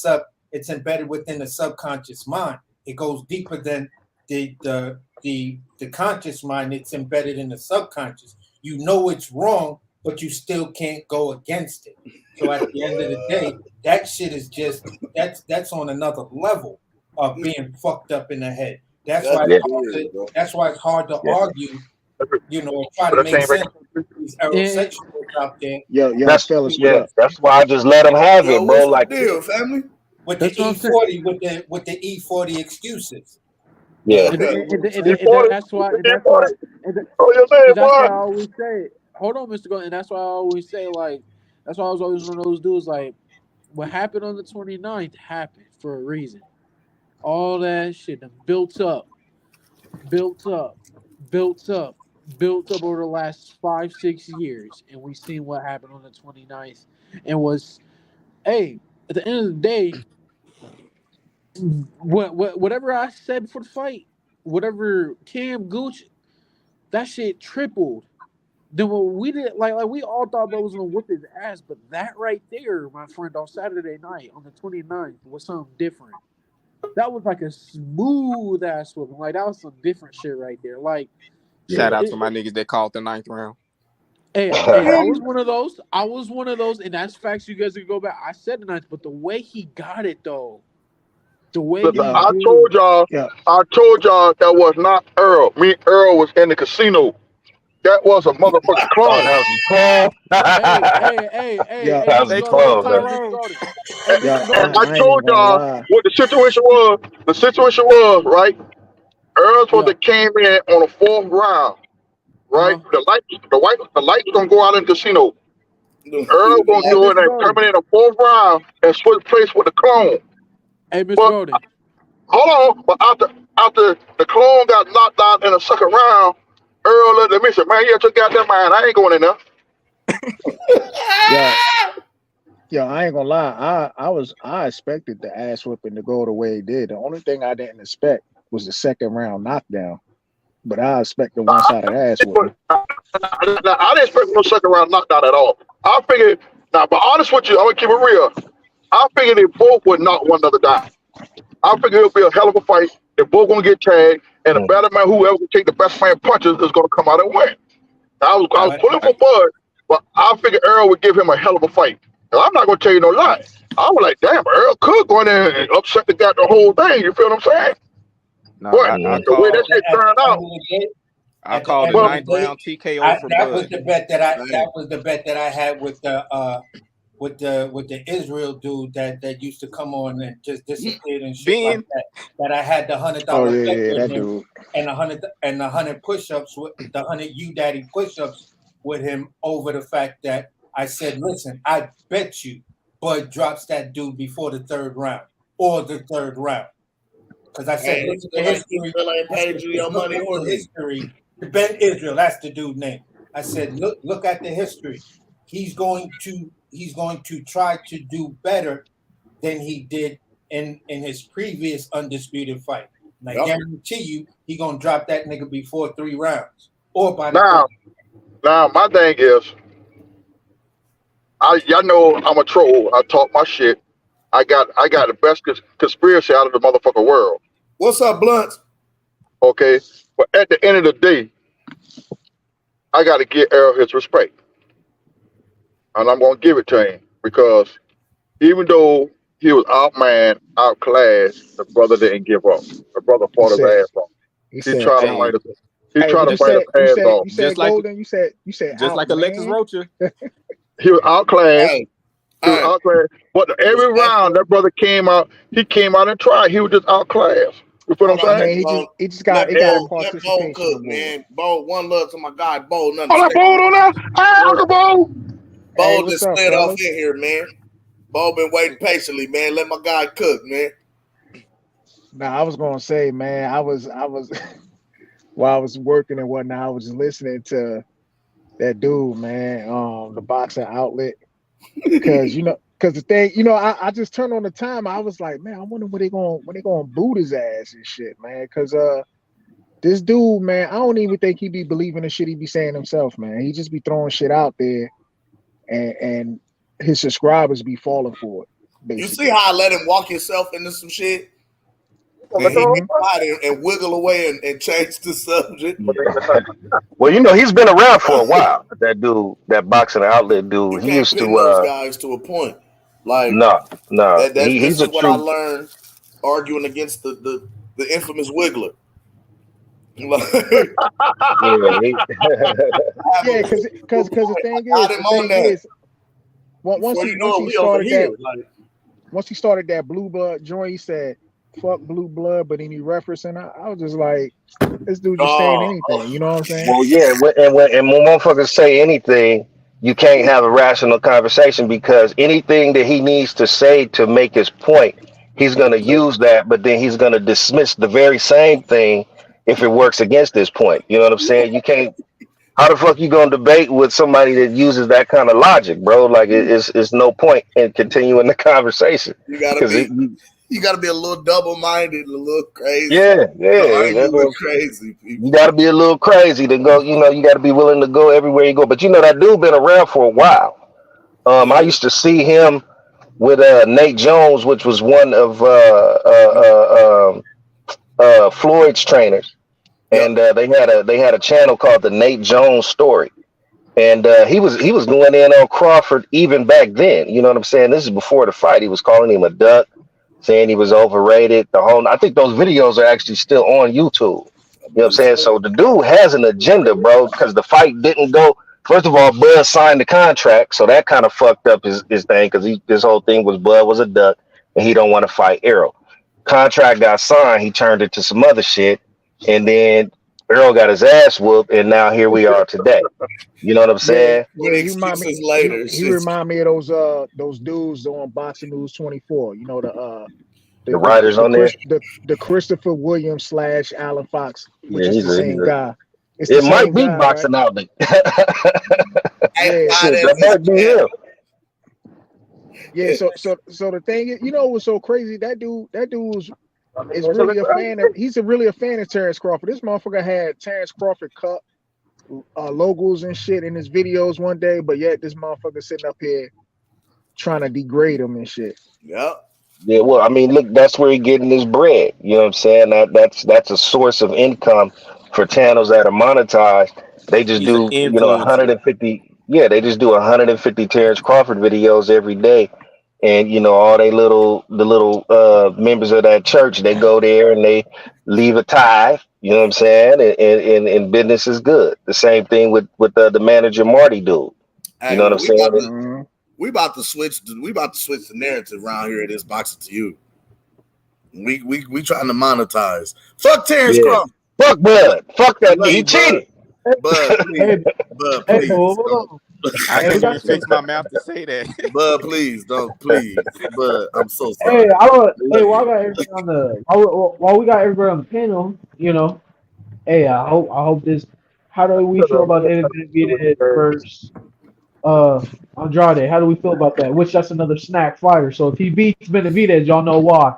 subconscious mind. It goes deeper than the conscious mind. It's embedded in the subconscious. You know it's wrong, but you still can't go against it. So at the end of the day, that shit is just that's on another level of being fucked up in the head. That's why it's hard to argue, you know, try to make sense of these Errolsexuals out there. Fellas, what up? That's why I just let them have it, bro. What's the Like, deal, family? With the E40, with the E40 excuses. yeah. And that's why I always say, hold on, Mr. Gold, and that's why I always say, like, that's why I was always one of those dudes, like, what happened on the 29th happened for a reason. All that shit built up over the last 5-6 years, and we seen what happened on the 29th, and was, hey, at the end of the day, whatever I said before the fight, whatever Cam Gooch, that shit tripled. Then what we did, like we all thought that was gonna whip his ass, but that right there, my friend, on Saturday night on the 29th was something different. That was like a smooth ass whooping. Like that was some different shit right there. Like, shout out to my niggas that called the 9th round. Hey, I was one of those. And that's facts. You guys can go back. I said the 9th, but the way he got it though, the way Look, he I did told it. y'all that was not Earl. Me and Earl was in the casino. That was a motherfucking clone. That was a Hey, that was Mr. a Golden, clone, man. Mr. Golden. Hey, Mr. And Golden. I told y'all what the situation was. The situation was, right? Earl's supposed to came in on the 4th round, right? The lights was gonna go out in the casino. Earl gonna Hey, do it Mr. and Golden. come in the 4th round and switch place with the clone. Hey, Mr. But Golden. hold on, but after the clone got knocked out in the 2nd round, Earl looked at me and said, "Man, you just got that man. I ain't going in there." Yo, I ain't gonna lie. I expected the ass whipping to go the way it did. The only thing I didn't expect was the 2nd round knockdown. But I expect the one-sided ass whipping. I didn't expect no 2nd round knockdown at all. I figured, now, but honest with you, I'm gonna keep it real. I figured they both would knock one another down. I figured it'll be a hell of a fight. They're both gonna get tagged, and the better man, whoever can take the best man punches, is gonna come out and win. I was pulling for Bud, but I figured Earl would give him a hell of a fight. And I'm not gonna tell you no lie. I was like, damn, Earl could go in there and upset the whole thing. You feel what I'm saying? No, But the way that shit turned out, I called the 9th round TKO for that Bud. was the bet that I had with the Israel dude that used to come on and just disappeared and shit like that. That I had the $100 bet with him dude. and the 100 push-ups with the 100 U Daddy push-ups with him over the fact that I said, listen, I bet you Bud drops that dude before the 3rd round or the 3rd round. Because I said, look at the history. Still ain't paid you your money or me. History. Ben Israel, that's the dude name. I said, look at the history. He's going to try to do better than he did in his previous undisputed fight. And I guarantee you, he gonna drop that nigga before 3 rounds or by the now my thing is, y'all know I'm a troll. I talk my shit. I got the best conspiracy out of the motherfucking world. What's up, Blunts? Okay, but at the end of the day, I got to give Errol his respect, and I'm gonna give it to him because even though he was outmanned, outclassed, the brother didn't give up. The brother fought his ass off. He tried to fight his. He tried to fight his ass off. You said Golden. You said just like Alexis Rocha. He was outclassed. He was outclassed. But every round that brother came out, he came out and tried. He was just outclassed. You feel what I'm saying? He just got Let participation Bo cook, award. man. Bo, one love to my guy, Bo. Oh, that Bo on there? Hey, Uncle Bo. Bo just slid off in here, man. Bo been waiting patiently, man. Let my guy cook, man. Now I was gonna say, man, I was while I was working and whatnot, I was listening to that dude, man, the boxing outlet. Because the thing, I just turned on the time. I was like, man, I wonder when they gonna boot his ass and shit, man. Because this dude, man, I don't even think he be believing the shit he be saying himself, man. He just be throwing shit out there, and his subscribers be falling for it. Basically. You see how I let him walk himself into some shit? And he get quiet and wiggle away and change the subject. Well, you know, he's been around for a while. That dude, that boxing outlet dude, You he can't used pin to those guys to a point. Like no. this He's a is what I true learned arguing against the infamous Wiggler. Yeah, because the thing is, once he started that, once he started that blue blood joint, he said, "Fuck blue blood," but then he referenced, and I was just like, "This dude just saying anything," you know what I'm saying? Well, yeah, when motherfuckers say anything, you can't have a rational conversation because anything that he needs to say to make his point, he's going to use that, but then he's going to dismiss the very same thing if it works against his point. You know what I'm saying? You can't. How the fuck you gonna debate with somebody that uses that kind of logic, bro? Like it's no point in continuing the conversation You gotta because be a little double-minded, a little crazy. yeah, To argue with that's crazy people. you got to be a little crazy to go. You know, you got to be willing to go everywhere you go. But you know, that dude been around for a while. I used to see him with Nate Jones, which was one of Floyd's trainers, and they had a channel called the Nate Jones Story. And he was going in on Crawford even back then. You know what I'm saying? This is before the fight. He was calling him a duck, saying he was overrated. I think those videos are actually still on YouTube. You know what I'm saying? So the dude has an agenda, bro, because the fight didn't go. First of all, Bud signed the contract, so that kind of fucked up his thing because his whole thing was Bud was a duck and he don't want to fight Errol. Contract got signed, he turned it to some other shit, and then Errol got his ass whooped, and now here we are today. You know what I'm saying? Yeah, he remind me of those dudes on Boxing News 24. You know The writers on there. The Christopher Williams / Alan Fox, which Yeah, is the same guy. It's it the might same be guy, Boxing right? Outlet. Yeah, That might be him. Yeah, so the thing is, you know what's so crazy? That dude is really a fan of. He's really a fan of Terrence Crawford. This motherfucker had Terrence Crawford Cup logos and shit in his videos one day, but yet this motherfucker sitting up here trying to degrade him and shit. Yep. Yeah, well, I mean, look, that's where he's getting his bread. You know what I'm saying? That's a source of income for channels that are monetized. They just He's an do, you know, influencer. 150. Yeah, they just do 150 Terrence Crawford videos every day, and you know, all the little members of that church, they go there and they leave a tithe. You know what I'm saying? And business is good. The same thing with the manager Marty dude. Hey, You know what I'm saying? we about to switch the narrative around here at this Boxing to You. We trying to monetize. Fuck Terrence Crawford. Fuck Bud. Fuck that dude. He cheated. Bud, please. Bud, please. I couldn't even fix my mouth to say that. Bud, please don't, please. Bud, I'm so sorry. While we got everybody on the panel, you know, hey, I hope this. How do we feel about Benavidez versus Andrade? How do we feel about that? Which that's another snack fighter. So if he beats Benavidez, y'all know why.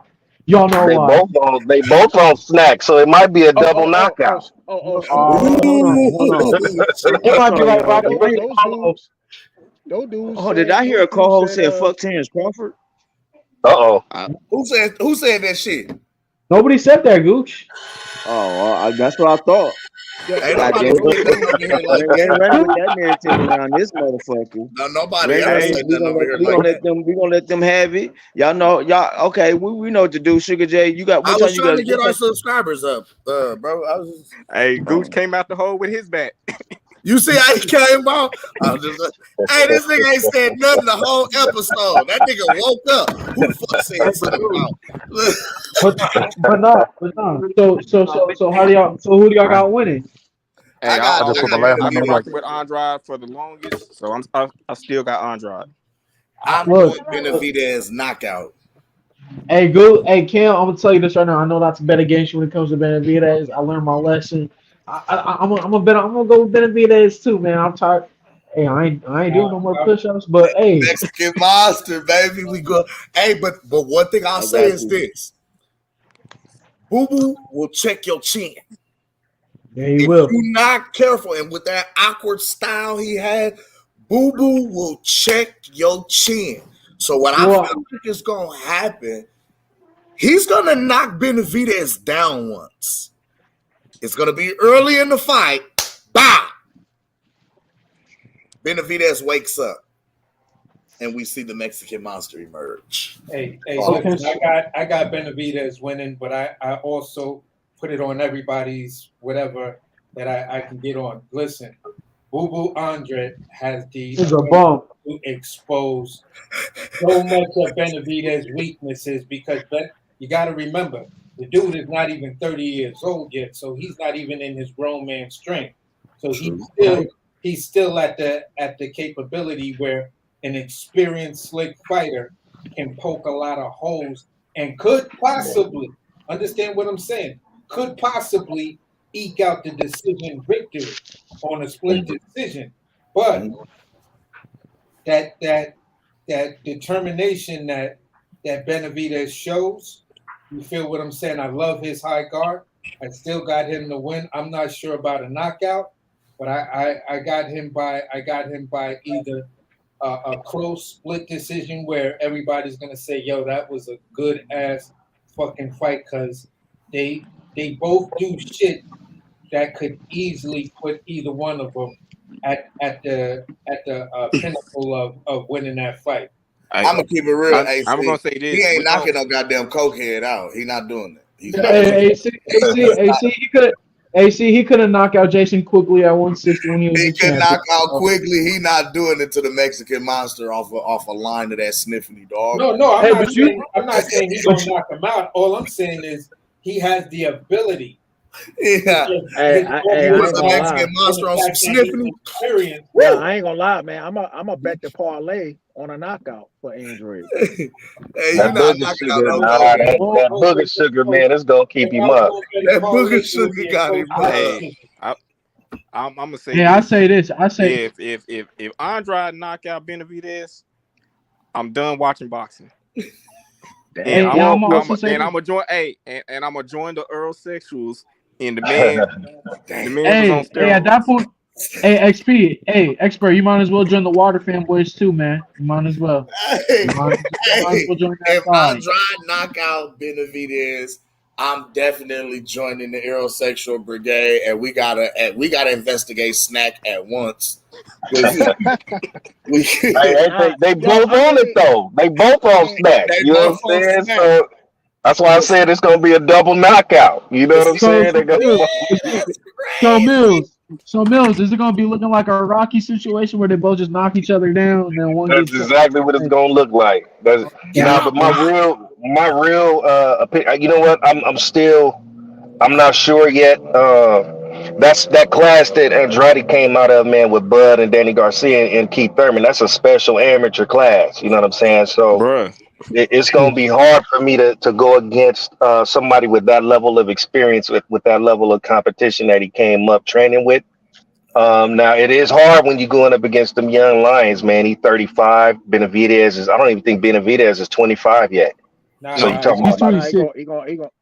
Y'all know why. They both on snack, so it might be a double knockout. Hold on. It might be like Rocky those dudes. Oh, did I hear a co-host say fuck Terrence Crawford? Who said that shit? Nobody said that, Gooch. Oh, that's what I thought. Ain't nobody put them over here like They ain't that. running with that narrative around this motherfucker. No, nobody else said that over here like that. We gonna let them have it. Y'all know, okay. We know what to do. Sugar J, you got. I was trying to get our subscribers up, bro. I was just... Hey, Gooch came out the hole with his back. You see how he came out? I was just hey, this nigga ain't said nothing the whole episode. That nigga woke up. Who the fuck said something about? But no. So how do y'all? So who do y'all got winning? Hey, I've been like rocking with Andrade for the longest, so I still got Andrade. I'm going Benavidez knockout. Hey, Cam, I'm gonna tell you this right now. I know that's a bet against you when it comes to Benavidez. I learned my lesson. I'm gonna go with Benavidez too, man. I'm tired. Hey, I ain't doing no more push-ups, but hey, Mexican monster, baby. We go. Hey, but one thing I'll say is this: Boo Boo will check your chin. Yeah, he will. If you're not careful, and with that awkward style he had, Boo Boo will check your chin. So what I feel like is gonna happen, He's gonna knock Benavidez down once. It's gonna be early in the fight. Bah! Benavidez wakes up, and we see the Mexican monster emerge. Hey, listen, I got Benavidez winning, but I also put it on everybody's whatever that I can get on. Listen, Boo Boo Andre has the ability to expose so much of Benavidez's weaknesses because you got to remember the dude is not even 30 years old yet, so he's not even in his grown man strength. So he's still at the capability where an experienced slick fighter can poke a lot of holes and could possibly understand what I'm saying. Could possibly eke out the decision victory on a split decision, but that determination that Benavidez shows, you feel what I'm saying? I love his high guard. I still got him to win. I'm not sure about a knockout, but I got him by either a close split decision where everybody's gonna say, "Yo, that was a good ass fucking fight," because they both do shit that could easily put either one of them at the pinnacle of winning that fight. I'm gonna keep it real. I'm gonna say this: he ain't knocking no goddamn cokehead out. He not doing it. He could have knocked out Jason Quigley at 160 when he was He a could champion. knock out Quigley. He not doing it to the Mexican monster off a line of that sniffly dog. No, I'm not saying he's gonna knock him out. All I'm saying is he has the ability. Yeah. The Mexican monster on some sniffing. Well, I ain't gonna lie, man. I'm a bet the parlay on a knockout for Andre. Hey, that booger sugar, that booger sugar, man, it's gonna keep him up. That booger sugar got him. Hey, I'm gonna say. Yeah, I say this. I say if Andrade knock out Benavidez, I'm done watching boxing. And I'm gonna join. And I'm gonna join the Errolsexuals. And the man was on steroids. Hey, at that point, hey, XP, hey, expert, you might as well join the Water fanboys too, man. You might as well. If Andrade knock out Benavidez, I'm definitely joining the Errolsexual brigade, and we gotta investigate Snack at once. They both on it though. They both on Snack. You know what I'm saying? So that's why I said it's gonna be a double knockout. You know what I'm saying? So Mills, is it gonna be looking like a Rocky situation where they both just knock each other down and then one? That's exactly what it's gonna look like. But my real opinion. You know what? I'm not sure yet. That's that class that Andrade came out of, man, with Bud and Danny Garcia and Keith Thurman. That's a special amateur class. You know what I'm saying? So it's going to be hard for me to go against somebody with that level of experience, with that level of competition that he came up training with. Now, it is hard when you're going up against them young lions, man. He's 35. Benavidez I don't even think Benavidez is 25 yet. So you're talking about 26. He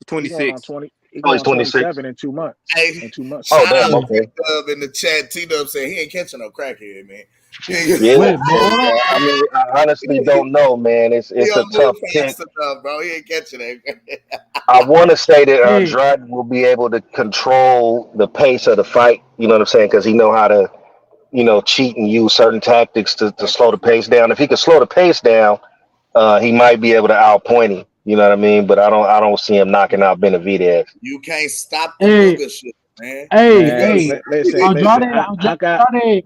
26. He going 27 in 2 months. Hey, oh, damn, okay. T-Dub in the chat, T-Dub said he ain't catching no crackhead, man. I mean, I honestly don't know, man. It's a tough pick. Bro. He ain't catching it. I want to say that Andrade will be able to control the pace of the fight. You know what I'm saying? Because he know how to, cheat and use certain tactics to slow the pace down. If he can slow the pace down, he might be able to outpoint him. You know what I mean? But I don't see him knocking out Benavidez. You can't stop the booger shit, man. Listen, Andrade.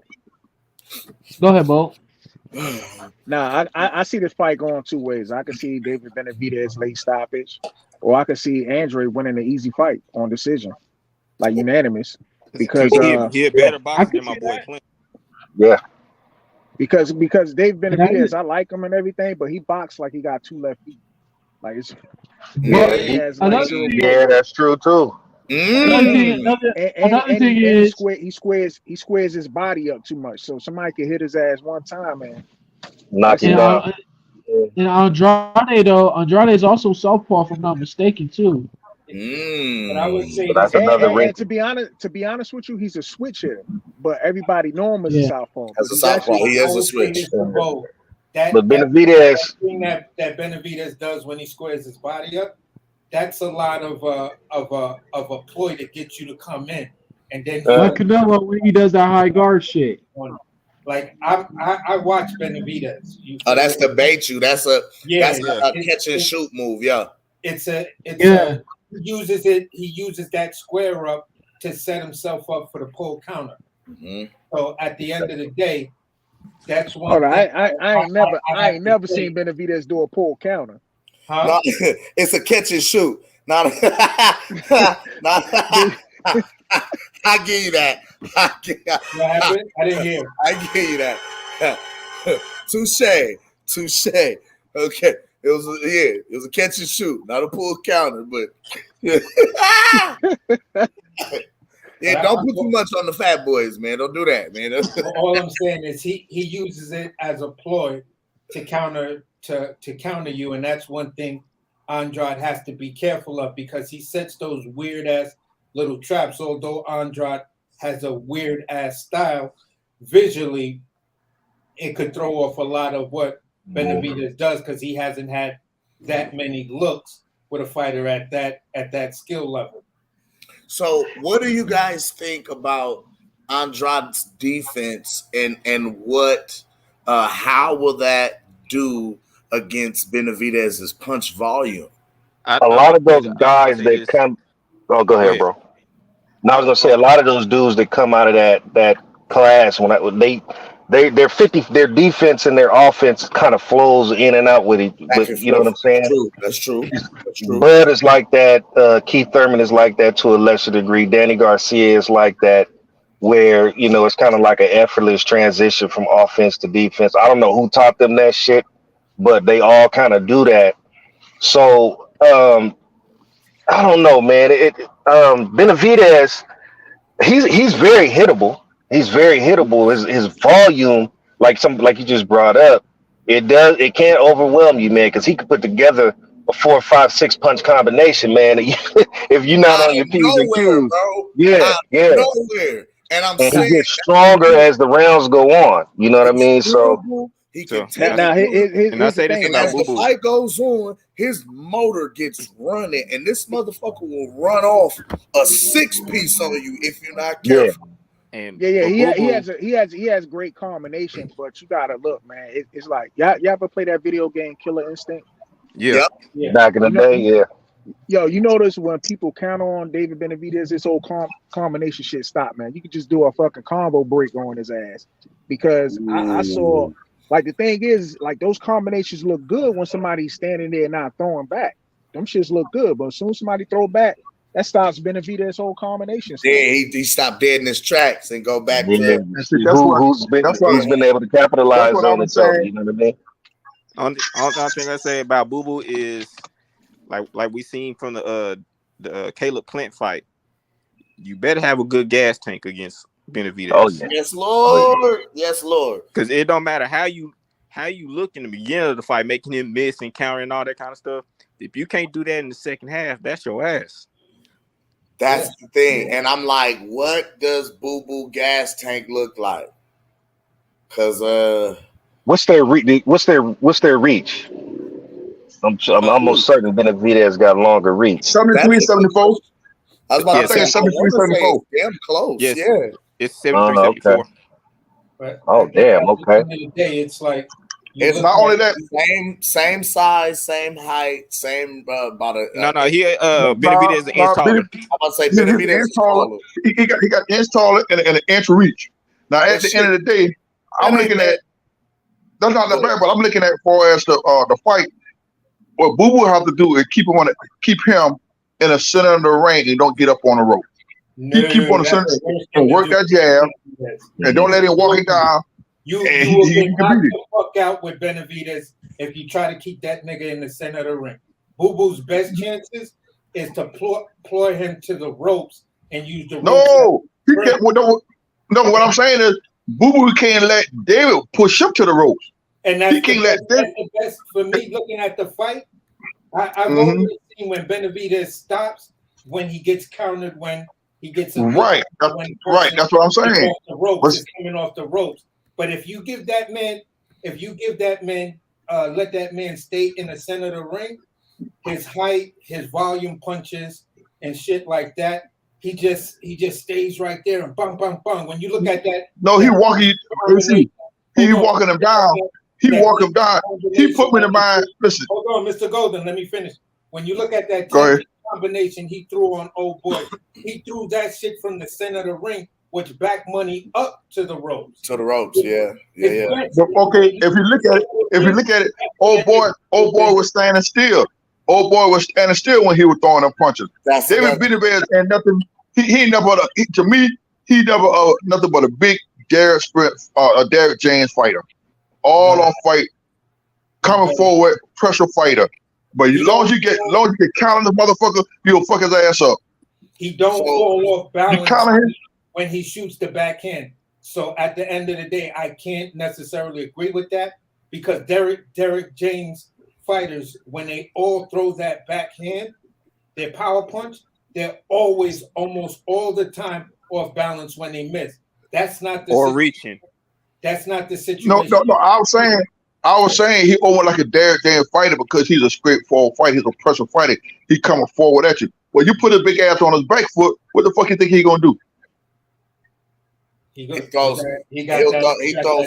Go ahead, Bo. Nah, I see this fight going two ways. I can see David Benavidez late stoppage, or I can see Andre winning an easy fight on decision, like unanimous. Because he a better boxer than my boy Clint. Yeah. Because David Benavidez, I like him and everything, but he boxed like he got two left feet. Like it's that's true too. Another thing is he squares his body up too much, so somebody can hit his ass one time and knock him out. And Andrade is also southpaw, if I'm not mistaken, too. But I would say that's another and to be honest with you, he's a switch hitter, but everybody know him as a southpaw. As a southpaw, he is a switch. But Benavidez, thing that Benavidez does when he squares his body up, that's a lot of a ploy to get you to come in, and then Like Canelo when he does that high guard shit. Like I watch Benavidez. Oh, that's to bait you. That's a it's catch and shoot move. Yeah. It's a Yeah. he uses that square up to set himself up for the pull counter. So at the end of the day, that's one Hold on, thing. I ain't never seen Benavidez do a pull counter. Huh? No, it's a catch and shoot. Not I give you that. What happened? I didn't hear. I give you that. Touche. Okay. It was a catch and shoot, not a pull counter, but yeah, don't put too much on the fat boys, man. Don't do that, man. All I'm saying is he uses it as a ploy to counter you, and that's one thing Andrade has to be careful of, because he sets those weird ass little traps. Although Andrade has a weird ass style, visually it could throw off a lot of what Benavidez does, because he hasn't had that many looks with a fighter at that skill level. So what do you guys think about Andrade's defense, and what how will that do against Benavidez's punch volume? A lot of those guys that come. Oh, go ahead, bro. Now I was gonna say a lot of those dudes that come out of that class when their defense and their offense kind of flows in and out with it. You know what I'm saying? That's true. Bud is like that. Keith Thurman is like that to a lesser degree. Danny Garcia is like that, where it's kind of like an effortless transition from offense to defense. I don't know who taught them that shit, but they all kind of do that. So I don't know, man. Benavidez, he's very hittable. He's very hittable. His volume, like you just brought up, it can't overwhelm you, man, because he could put together a 4, 5, 6 punch combination, man. If you're not on your P's and Q's, yeah. Nowhere. And he gets stronger as the rounds go on. You know what I mean? So he can and I say this about as the fight goes on, his motor gets running, and this motherfucker will run off a 6-piece on you if you're not careful. And he has great combinations, but you gotta look, man. It's like y'all ever play that video game Killer Instinct? Yeah. Back in the day, yeah. Yo, you notice when people count on David Benavidez, this whole combination shit stop, man. You could just do a fucking combo break on his ass, because I saw, like, the thing is, like, those combinations look good when somebody's standing there not throwing back. Them shits look good, but as soon as somebody throw back, that stops Benavidez' whole combination. Yeah, he stopped dead in his tracks and go back who's been able to capitalize on it, so you know what I mean? All thing I say about Boo Boo is like we seen from the Caleb Plant fight. You better have a good gas tank against Benavidez. Oh, yeah. Yes, Lord. Yes, Lord. Because it don't matter how you look in the beginning of the fight, making him miss and counter and all that kind of stuff. If you can't do that in the second half, that's your ass. That's the thing. And I'm like, what does Boo Boo gas tank look like? Because what's their reach? I'm almost certain Benavidez got longer reach. 73, 74. I was about to say 73, 74. Damn close. Yes. Yeah. It's 73, 74. Okay. Oh, damn. Okay. At the end of the day, it's like it's not only that. Same size, same height, same about a. No. Benavidez is an inch taller. I'm about to say Benavidez is taller. He got an inch taller and an inch reach. Now, at the end of the day, I'm looking at. That's not that bad, but I'm looking at for as the fight. What Boo Boo have to do is keep him in the center of the ring and don't get up on the rope. Keep on the center and work that jab, and don't let him walk it down. You will get knocked the fuck out with Benavidez if you try to keep that nigga in the center of the ring. Boo Boo's best chances is to ploy him to the ropes and use the ropes. No, what I'm saying is Boo Boo can't let David push him to the ropes. And that's the best for me looking at the fight. I've always seen when Benavidez stops, when he gets countered, when he gets right. That's what I'm saying. Off the ropes, is coming off the ropes. But if you give that man, let that man stay in the center of the ring, his height, his volume punches, and shit like that. He just stays right there and bang, bang, bang. When you look at that, No, he walking. He walking him down. He walk him down. He put me in mind. Listen. Hold on, Mr. Golden. Let me finish. When you look at that Go ahead. combination he threw on Old Boy, he threw that shit from the center of the ring, which back money up to the ropes. To the ropes, yeah. But okay, if you look at it, Old Boy was standing still. Old Boy was standing still when he was throwing them punches. David Benavidez and nothing. He never. To me, he never nothing but a big Derek James fighter. All on fight, coming forward, pressure fighter. But as long as you get counting the motherfucker, you'll fuck his ass up. He don't fall off balance when he shoots the backhand. So at the end of the day, I can't necessarily agree with that because Derek James fighters, when they all throw that backhand, their power punch, they're always, almost all the time, off balance when they miss. That's not the reaching. That's not the situation. No. I was saying he almost like a Derek James fighter because he's a straightforward fighter. He's a pressure fighter. He coming forward at you. Well, you put a big ass on his back foot. What the fuck you think he gonna do? He throws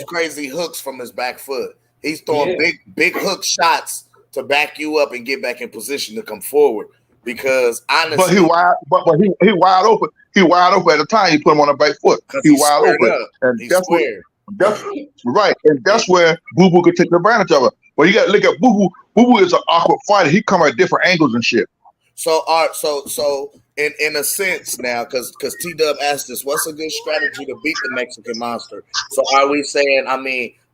crazy hooks from his back foot. He's throwing big hook shots to back you up and get back in position to come forward. Because honestly, but he wide open. He wide open at the time. You put him on the back foot. He wide open, and that's right. And that's where Boo Boo could take advantage of it. But you got to look at Boo Boo. Boo Boo is an awkward fighter. He come at different angles and shit. So in a sense now, because T Dub asked us, what's a good strategy to beat the Mexican Monster? So are we saying,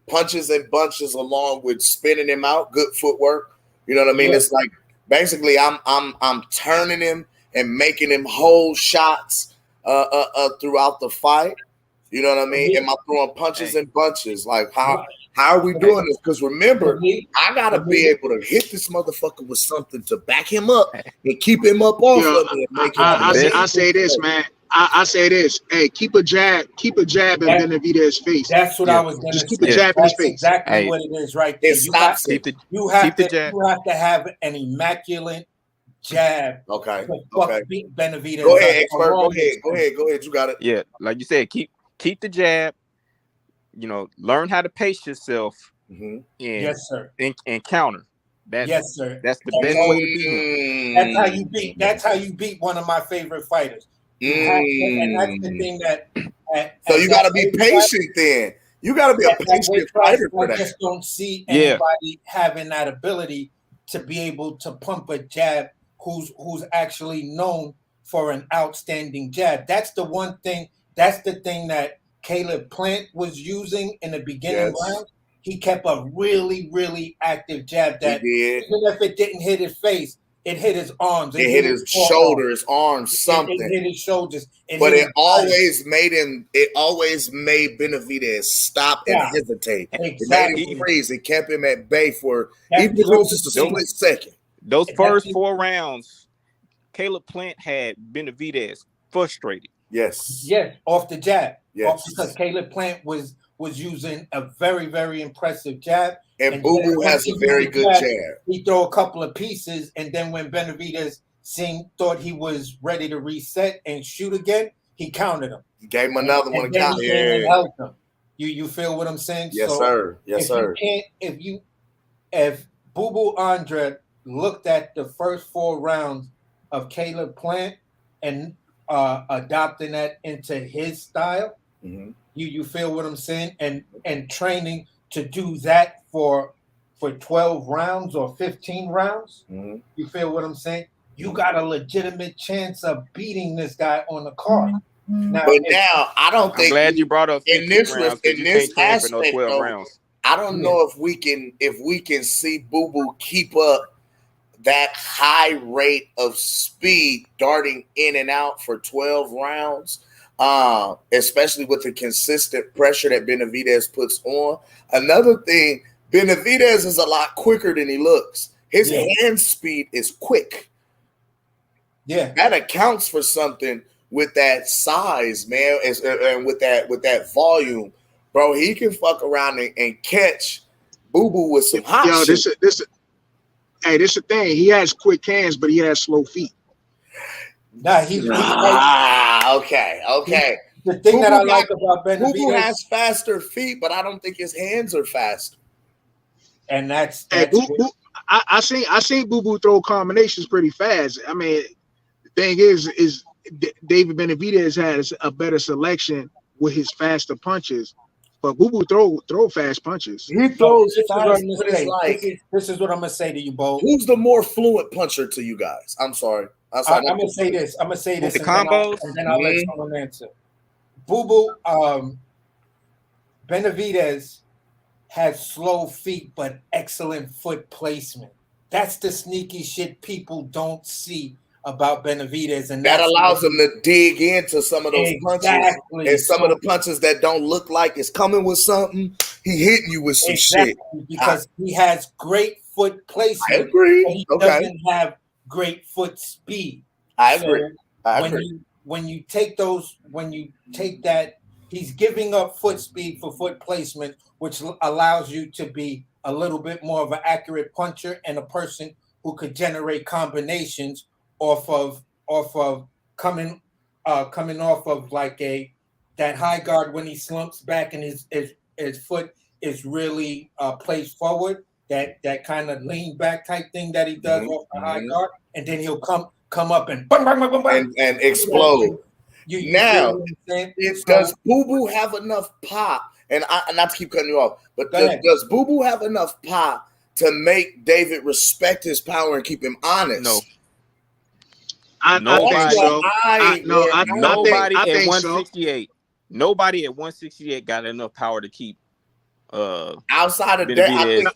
punches and bunches along with spinning him out, good footwork? You know what I mean? Yeah. It's like basically I'm turning him and making him hold shots throughout the fight. You know what I mean? Am I throwing punches and bunches? Like how are we doing this? Because remember, I gotta be able to hit this motherfucker with something to back him up and keep him up off of me. I say this, man. I say this. Hey, keep a jab in Benavidez's face. That's what I was gonna just keep a jab in his face. Exactly what it is, right there. You have to have an immaculate jab. Okay. Beat Benavidez. Go ahead, expert. Go ahead. You got it. Yeah, like you said, keep the jab. You know, learn how to pace yourself. And, yes, sir. And counter. Yes, sir. That's the best way to beat him. That's how you beat one of my favorite fighters. And that's the thing that. So you got to be patient then. You got to be a patient fighter for that. I just don't see anybody having that ability to be able to pump a jab who's actually known for an outstanding jab. That's the one thing. That's the thing that Caleb Plant was using in the beginning round. He kept a really, really active jab that even if it didn't hit his face, it hit his arms. It hit his shoulders, arms, something. It hit his shoulders. But it always made him. It always made Benavidez stop and hesitate. Exactly. It made him freeze. It kept him at bay for even if it was just a split second. Those first 4 rounds, Caleb Plant had Benavidez frustrated. Yes, off the jab. Yes, because Caleb Plant was using a very, very impressive jab. And Boo Boo has a very good jab. He threw a couple of pieces, and then when Benavidez thought he was ready to reset and shoot again, he countered him. He gave him another one to count. Helped him. You feel what I'm saying? Yes, sir. Yes, sir. If Boo Boo Andre looked at the first 4 rounds of Caleb Plant and adopting that into his style, you feel what I'm saying? And training to do that for 12 rounds or 15 rounds, you feel what I'm saying? You got a legitimate chance of beating this guy on the card. Now, I don't think. I'm glad you brought up in this aspect, no 12 rounds. I don't know if we can see Boo Boo keep up that high rate of speed darting in and out for 12 rounds. Especially with the consistent pressure that Benavidez puts on. Another thing, Benavidez is a lot quicker than he looks. His hand speed is quick. Yeah, that accounts for something with that size, man, and with that volume, bro. He can fuck around and catch Boo Boo with some hot shit. Hey, this is the thing. He has quick hands, but he has slow feet. Nah, he okay. The thing that I like about Boo Boo Benavidez, has faster feet, but I don't think his hands are faster. And that's Hey, I seen Boo Boo throw combinations pretty fast. I mean, the thing is David Benavidez has a better selection with his faster punches, but Boo Boo throw fast punches. He throws this fast, is but it's like this is what I'm gonna say to you, Bo. Who's the more fluent puncher to you guys? I'm sorry. I'm gonna say this. I'm gonna say this, The and combos? then I'll let someone answer. Boo Boo, Benavidez has slow feet but excellent foot placement. That's the sneaky shit people don't see about Benavidez, and that allows him to dig into some of those punches, and some of the punches that don't look like it's coming with something. He hitting you with some shit because he has great foot placement. I agree. But he doesn't have great foot speed. I agree. When you take that, he's giving up foot speed for foot placement, which allows you to be a little bit more of an accurate puncher and a person who could generate combinations off of coming off of like that high guard when he slumps back and his foot is really placed forward. That kind of lean back type thing that he does off the high guard, and then he'll come up and bang, bang, bang, bang, bang. And explode. Now, does Boo Boo have enough pop? And not to keep cutting you off, but does Boo Boo have enough pop to make David respect his power and keep him honest? No. Nobody at 168. Nobody at 168 got enough power to keep outside of that.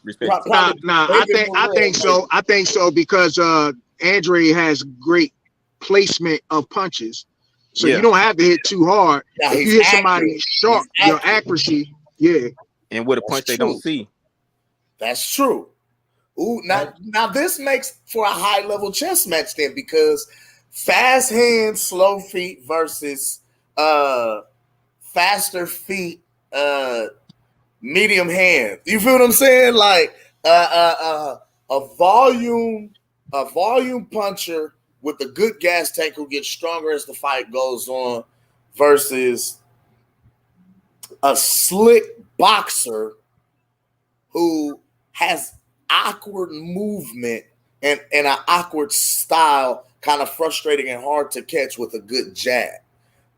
I think so because Andre has great placement of punches. So you don't have to hit too hard. Yeah, if you hit somebody sharp, your accuracy, and with a punch they don't see. That's true. Ooh, now this makes for a high level chess match then, because fast hands, slow feet versus faster feet, medium hand. You feel what I'm saying? Like a volume puncher with a good gas tank who gets stronger as the fight goes on versus a slick boxer who has awkward movement and an awkward style, kind of frustrating and hard to catch with a good jab.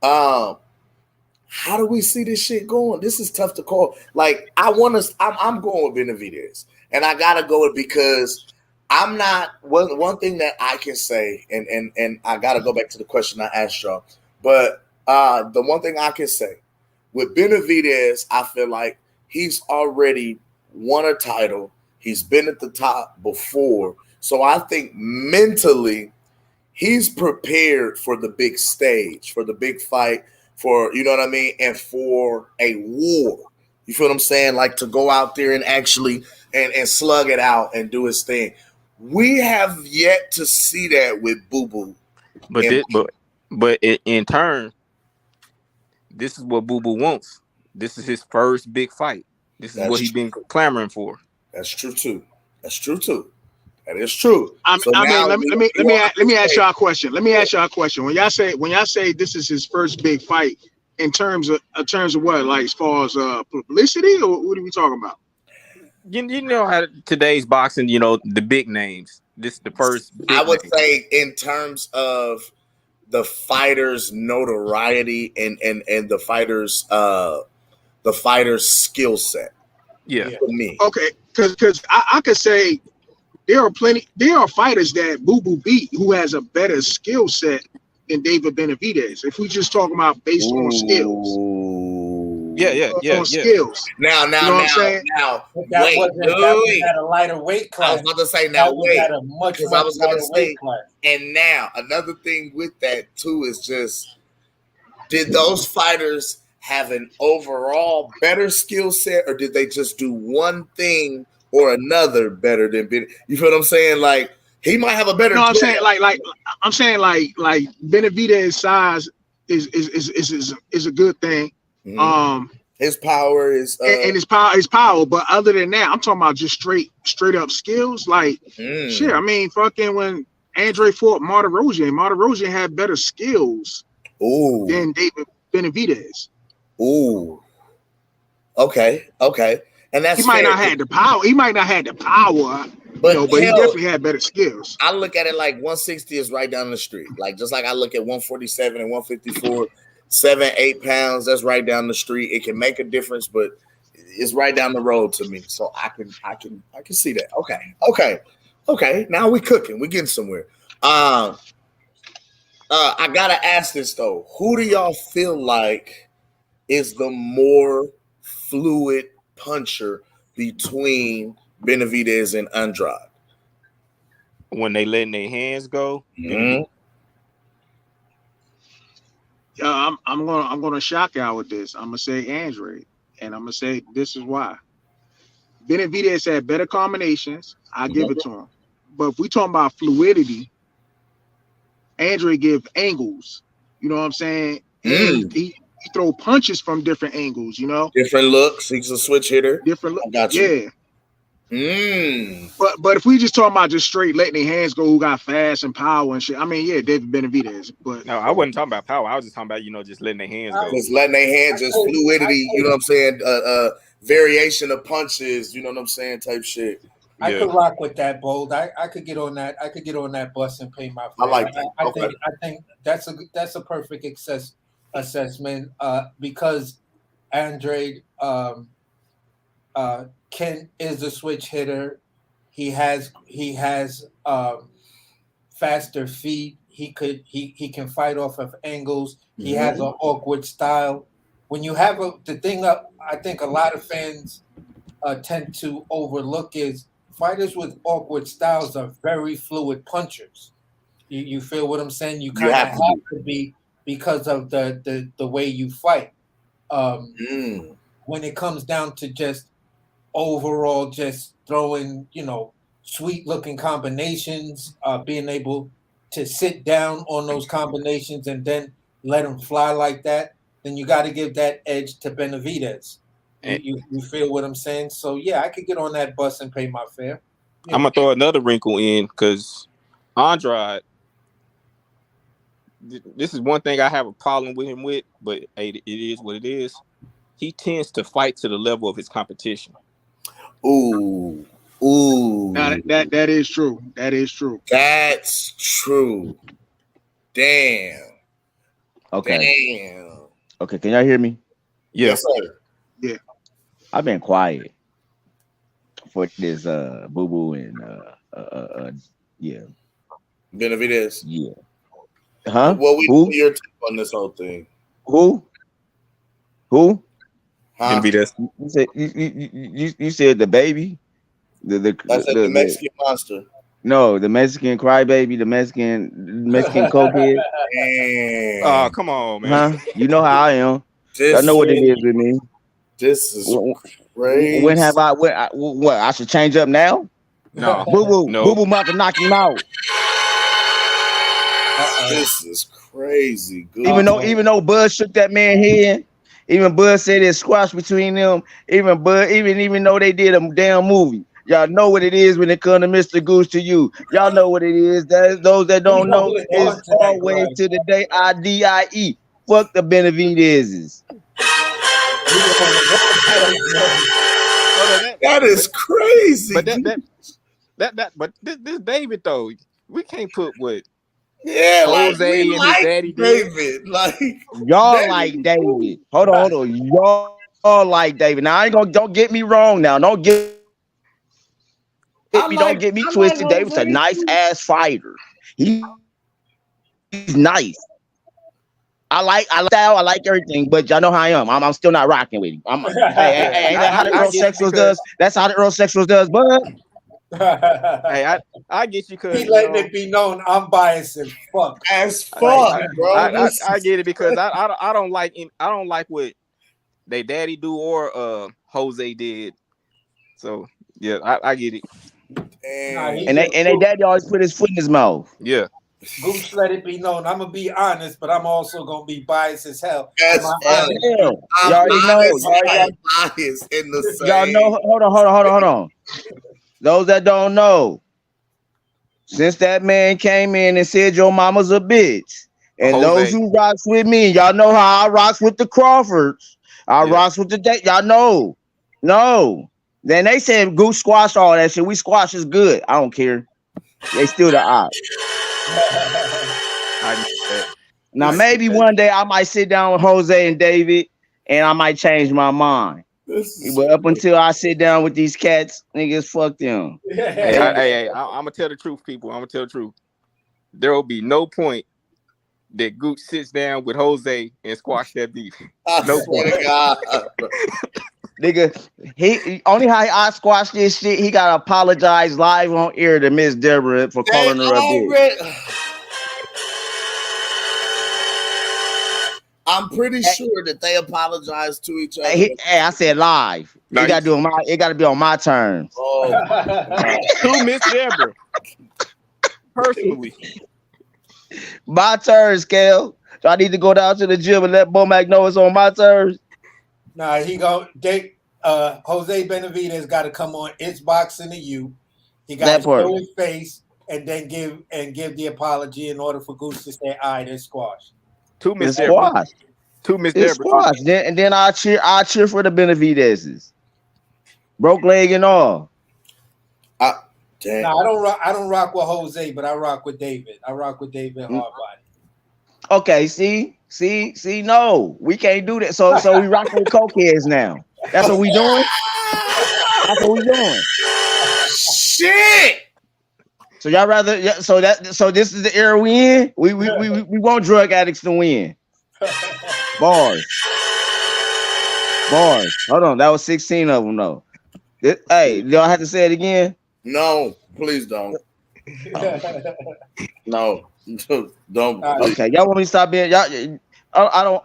How do we see this shit going? This is tough to call. Like, I'm going with Benavidez, and I gotta go with because I'm not one thing that I can say, and I gotta go back to the question I asked y'all. But the one thing I can say with Benavidez, I feel like he's already won a title. He's been at the top before. So I think mentally he's prepared for the big stage, for the big fight, for, you know what I mean, and for a war. You feel what I'm saying? Like to go out there and actually and slug it out and do his thing. We have yet to see that with Boo Boo. But in turn, this is what Boo Boo wants. This is his first big fight. This is what he's been clamoring for. That's true too. That is true. Let me ask y'all a question. When y'all say this is his first big fight, in terms of what, like as far as publicity, or what are we talking about? You know how today's boxing, you know, the big names. This is the first big I would name. say in terms of the fighter's notoriety and the fighter's skill set. Yeah. For me. Okay, because I could say there are fighters that Boo Boo beat who has a better skill set than David Benavidez. If we just talking about based on skills. Skills. Now, you know what I'm saying? That was at a lighter weight class. I was about to say and now another thing with that too is just, did those fighters have an overall better skill set, or did they just do one thing or another better than Ben? You feel what I'm saying? Like, he might have a better. No, I'm saying like Benavidez's size is a good thing. Mm-hmm. His power is and his power. But other than that, I'm talking about just straight up skills. Like shit. I mean, fucking when Andre fought Martirosyan had better skills than David Benavidez. Ooh. Okay. And that's he might fair. not have the power. He might not have the power, but he definitely had better skills. I look at it like 160 is right down the street. Like just like I look at 147 and 154, 7-8 pounds. That's right down the street. It can make a difference, but it's right down the road to me. So I can see that. Okay. Now we cooking. We getting somewhere. I gotta ask this though. Who do y'all feel like is the more fluid puncher between Benavidez and Andrade? When they letting their hands go. I'm gonna shock y'all with this. I'm gonna say Andre, and I'm gonna say this is why. Benavidez had better combinations. I give it to him. But if we talking about fluidity, Andre give angles. You know what I'm saying? And he throw punches from different angles. Different looks. He's a switch hitter. Different looks. I got you. Yeah. But if we just talking about just straight letting their hands go, who got fast and power and shit, I mean, yeah, David Benavidez. But no, I wasn't talking about power. I was just talking about just letting their hands go. Just letting their hands, just fluidity. You know what I'm saying? Variation of punches. You know what I'm saying? Type shit. I could rock with that, Bold. I could get on that. I could get on that bus and pay my fare. I like that. I think that's a perfect assessment because Andre Ken is a switch hitter. He has faster feet. He can fight off of angles. He has an awkward style. When you have the thing up, I think a lot of fans tend to overlook is fighters with awkward styles are very fluid punchers. You feel what I'm saying? You kind of have to be because of the way you fight. When it comes down to just overall just throwing, sweet looking combinations, being able to sit down on those combinations and then let them fly like that, then you got to give that edge to Benavidez. You feel what I'm saying? So yeah, I could get on that bus and pay my fare. Yeah. I'm gonna throw another wrinkle in because Andrade, this is one thing I have a problem with him with, but hey, it is what it is. He tends to fight to the level of his competition. Ooh. Now that is true. That is true. That's true. Damn. Okay. Damn. Okay, can y'all hear me? Yes, sir. Yeah. I've been quiet for this Boo Boo and yeah. Benavidez. Yeah. Huh? Well, we Who? know your take on this whole thing. Who? Huh? Benavidez. You said the baby? I said the Mexican monster. No, the Mexican crybaby, the Mexican cokehead. Oh, come on, man. Huh? You know how I am. I know what it is with me. This is crazy. When have I? What? I should change up now? No, Boo Boo about to knock him out. This is crazy. Good. Even though Bud shook that man head, even Bud said there's squash between them. Even Bud, even though they did a damn movie. Y'all know what it is when it comes to Mr. Goose to you. Y'all know what it is. Those that don't know is always to the day IDIE. Fuck the Benavidez's. That is crazy. But this David though, we can't put what. Yeah, Jose and his daddy David. Y'all like David. Hold on. Y'all like David. Now I ain't gonna don't get me wrong now. Don't get me twisted. David's a nice ass fighter. He's nice. I like style, I like everything, but y'all know how I am. I'm still not rocking with him. Hey, ain't that how the Errolsexuals does? That's how the Errolsexuals does, bud. Hey, I get you because he letting it be known I'm biased as fuck. Bro. I get it because I don't like what they daddy do or Jose did. So yeah, I get it. And they daddy always put his foot in his mouth. Yeah. Goose, let it be known. I'm gonna be honest, but I'm also gonna be biased as hell. As My fuck. honest Hell, I'm y'all already know. honest and biased in the Y'all same. know. Hold on. Those that don't know, since that man came in and said your mama's a bitch, and those Jose. who rocks with me, y'all know how I rocks with the Crawfords. I Yeah. rocks with the y'all know. No. Then they said Goose squash all that shit. We squash is good. I don't care. They still the odd. I knew that. Now I knew maybe that. one day I might sit down with Jose and David, and I might change my mind. But up until I sit down with these cats, niggas, fuck them. Hey, I'm gonna tell the truth, people. I'm gonna tell the truth. There will be no point that Gooch sits down with Jose and squash that beef. No point. God. Nigga, he only how I squash this shit, he gotta apologize live on air to Miss Deborah for calling her a bitch. I'm pretty sure that they apologize to each other. Hey, I said live. No, It gotta be on my terms. Oh, to Miss Deborah. Personally. My turns, Kel. So I need to go down to the gym and let Bomac know it's on my terms. Nah, Jose Benavidez got to come on It's Boxing to You. He got to show his face and then give the apology in order for Goose to say, all right, it's squash. To Miss It's Deborah. squash. To Miss It's Deborah. squash. And then I cheer for the Benavidez's. Broke leg and all. Nah, I don't rock with Jose, but I rock with David. I rock with David Hardbody. Okay, see, no, we can't do that. So we rocking with cokeheads now. That's what we doing. That's what we doing. Shit. So y'all rather? So this is the era we in. We want drug addicts to win. Bars. Hold on, that was 16 of them though. Hey, do I have to say it again? No, please don't. No, don't. Okay, y'all want me to stop being y'all? I don't.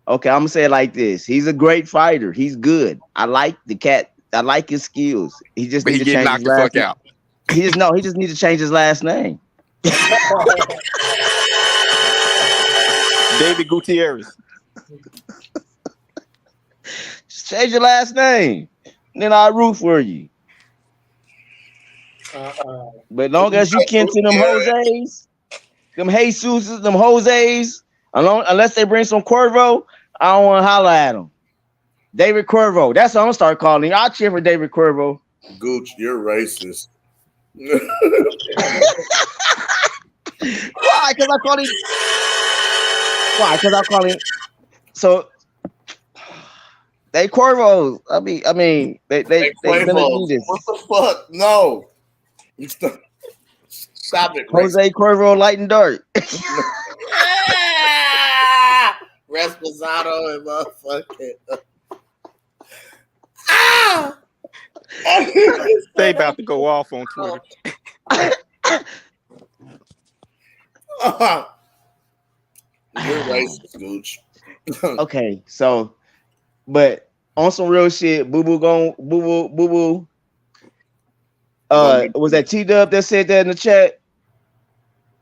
Okay, I'm gonna say it like this. He's a great fighter. He's good. I like the cat. I like his skills. He just need to change his last name. Out. He just need to change his last name. David Gutierrez. Just change your last name. Then I'll root for you. But long as you kin to them Jose's, them Jesus's, them Jose's, unless they bring some Cuervo, I don't want to holler at them. David Cuervo. That's what I'm gonna start calling. I'll cheer for David Cuervo. Gooch, you're racist. Why? Because I call him. Why? Because I call him. So they Cuervos. I mean, they Benavidez. What the fuck? No. Stop it. Jose Cuervo, light and dark. Resposado and motherfucking. They about to go off on Twitter. You're racist, Gooch. Okay, so, but on some real shit, Boo Boo. Was that T-Dub that said that in the chat?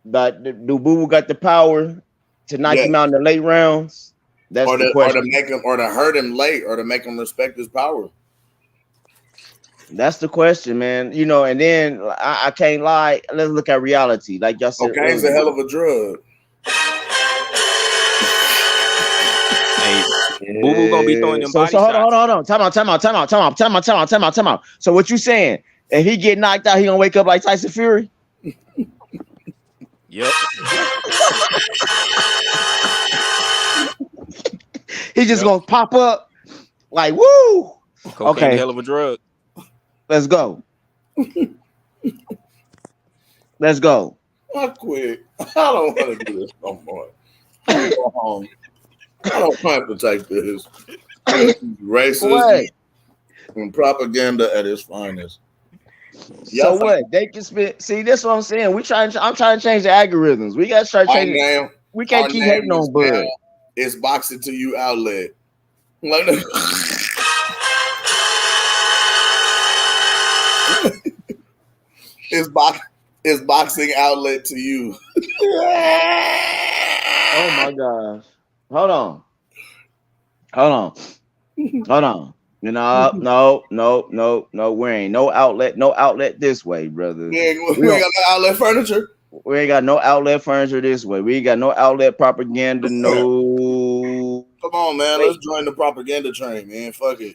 But do Boo Boo got the power to knock him out in the late rounds? That's the question. Or to make him, or to hurt him late, or to make him respect his power. That's the question, man. You know, and then I can't lie. Let's look at reality, like y'all said. Okay, it's a hell of a drug. Boo Boo gonna be throwing them body shots. Hold on. Time out. So what you saying? If he get knocked out, he gonna wake up like Tyson Fury? Yep. He just gonna pop up like woo. Cocaine, okay, hell of a drug. Let's go. Let's go. I quit. I don't want to do this no more. I'm go home. I don't have to take this. This is racist and propaganda at its finest. So what? They can spit. See, that's what I'm saying. I'm trying to change the algorithms. We gotta start changing. We can't keep hating on Bud. It's Boxing to You outlet. Like it's is boxing outlet to you? Oh my gosh. Hold on. Hold on. You know, no. We ain't no outlet this way, brother. We ain't got no outlet furniture. We ain't got no outlet furniture this way. We ain't got no outlet propaganda. No. Come on, man. Let's join the propaganda train, man. Fuck it.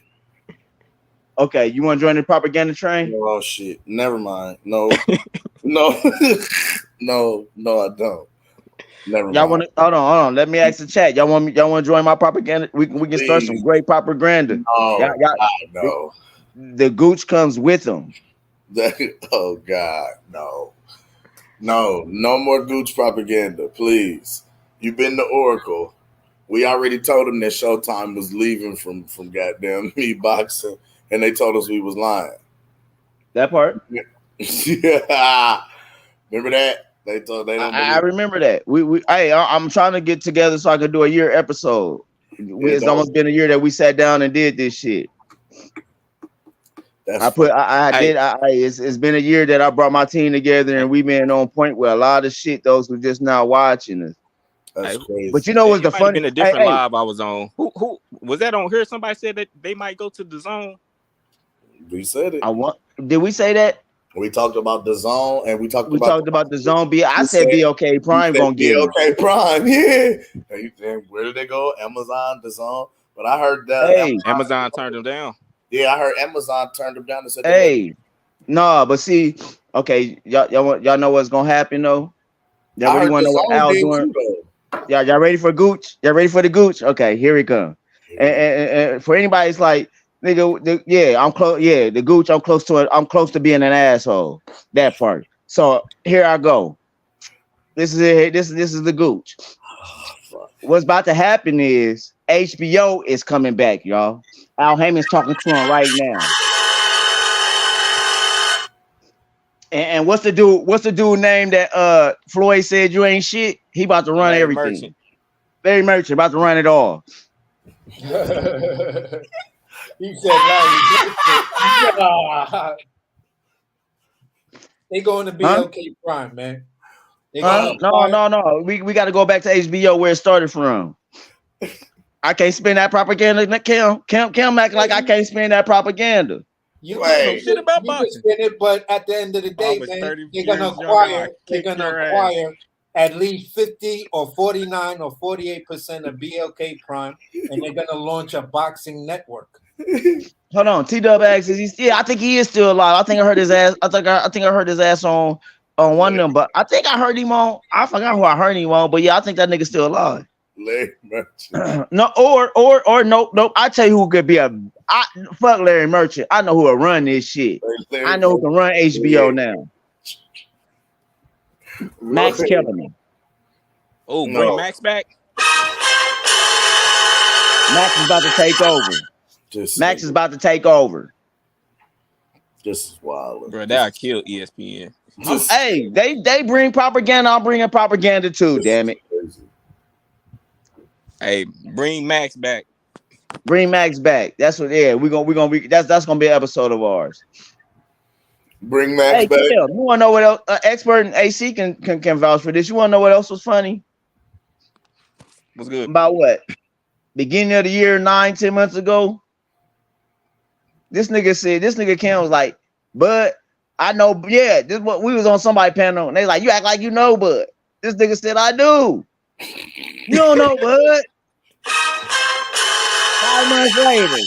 Okay, you want to join the propaganda train? Oh shit. Never mind. No. No. No, I don't. Never Y'all mind. want to hold on. Let me ask the chat. Y'all want to join my propaganda? We can start some great propaganda. No, no. The gooch comes with them. Oh God, no. No more gooch propaganda, please. You've been the Oracle. We already told them that Showtime was leaving from goddamn me boxing, and they told us we was lying. That part? Yeah. Remember that? They told they don't. I remember that. I'm trying to get together so I can do a year episode. It's almost been a year that we sat down and did this shit. It's been a year that I brought my team together and we been on point with a lot of shit. Those who just now watching us. That's crazy. But you know what's the funny? Been a different live I was on. Who was that on here? Somebody said that they might go to the zone. We said it. Did we say that? We talked about the zone, and we talked about the zone. I said BLK Prime gonna get him. BLK Prime, yeah. And where did they go? Amazon, the zone. But I heard that Amazon turned them down. Yeah, I heard Amazon turned them down and said, but see, okay, y'all know what's gonna happen though. Y'all really want to know what Al's doing? Y'all ready for Gooch? Y'all ready for the Gooch? Okay, here we come. And for anybody, it's like, nigga, I'm close. Yeah, the Gooch, I'm close to it. I'm close to being an asshole. That part. So here I go. This is it. This is the Gooch. What's about to happen is HBO is coming back, y'all. Al Heyman's talking to him right now. And what's the dude name that Floyd said you ain't shit? He about to run everything. Larry Merchant about to run it all. He said, they going to be okay Prime, man. No. We got to go back to HBO where it started from. I can't spin that propaganda. Cam act like I can't spin that propaganda. You can spin it, but at the end of the day, man, they're gonna acquire at least 50 or 49 or 48% of BLK Prime, and they're gonna launch a boxing network. Hold on, T-Dub asks, I think he is still alive. I think I heard his ass. I think I heard his ass on one of them, but I think I heard him on. I forgot who I heard him on, but yeah, I think that nigga's still alive. Larry Merchant. No, or nope. I tell you who could be fuck Larry Merchant. I know who will run this shit. I know who can run HBO now. Max Kellerman. Oh, bring Max back. Max is about to take over. Max is about to take over. Just wild, bro. That'll kill ESPN. Hey, they bring propaganda. I'm bringing propaganda too. Damn it. Hey, bring Max back. Bring Max back. That's what. Yeah, we're gonna be. That's gonna be an episode of ours. Bring Max back. You wanna know what else? Expert and AC can vouch for this. You wanna know what else was funny? What's good? About what? Beginning of the year, 9-10 months ago. This nigga Cam was like, "Bud, I know. Yeah, this what we was on somebody panel, and they like, you act like you know, Bud." This nigga said, "I do." You don't know, Bud. 5 months later.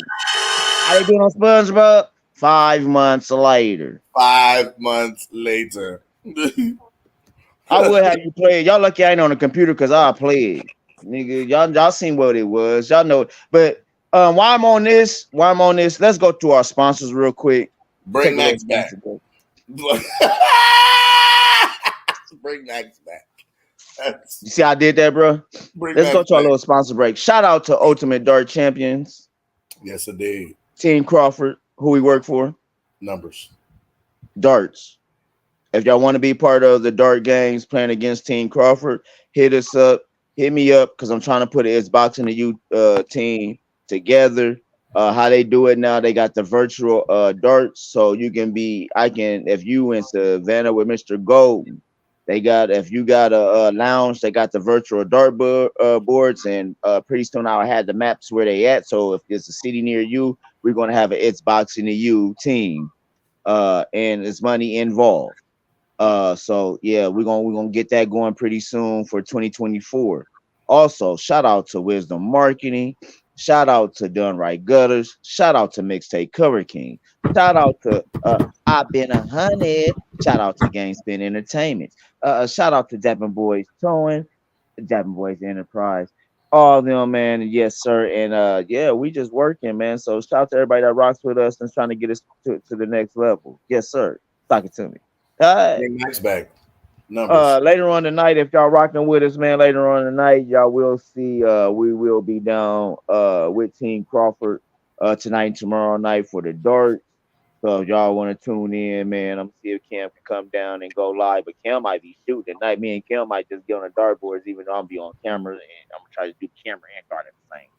How they doing on SpongeBob? 5 months later. 5 months later. I would have you play it. Y'all lucky I ain't on the computer because I played. Nigga, y'all seen what it was. Y'all know. But while I'm on this, let's go to our sponsors real quick. Bring Max back. Bring Max back. You see how I did that, bro? Let's go to our little sponsor break. Shout out to Ultimate Dart Champions. Yes, indeed. Team Crawford, who we work for. Numbers. Darts. If y'all want to be part of the dart games playing against Team Crawford, hit us up. Hit me up because I'm trying to put an It's Boxing to You team together. How they do it now, they got the virtual darts, so you can be. If you in Savannah with Mr. Golden, they got if you got a lounge, they got the virtual boards, and pretty soon I'll have the maps where they at. So if there's a city near you, we're gonna have an It's Boxing to You team, and it's money involved. So yeah, we're gonna get that going pretty soon for 2024. Also, shout out to Wisdom Marketing, shout out to Downright Gutters, shout out to Mixtape Cover King, shout out to I've Been 100, shout out to Game Spin Entertainment, shout out to Dappin Boys Towing, Dappin Boys Enterprise, all of them, man. Yes, sir. And yeah, we just working, man. So shout out to everybody that rocks with us and trying to get us to the next level. Yes, sir. Talking to me. Bring Max back. Numbers. Later on tonight, if y'all rocking with us, man, later on tonight, y'all will see we will be down with Team Crawford tonight and tomorrow night for the dart. So if y'all want to tune in, man, I'm gonna see if Cam can come down and go live. But Cam might be shooting tonight. Me and Cam might just get on the dartboards, even though I'm be on camera, and I'm gonna try to do camera and dart at the same.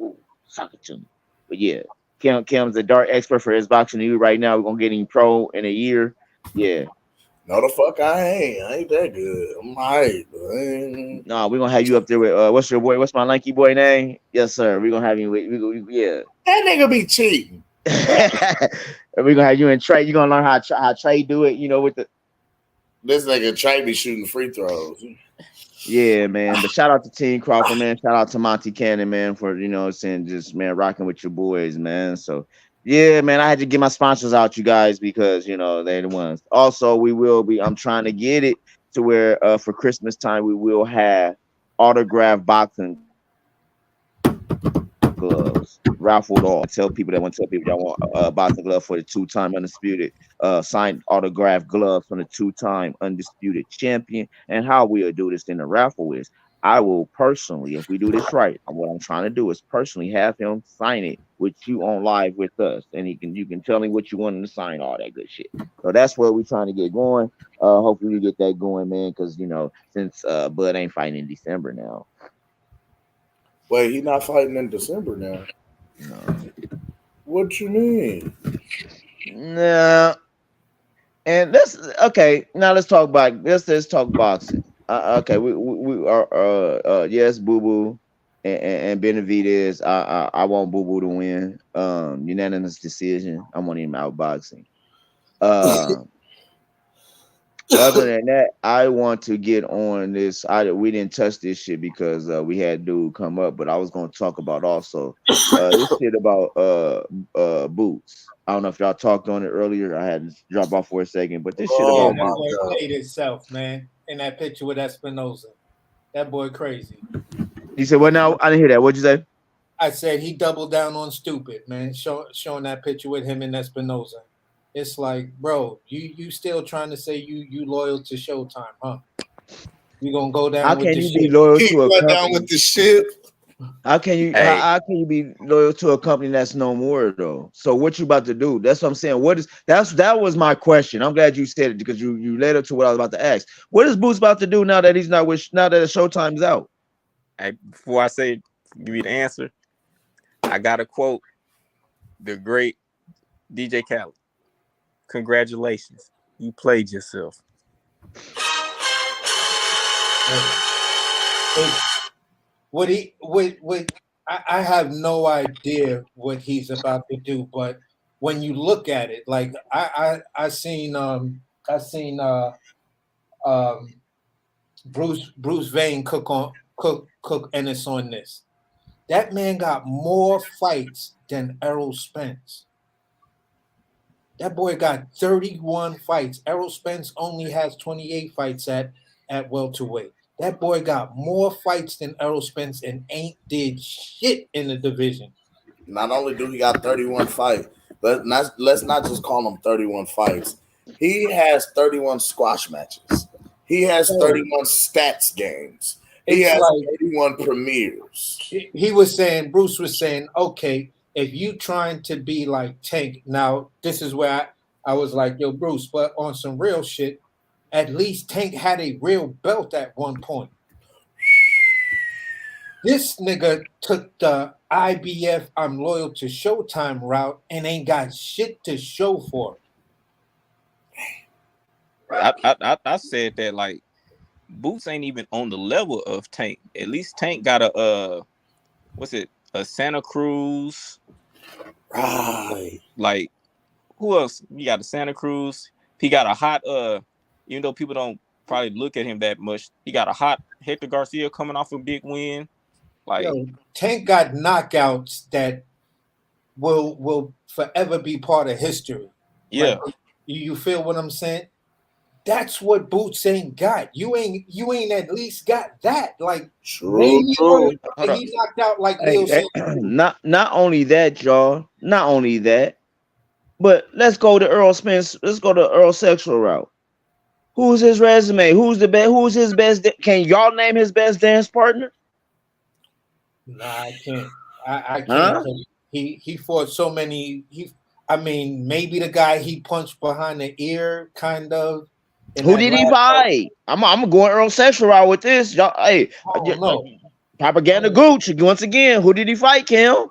Ooh, suck it to me. But yeah, Cam's a dart expert for his boxing to you right now. We're gonna get him pro in a year. Yeah. No, the fuck I ain't. I ain't that good. I'm alright. No, we're gonna have you up there with what's your boy? What's my lanky boy name? Yes, sir. We're gonna have you with yeah. That nigga be cheating. We're gonna have you in Trey. You're gonna learn how Trey do it, you know, with the this nigga Trey be shooting free throws. Yeah, man. But shout out to Team Crawford, man. Shout out to Monty Cannon, man, for saying just man rocking with your boys, man. So yeah, man, I had to get my sponsors out, you guys, because they're the ones. Also, I'm trying to get it to where for Christmas time we will have autographed boxing gloves raffled off. Tell people y'all want a boxing glove for the 2-time undisputed signed autographed gloves from the 2-time undisputed champion. And how we'll do this in the raffle is I will personally, if we do this right, what I'm trying to do is personally have him sign it with you on live with us, and you can tell him what you want him to sign, all that good shit. So that's what we're trying to get going. Hopefully we get that going, man, because since Bud ain't fighting in December now. Wait, he not fighting in December now? No. What you mean? No. And now let's talk about let's talk boxing. Okay, we are yes, Boo Boo and Benavidez. I want Boo Boo to win. Unanimous decision. I want him out boxing. Other than that, I want to get on this. We didn't touch this shit because we had dude come up, but I was going to talk about also this shit about boots. I don't know if y'all talked on it earlier. I had to drop off for a second, but this shit about that boy played itself, man. In that picture with Espinoza, that boy crazy. You said what now? I didn't hear that. What'd you say? I said he doubled down on stupid, man. Showing that picture with him and Espinoza. It's like, bro, you still trying to say you loyal to Showtime, huh? You gonna go down? How with can the you ship? be loyal to a company? Down with the ship? How can you? Hey. How can you be loyal to a company that's no more though? So what you about to do? That's what I'm saying. That was my question. I'm glad you said it because you led up to what I was about to ask. What is Boots about to do now that he's not now that Showtime's out? Hey, before I give you the answer, I got to quote the great DJ Khaled. Congratulations, you played yourself. I have no idea what he's about to do, but when you look at it, like I seen Bruce Vane cook and it's on this. That man got more fights than Errol Spence. That boy got 31 fights. Errol Spence only has 28 fights at welterweight. That boy got more fights than Errol Spence and ain't did shit in the division. Not only do he got 31 fights, but let's not just call him 31 fights. He has 31 squash matches. He has 31 stats games. He has 31 premieres. Bruce was saying, okay, if you trying to be like Tank, now this is where I was like, yo, Bruce, but on some real shit, at least Tank had a real belt at one point. This nigga took the IBF I'm loyal to Showtime route and ain't got shit to show for it. I said that like Boots ain't even on the level of Tank. At least Tank got a what's it? A Santa Cruz. Right. Like who else? You got a Santa Cruz. He got a hot even though people don't probably look at him that much, he got a hot Hector Garcia coming off a big win. Like yo, Tank got knockouts that will forever be part of history. yeah. Like, you feel what I'm saying? That's what Boots ain't got. You ain't at least got that. Like maybe he knocked out like Leo Santa Cruz. Not only that, y'all. Not only that, but let's go to Earl Spence. Let's go to Errolsexual route. Who's his resume? Who's the best? Who's his best? Can y'all name his best dance partner? Nah, I can't. I can't. He fought so many. I mean, maybe the guy he punched behind the ear, kind of. Who did he fight? I'm going Errolsexual route with this. Y'all, hey, propaganda Gooch once again. Who did he fight, Kim?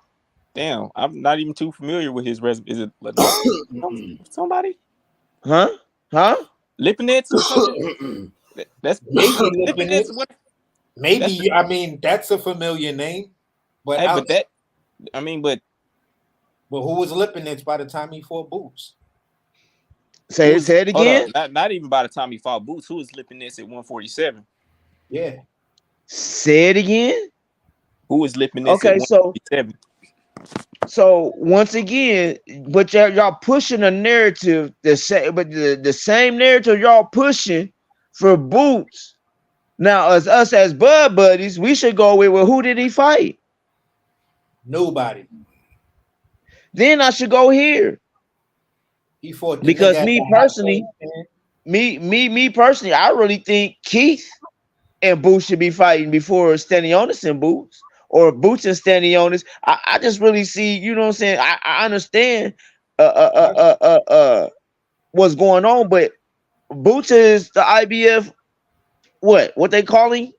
Damn, I'm not even too familiar with his resume. Is it somebody? Huh? Lipinets or something? That's maybe Lipinets. Maybe I mean that's a familiar name, but hey, but who was Lipinets by the time he fought Boots? Say it again. Not even by the time he fought Boots. Who was Lipinets at 147? Yeah. Say it again. Who was Lipinets at 147? So once again, but y'all pushing a narrative the same narrative y'all pushing for Boots. Now, as us as Bud buddies, we should go with, well, who did he fight? Nobody. Then I should go here. He fought because me personally, I really think Keith and Boots should be fighting before Stanionis and Boots, or Boots and Stanionis. I just really see, you know what I'm saying? I understand what's going on, but Boots is the IBF, what they call him?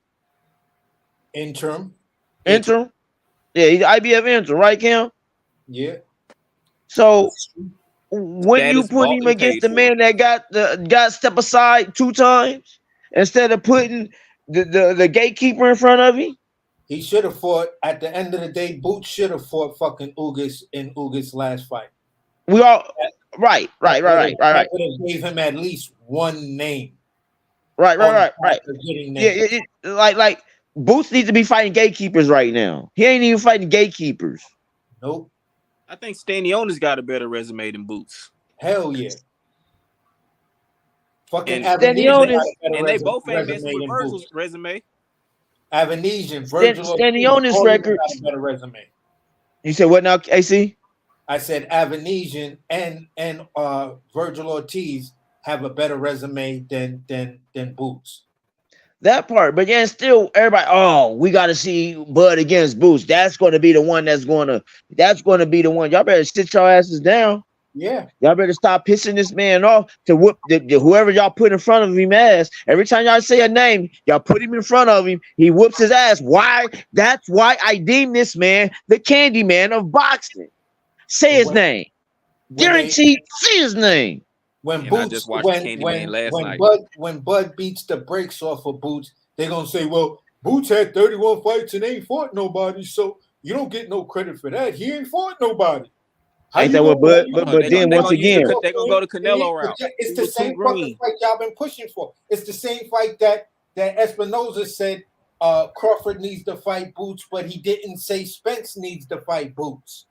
Interim. Yeah, he's IBF interim, right, Cam? Yeah. So when you put him against the man that got step aside 2 times instead of putting the gatekeeper in front of him, he should have fought. At the end of the day, Boots should have fought fucking Ugas in Ugas' last fight. We all right. That would have gave him at least one name. Right. Yeah, like Boots needs to be fighting gatekeepers right now. He ain't even fighting gatekeepers. Nope. I think Stanionis got a better resume than Boots. Hell yeah. Fucking Stanionis, and they both ain't messing with Virgil's resume. Avanesian, Virgil Stanionis record got a better resume. You said what now, AC? I said Avanesian and Virgil Ortiz have a better resume than Boots. That part, but yeah, still everybody. We got to see Bud against Boots. That's going to be the one. That's going to be the one. Y'all better sit your asses down. Yeah. Y'all better stop pissing this man off to whoop whoever y'all put in front of him ass. Every time y'all say a name, y'all put him in front of him. He whoops his ass. Why? That's why I deem this man the Candy Man of boxing. Say his name. Guaranteed. Say his name. When Boots, when Bud beats the brakes off of Boots, they're gonna say, "Well, Boots had 31 fights and ain't fought nobody, so you don't get no credit for that. He ain't fought nobody." Ain't that what Bud? But then once again, they're gonna go to Canelo route. It's the same fucking fight y'all been pushing for. It's the same fight that Espinoza said Crawford needs to fight Boots, but he didn't say Spence needs to fight Boots.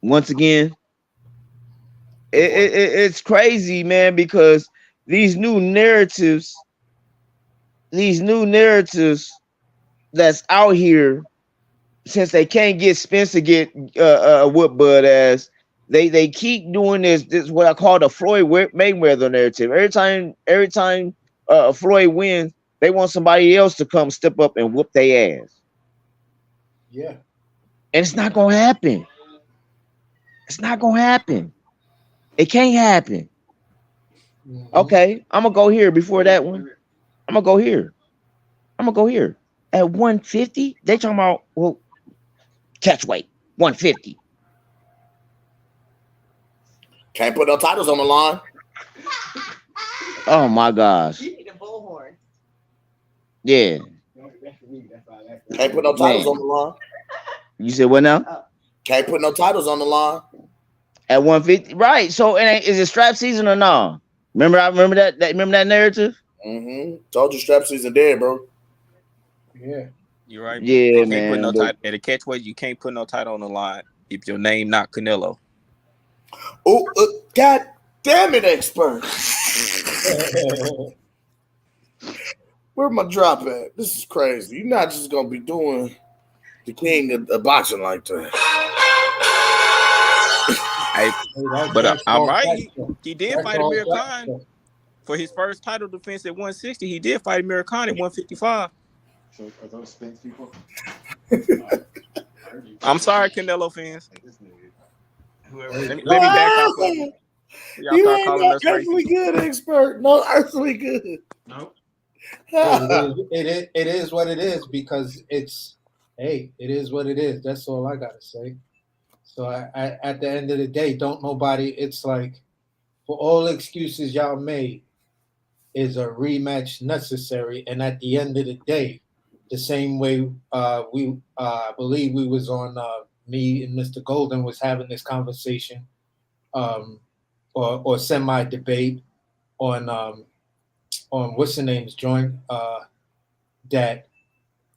Once again, it's crazy, man, because these new narratives that's out here, since they can't get Spence to get whoop Bud ass, they keep doing this what I call the Floyd Mayweather narrative. Every time Floyd wins, they want somebody else to come step up and whoop their ass. Yeah. And it's not gonna happen. It's not gonna happen. It can't happen. Okay, I'm gonna go here before that one. I'm gonna go here. I'm gonna go here at 150. They talking about well, catch weight 150. Can't put no titles on the line. Oh my gosh. Yeah. Can't put no titles on the line. You said what now? Can't put no titles on the line. At 150, right? So, is it strap season or no? Remember that narrative. Told you strap season dead, bro. Yeah. You're right. Yeah, You can't man. put no title at a catchweight. You can't put no title on the line if your name not Canelo. Oh, God damn it, expert. Where my drop at? This is crazy. You're not just gonna be doing the king of boxing like that. But I'm right. He did fight Amir Khan for his first title defense at 160. He did fight Amir Khan at 155. So are those Spence people? I'm sorry, Canelo fans. Let me No, back off of it. Y'all you start ain't calling no us earthly racist. good, expert. No earthly good. No. It is what it is because it is what it is. That's all I gotta say. So I at the end of the day, don't nobody. It's like for all excuses y'all made, is a rematch necessary? And at the end of the day, the same way we believe we was on me and Mr. Golden was having this conversation, or semi debate on what's the name's joint that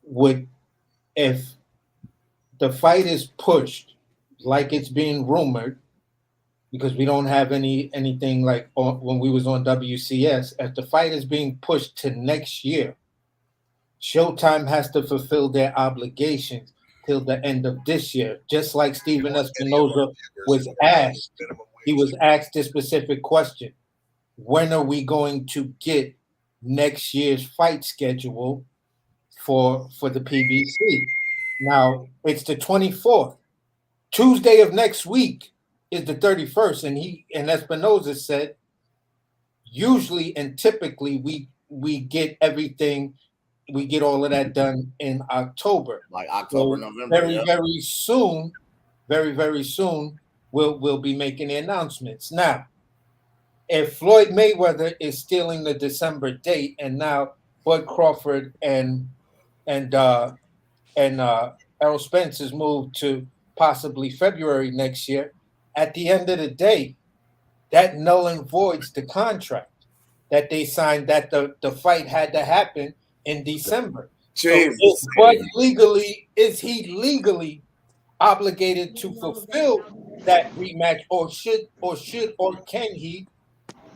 would, if the fight is pushed like it's being rumored, because we don't have anything like when we was on WCS, if the fight is being pushed to next year, Showtime has to fulfill their obligations till the end of this year. Just like Steven Espinoza was asked, he was asked this specific question: when are we going to get next year's fight schedule for the PBC? Now it's the 24th. Tuesday of next week is the 31st, and Espinoza said usually and typically we get everything, we get all of that done in October. Like October, So November. very soon we'll be making the announcements. Now, if Floyd Mayweather is stealing the December date, and now Bud Crawford and Errol Spence is moved to possibly February next year, at the end of the day, that null and voids the contract that they signed, that the fight had to happen in December. Jesus. So is he legally obligated to fulfill that rematch, or can he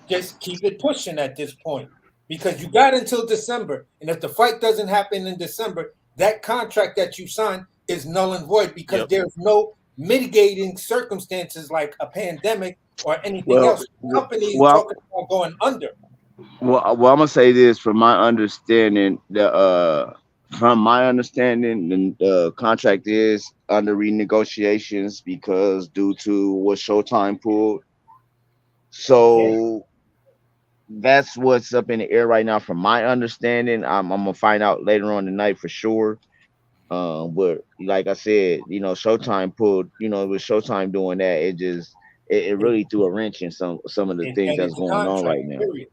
just keep it pushing at this point? Because you got until December, and if the fight doesn't happen in December, that contract that you signed is null and void, because there's no mitigating circumstances like a pandemic or anything else. The company is talking about going under. Well, I'm gonna say this from my understanding. The contract is under renegotiations because due to what Showtime pulled. So that's what's up in the air right now. From my understanding, I'm gonna find out later on tonight for sure. But like I said, Showtime pulled. With Showtime doing that, it really threw a wrench in some of the things And that's it's going on contract, right now. period.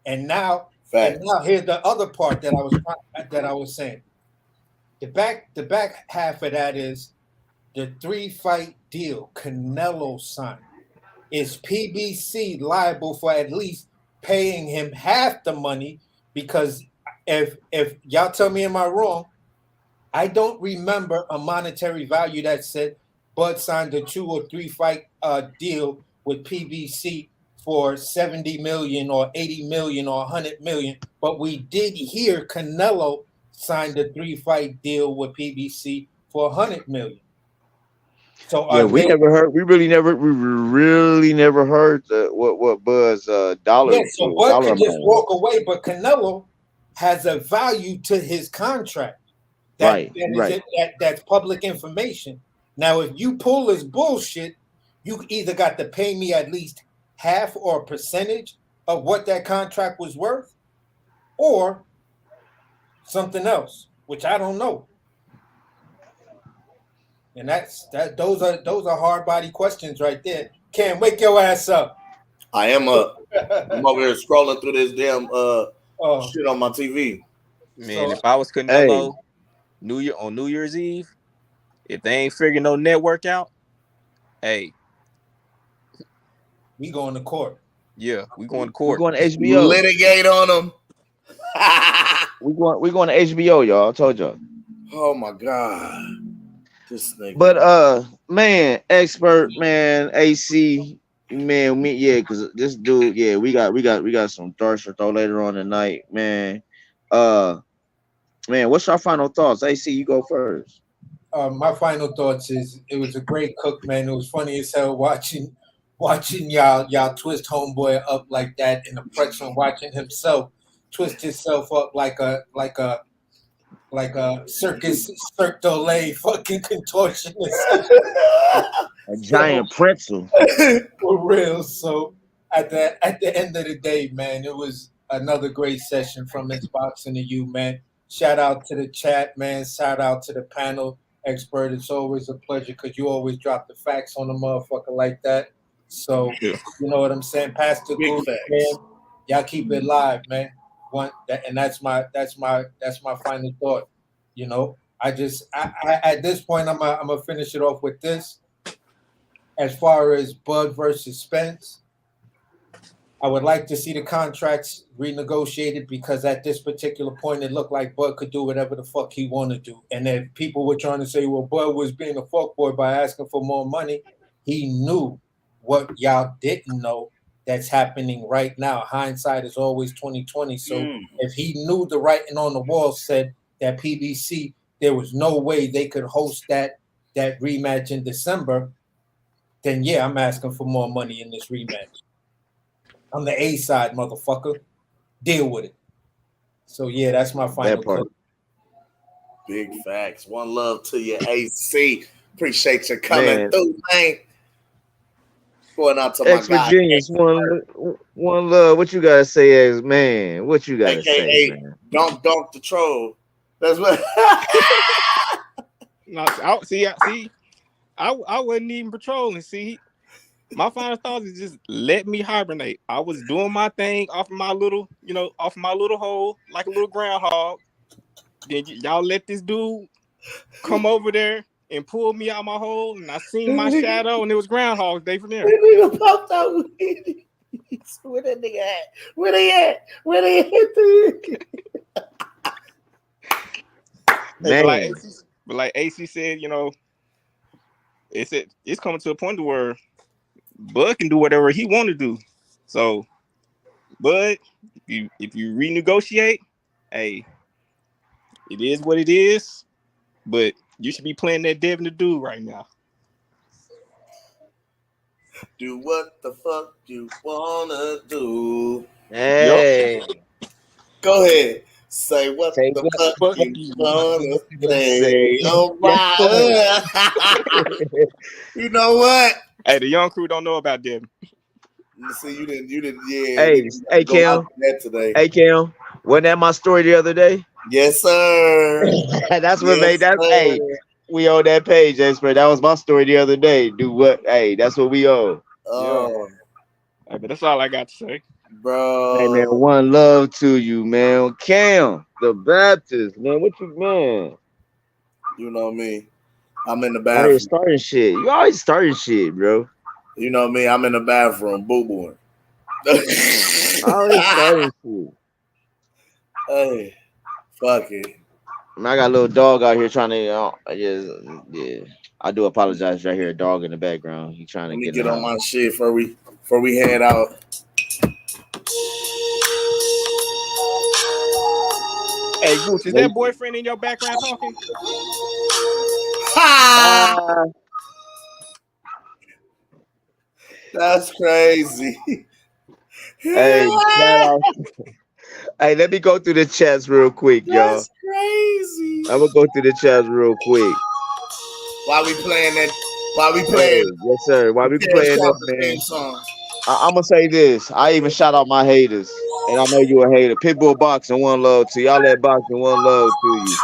And now here's the other part that I was saying. The back half of that is the 3-fight deal Canelo signed. Is PBC liable for at least paying him half the money? Because if y'all tell me am I wrong, I don't remember a monetary value that said Bud signed a 2 or 3 fight deal with PBC for 70 million or 80 million or 100 million. But we did hear Canelo signed a 3-fight deal with PBC for 100 million. So Yeah, we really never heard what Bud's dollar. Yeah, so Bud can just walk away, but Canelo has a value to his contract that's public information. Now, if you pull this bullshit, you either got to pay me at least half or a percentage of what that contract was worth, or something else, which I don't know. And those are hard body questions right there. Cam, wake your ass up. I am up. I'm over here scrolling through this damn shit on my TV. Man, if I was Canelo, New Year's Eve, if they ain't figuring no network out, hey, we going to court. Yeah, we going to court. We going to HBO. Litigate on them. we going to HBO, y'all. I told y'all. Oh my God. This nigga. But man, expert, man, AC, man, because this dude, we got some thirst to throw later on tonight, man. Man, what's your final thoughts? AC, you go first. My final thoughts is it was a great cook, man. It was funny as hell watching y'all twist homeboy up like that in the pretzel, watching himself twist himself up like a circus Cirque du Soleil fucking contortionist. A giant pretzel. For real. So at the end of the day, man, it was another great session from It's Boxing to You, man. Shout out to the chat, man. Shout out to the panel expert. It's always a pleasure because you always drop the facts on the motherfucker like that. So you know what I'm saying? Pastor Good, man. Y'all keep it live, man. That's my final thought. You know, I at this point I'm gonna finish it off with this. As far as Bud versus Spence, I would like to see the contracts renegotiated because at this particular point it looked like Bud could do whatever the fuck he wanted to. And if people were trying to say, well, Bud was being a fuckboy by asking for more money, he knew what y'all didn't know that's happening right now. Hindsight is always 20/20. So if he knew the writing on the wall said that PBC, there was no way they could host that rematch in December, then yeah, I'm asking for more money in this rematch. I'm the A side, motherfucker. Deal with it. So yeah, that's my final clip. Big facts. One love to you, AC. Appreciate you coming through, man. Going out to my guy. Genius, one love. What you gotta say, as man? What you gotta say, man? Don't the troll. That's what. No, I wasn't even patrolling. See, my final thoughts is just let me hibernate. I was doing my thing off my little hole, like a little groundhog. Then y'all let this dude come over there and pull me out my hole, and I seen my shadow, and it was Groundhog Day from there. That nigga popped out with it. Where that nigga at? Where they at? Where they at? Hey, but like AC said, you know, it's coming to a point where Bud can do whatever he want to do. So, Bud, if you renegotiate, hey, it is what it is. But you should be playing that Devin the Dude right now. Do what the fuck you wanna do. Hey. Yep. Go ahead. Say what the fuck you wanna say. Oh my. You know what? Hey, the young crew don't know about Devin. See, you didn't, yeah. Hey, Cam. Today. Hey, Cam. Wasn't that my story the other day? Yes, sir. That's what made that. Hey, we owe that page, expert. That was my story the other day. Do what? Hey, that's what we owe. Oh, yeah. Hey, but that's all I got to say, bro. Hey, man, one love to you, man. Cam, the Baptist, man. What you, man? You know me. I'm in the bathroom. Always starting shit. You always starting shit, bro. You know me. I'm in the bathroom, boo-booing. Always starting shit. Hey. Fuck it. I got a little dog out here trying to. Yeah. I do apologize. Right here, a dog in the background. He trying to get on my shit before we head out. Hey, Gooch, is that boyfriend in your background talking? That's crazy. Hey, shout out. Hey, let me go through the chats real quick, y'all. That's crazy. I'm gonna go through the chats real quick. While we playing that, yes, sir. While we playing that, man. I'm gonna say this. I even shout out my haters. And I know you a hater. Pitbull boxing, one love to y'all. That boxing, one love to you.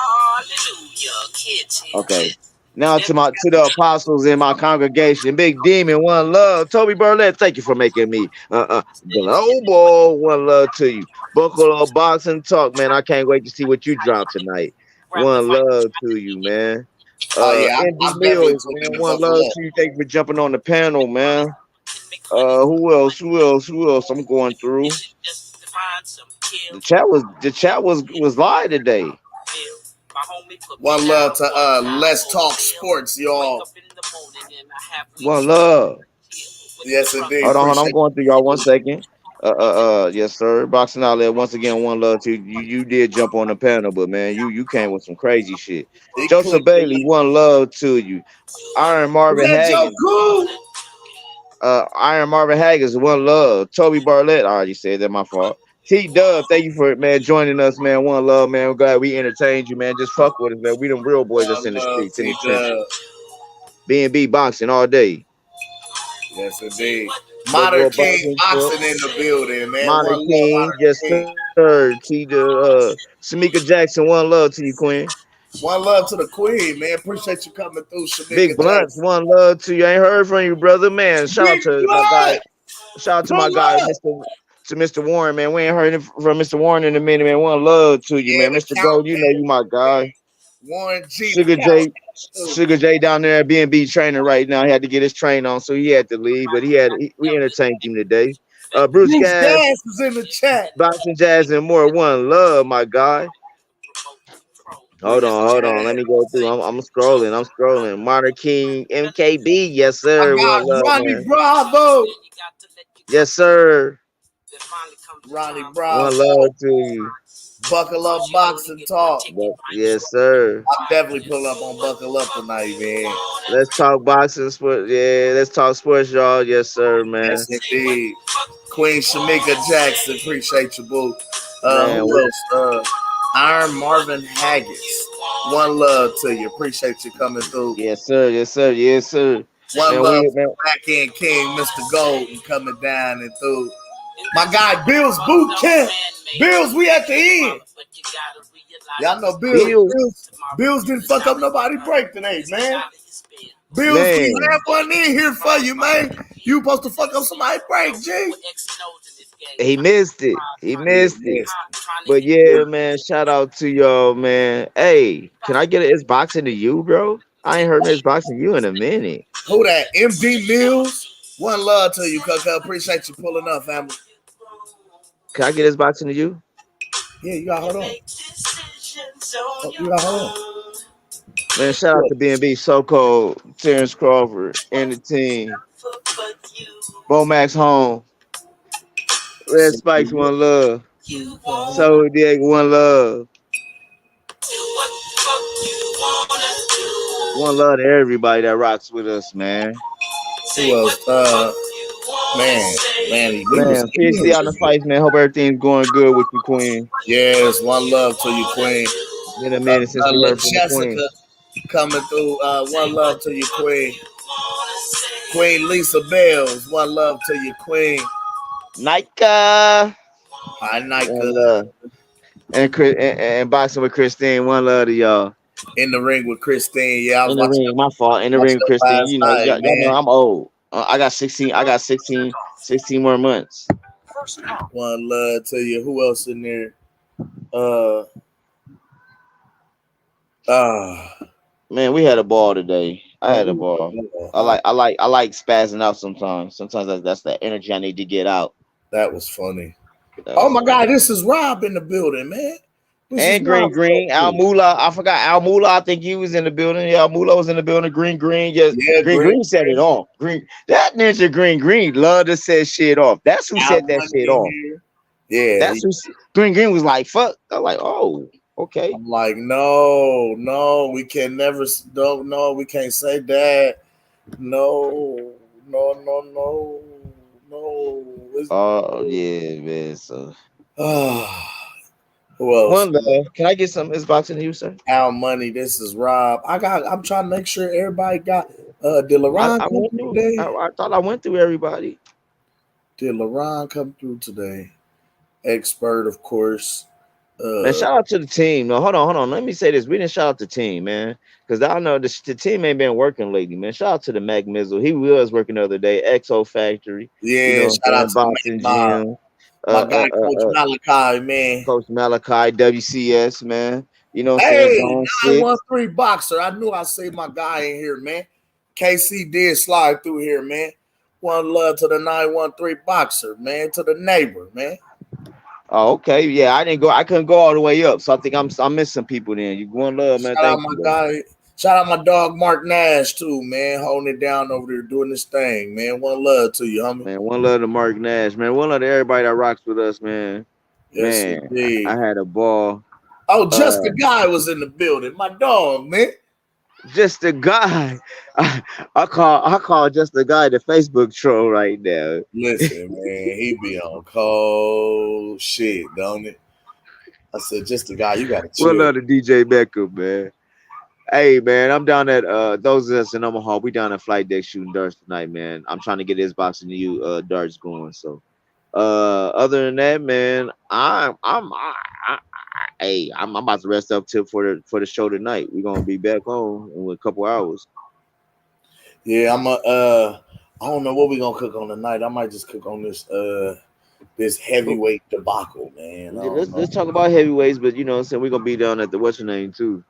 Okay. Now to the apostles in my congregation, Big Demon, one love. Toby Burlett, thank you for making me global. One love to you. Buckle up, boxing talk, man. I can't wait to see what you drop tonight. One love to you, man. Oh yeah, MD I'm definitely Mills, man. looking to One buckle love up. to you. Thank you for jumping on the panel, man. Who else? Who else? Who else? I'm going through. The chat was live today. One love to Let's Talk Sports, y'all. One love. Yes, indeed. Hold on. I'm Appreciate going through y'all 1 second. Yes, sir. Boxing outlet once again. One love to you. You did jump on the panel, but man, you came with some crazy shit. it. Joseph Bailey, one love to you. Iron Is Marvin that Joe Haggins. Cool? Iron Marvin Haggins, one love. Toby Barlett, I already said that. My fault. T Dub, thank you for man joining us, man. One love, man. We're glad we entertained you, man. Just fuck with us, man. We them real boys that's One in the love, streets, in the trenches. T-Dub. B&B boxing all day. Yes, indeed. Buckle Modern up King boxing sport. Boxing in the building, man. Monty One love, King, Modern yes King. sir. T Shamika Jackson, one love to you, Queen. One love to the Queen, man. Appreciate you coming through, Big Shamika Blunts, Jackson. one love to you. I ain't heard from you, brother, man. Shout out Big to my guy. blood! Shout out to my Pull guy, up! Mr. Warren, man. We ain't heard from Mr. Warren in a minute, man. One love to you, Yeah, man. the Mr. count Gold, you know you my guy. Warren G, the Sugar count. J, Sugar J down there at B&B training right now. He had to get his train on, so he had to leave. But we entertained him today. Bruce Bruce Gas, Gas is in the chat. Boxing Jazz and more. One love, my guy. Hold on. Let me go through. I'm scrolling. Modern King, MKB, yes I sir. One got love, Ronnie man. Bravo. Yes sir. Ronnie One Bravo. love to you. Buckle up, boxing talk. Yes sir. I'm definitely pulling up on Buckle Up tonight, man. Let's talk boxing sport. Yeah, let's talk sports, y'all. Yes sir, man. Yes, indeed. Queen Shamika Jackson, appreciate you, boo. Man, Who else? Iron Marvin Haggis. One love to you. Appreciate you coming through. yes sir. One Man, love to man. the backhand king, Mr. Golden, coming down and through. My guy Bill's Boot Camp. Bills, we at the end. Y'all know Bill, Bills didn't fuck up nobody break today, man. Bills, we man. have one in here for you, man. You supposed to fuck up somebody's break, G. He missed it. But yeah, man, shout out to y'all, man. Hey, can I get an It's Boxing to you, bro? I ain't heard It's Boxing to you in a minute. Who that? MD Mills. One love to you, Coco. Appreciate you pulling up, family. Can I get It's Boxing to you? Yeah, you got hold on. You got hold on. Man, shout out to B&B, So Cold, Terrence Crawford, and the team. Bo Max Home, Red Spikes, one love. So Diego, one love. One love to everybody that rocks with us, man. Who else? Man, we was Man, PhD out in the fights, man. Hope everything's going good with you, Queen. Yes, one love to you, Queen. It's been a minute since we heard from the Queen. Jessica coming through. One love to you, Queen. Queen Lisa Bells. One love to you, Queen. Nika. Hi, Nika. One love. And boxing with Christine. One love to y'all. In the ring with Christine. Yeah, I was In the watching ring, my fault. In the ring with Christine. last You know, night, y'all know man. I'm old. I got 16 more months. One love to you. Who else in there? Man, we had a ball today. I had a ball. I like spazzing out sometimes. Sometimes that's the energy I need to get out. That was funny. Oh my God, this is Rob in the building, man. This is And Rob. Green, Al Moolah. I forgot Al Moolah. I think he was in the building. Yeah, Al Moolah was in the building. Green. Yes, Yeah, Green set it off. That ninja Green love to set shit off. That's who set that shit off. Yeah. That's who Green was like, fuck. I'm like, oh, okay. I'm like, no, we can never, no, we can't say that. No. Oh, yeah, man. So, who else? One love. Can I get some It's Boxing to you, sir? Al Money. This is Rob. I'm trying to make sure everybody got. Did LaRon come through today? I thought I went through everybody. Did LaRon come through today? expert, of course. Man, shout out to the team. No, hold on. Let me say this. We didn't shout out the team, man, because I know the team ain't been working lately, man. Shout out to the Mac Mizzle. He was working the other day. XO Factory. You Yeah, know what shout I'm out saying? to the Boxing Mac Gym. my guy, Coach Malachi, man. Coach Malachi, WCS, man. You know what I'm saying? Hey, Zone 6. 913 boxer. I knew I saved my guy in here, man. KC did slide through here, man. One love to the 913 boxer, man. To the neighbor, man. Oh, okay. Yeah, I couldn't go all the way up. So I think I'm missing people then. You one love, man. Shout out Thank my you, bro. guy. Shout out my dog Mark Nash, too, man. Holding it down over there, doing this thing, man. One love to you, homie. Man, one love to Mark Nash, man. One love to everybody that rocks with us, man. Yes, Man, indeed. I had a ball. Oh, just the guy was in the building. My dog, man. Just the guy. I call just the guy the Facebook troll right now. Listen, man, he be on cold shit, don't it? I said, just the guy, you gotta One chill. love to DJ Beckham, man. Hey man, I'm down at those of us in Omaha. We down at Flight Deck shooting darts tonight, man. I'm trying to get this boxing to you darts going. So other than that, man, I'm about to rest up till for the show tonight. We're gonna be back on in a couple hours. Yeah, I don't know what we're gonna cook on tonight. I might just cook on this heavyweight debacle, man. Let's talk about heavyweights, but you know what I'm saying, we're gonna be down at the what's your name too.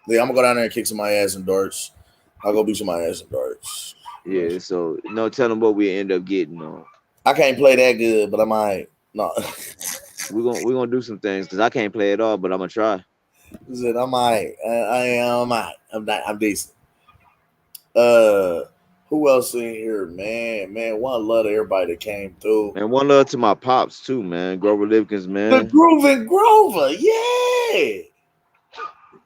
Yeah, I'm gonna go down there and kick some my ass in darts. I'll go beat some my ass in darts. Yeah, so no telling what we end up getting on. I can't play that good, but I might. No. we're gonna do some things because I can't play at all, but I'm gonna try. I might. I'm decent. Who else in here, man? Man, one love to everybody that came through. And one love to my pops too, man. Grover Lipkins, man. The Groovin' Grover, yeah.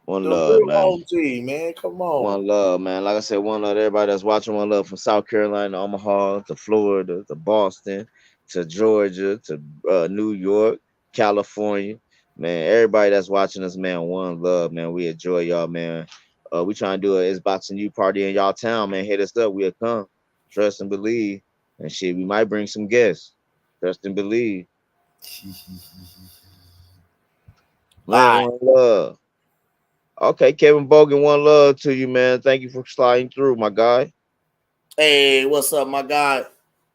One love, man. OG, man. Come on. One love, man. Like I said, one love to everybody that's watching. One love from South Carolina, Omaha, to Florida, to Boston, to Georgia, to New York, California. Man, everybody that's watching us, man, one love, man. We enjoy y'all, man. We trying to do a It's Boxing You party in y'all town, man. Hit us up. We'll come. Trust and believe. And shit, we might bring some guests. Trust and believe. Man, one love. Okay, Kevin Bogan, one love to you, man. Thank you for sliding through, my guy. Hey, what's up, my guy?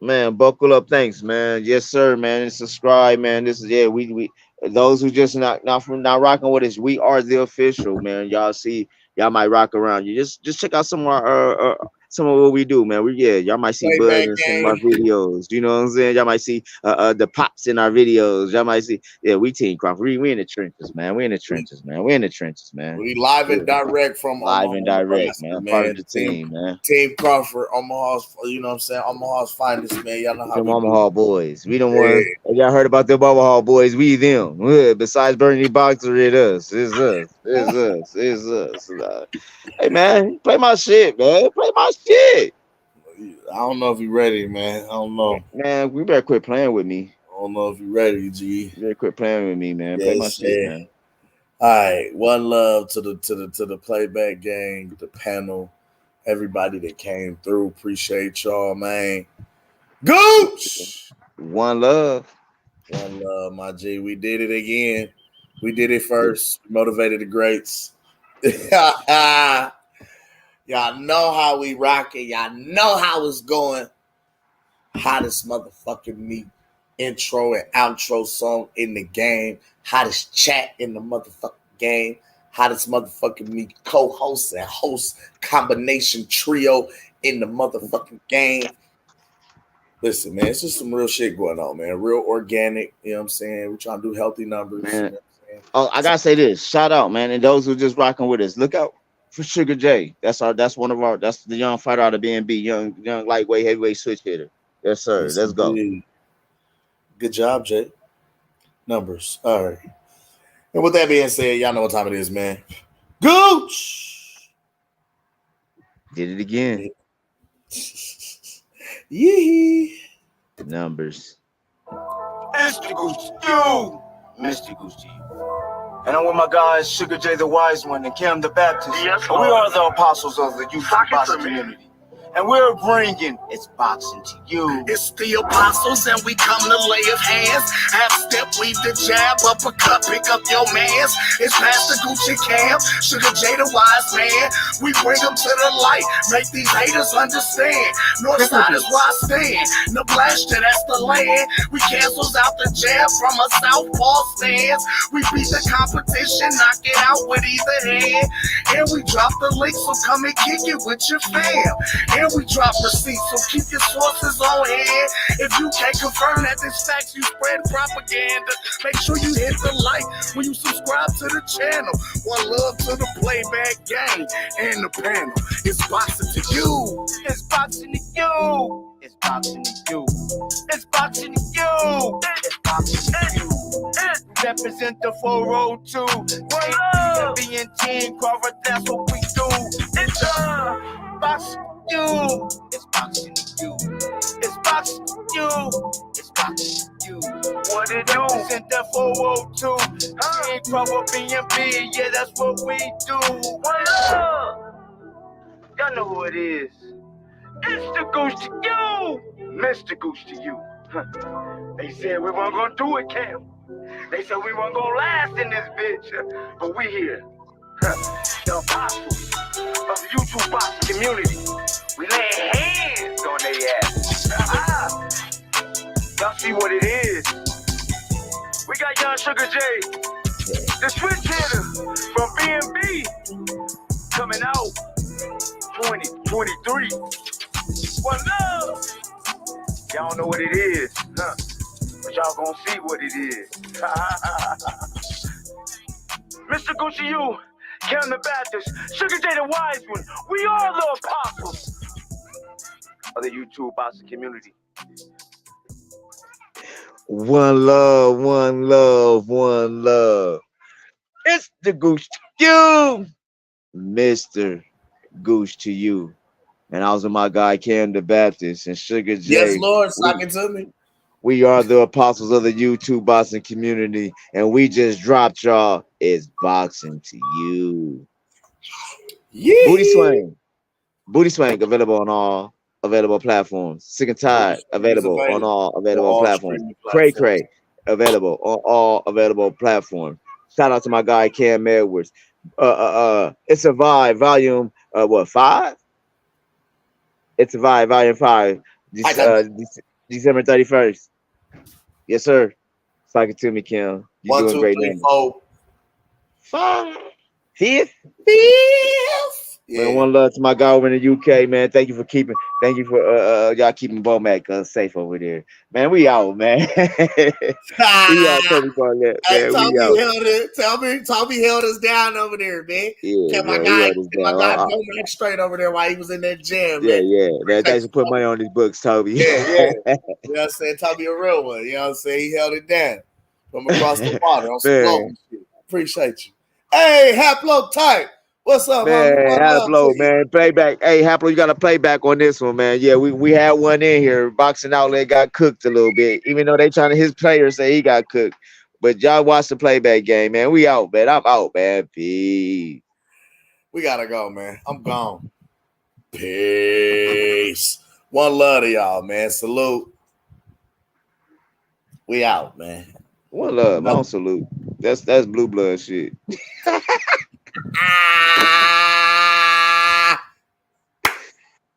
Man, buckle up. Thanks, man. Yes, sir, man. And subscribe, man. This is we those who just not rocking with us, we are the official, man. Y'all see, y'all might rock around. You just check out some of our some of what we do, man. Y'all might see Buzz in some of our videos. You know what I'm saying? Y'all might see the pops in our videos. Y'all might see, we Team Crawford. We in the trenches, man. We in the trenches, man. We in the trenches, man. We live and direct from live and direct, man. Part of the team, man. Team Crawford, Omaha's, you know what I'm saying? Omaha's finest, man. Y'all know how we Omaha boys. We the ones. Y'all heard about the Omaha boys. We them. Besides Bernie Boxer, it's us. It's us. It's us. It's us. Hey man, play my shit, man. Play my shit. I don't know if you ready, man. I don't know. Man, we better quit playing with me. I don't know if you ready, G. You better quit playing with me, man. Play my shit, man. All right. One love to the playback gang, the panel, everybody that came through. Appreciate y'all, man. Gooch! One love. One love, my G. We did it again. We did it first. Motivated the greats. Y'all know how we rocking. Y'all know how it's going. Hottest motherfucking me intro and outro song in the game. Hottest chat in the motherfucking game. Hottest motherfucking me co-host and host combination trio in the motherfucking game. Listen, man, it's just some real shit going on, man. Real organic, you know what I'm saying? We're trying to do healthy numbers. Man. You know what I'm saying? Oh, I gotta say this. Shout out, man. And those who just rocking with us. Look out for Sugar J. That's the young fighter out of BNB, young lightweight, heavyweight switch hitter. Yes, sir. Yes, let's go. Good job, Jay. Numbers. All right. And with that being said, y'all know what time it is, man. Gooch! Did it again. Yee. The numbers. Mr. Gucci, Mr. Gucci. And I'm with my guys, Sugar J the Wise One and Cam the Baptist. Yes, we are the apostles of the youth boxing community. and we're bringing it's boxing to you. It's the apostles and we come to lay of hands. Half step, weave the jab, uppercut, pick up your mans. It's Pastor Gucci Cam, Sugar J the wise man. We bring them to the light, make these haters understand. Northside is where I stand, Nebraska, that's the land. We cancels out the jab from a southpaw stance. We beat the competition, knock it out with either hand. And we drop the link, so come and kick it with your fam. And we drop receipts, so keep your sources on hand. If you can't confirm that this facts, you spread propaganda. Make sure you hit the like when you subscribe to the channel. One love to the playback game and the panel. It's boxing to you. It's boxing to you. It's boxing to you. It's boxing to you. It's boxing to you. Represent the 402. Being Team Crawford, that's what we do. It's boxing to you. It's boxing to you. It's boxing to you. It's boxing to you. What it do? Represent the 402. Team Crawford, BNB, yeah, that's what we do. Y'all know who it is. It's the Goose to you. Mr. Goose to you. They said we weren't gonna do it, Cam. They said we weren't gonna last in this bitch, but we here. The apostles of the YouTube boxing community. We laying hands on their ass. Y'all see what it is. We got young Sugar J, the switch hitter from BNB, coming out 2023. One love. Y'all know what it is, huh? But y'all gonna see what it is. Mr. Gucci, you, Cam the Baptist, Sugar J the Wise One, we are the apostles of the YouTube boxing community. One love, one love, one love. It's the Goose to you, Mr. Goose to you. And I was with my guy Cam the Baptist and Sugar J. Yes, Lord, sock it to me. We are the apostles of the YouTube boxing community, and we just dropped y'all. It's boxing to you. Yeah. Booty swing, available on all available platforms. Sick and Tired, available on all available platforms. Cray Cray, available on all available platforms. Shout out to my guy Cam Edwards. It's a Vibe, volume 5? It's a Vibe, volume 5. December 31st. Yes, sir. Talk it to me, Kim. You're doing great now. 5. Fifth. Yeah. Man, one love to my guy over in the UK, man. Thank you for y'all keeping Bomac safe over there. Man, we out, man. We out, Tony Barnett, man. Tommy held us down over there, man. Yeah, kept my guy Bomac straight over there while he was in that gym, man. Yeah. Thanks for putting money on these books, Toby. Yeah. You know what I'm saying? Tommy a real one. You know what I'm saying? He held it down from across the water on some global shit. Appreciate you. Hey, Haplo Type. What's up, man? Haplo, man. Playback. Hey, Haplo, you got a playback on this one, man. Yeah, we had one in here. Boxing Outlet got cooked a little bit, even though his players say he got cooked. But y'all watch the playback game, man. We out, man. I'm out, man. Peace. We gotta go, man. I'm gone. Peace. One love to y'all, man. Salute. We out, man. One love. I don't salute. That's blue blood shit.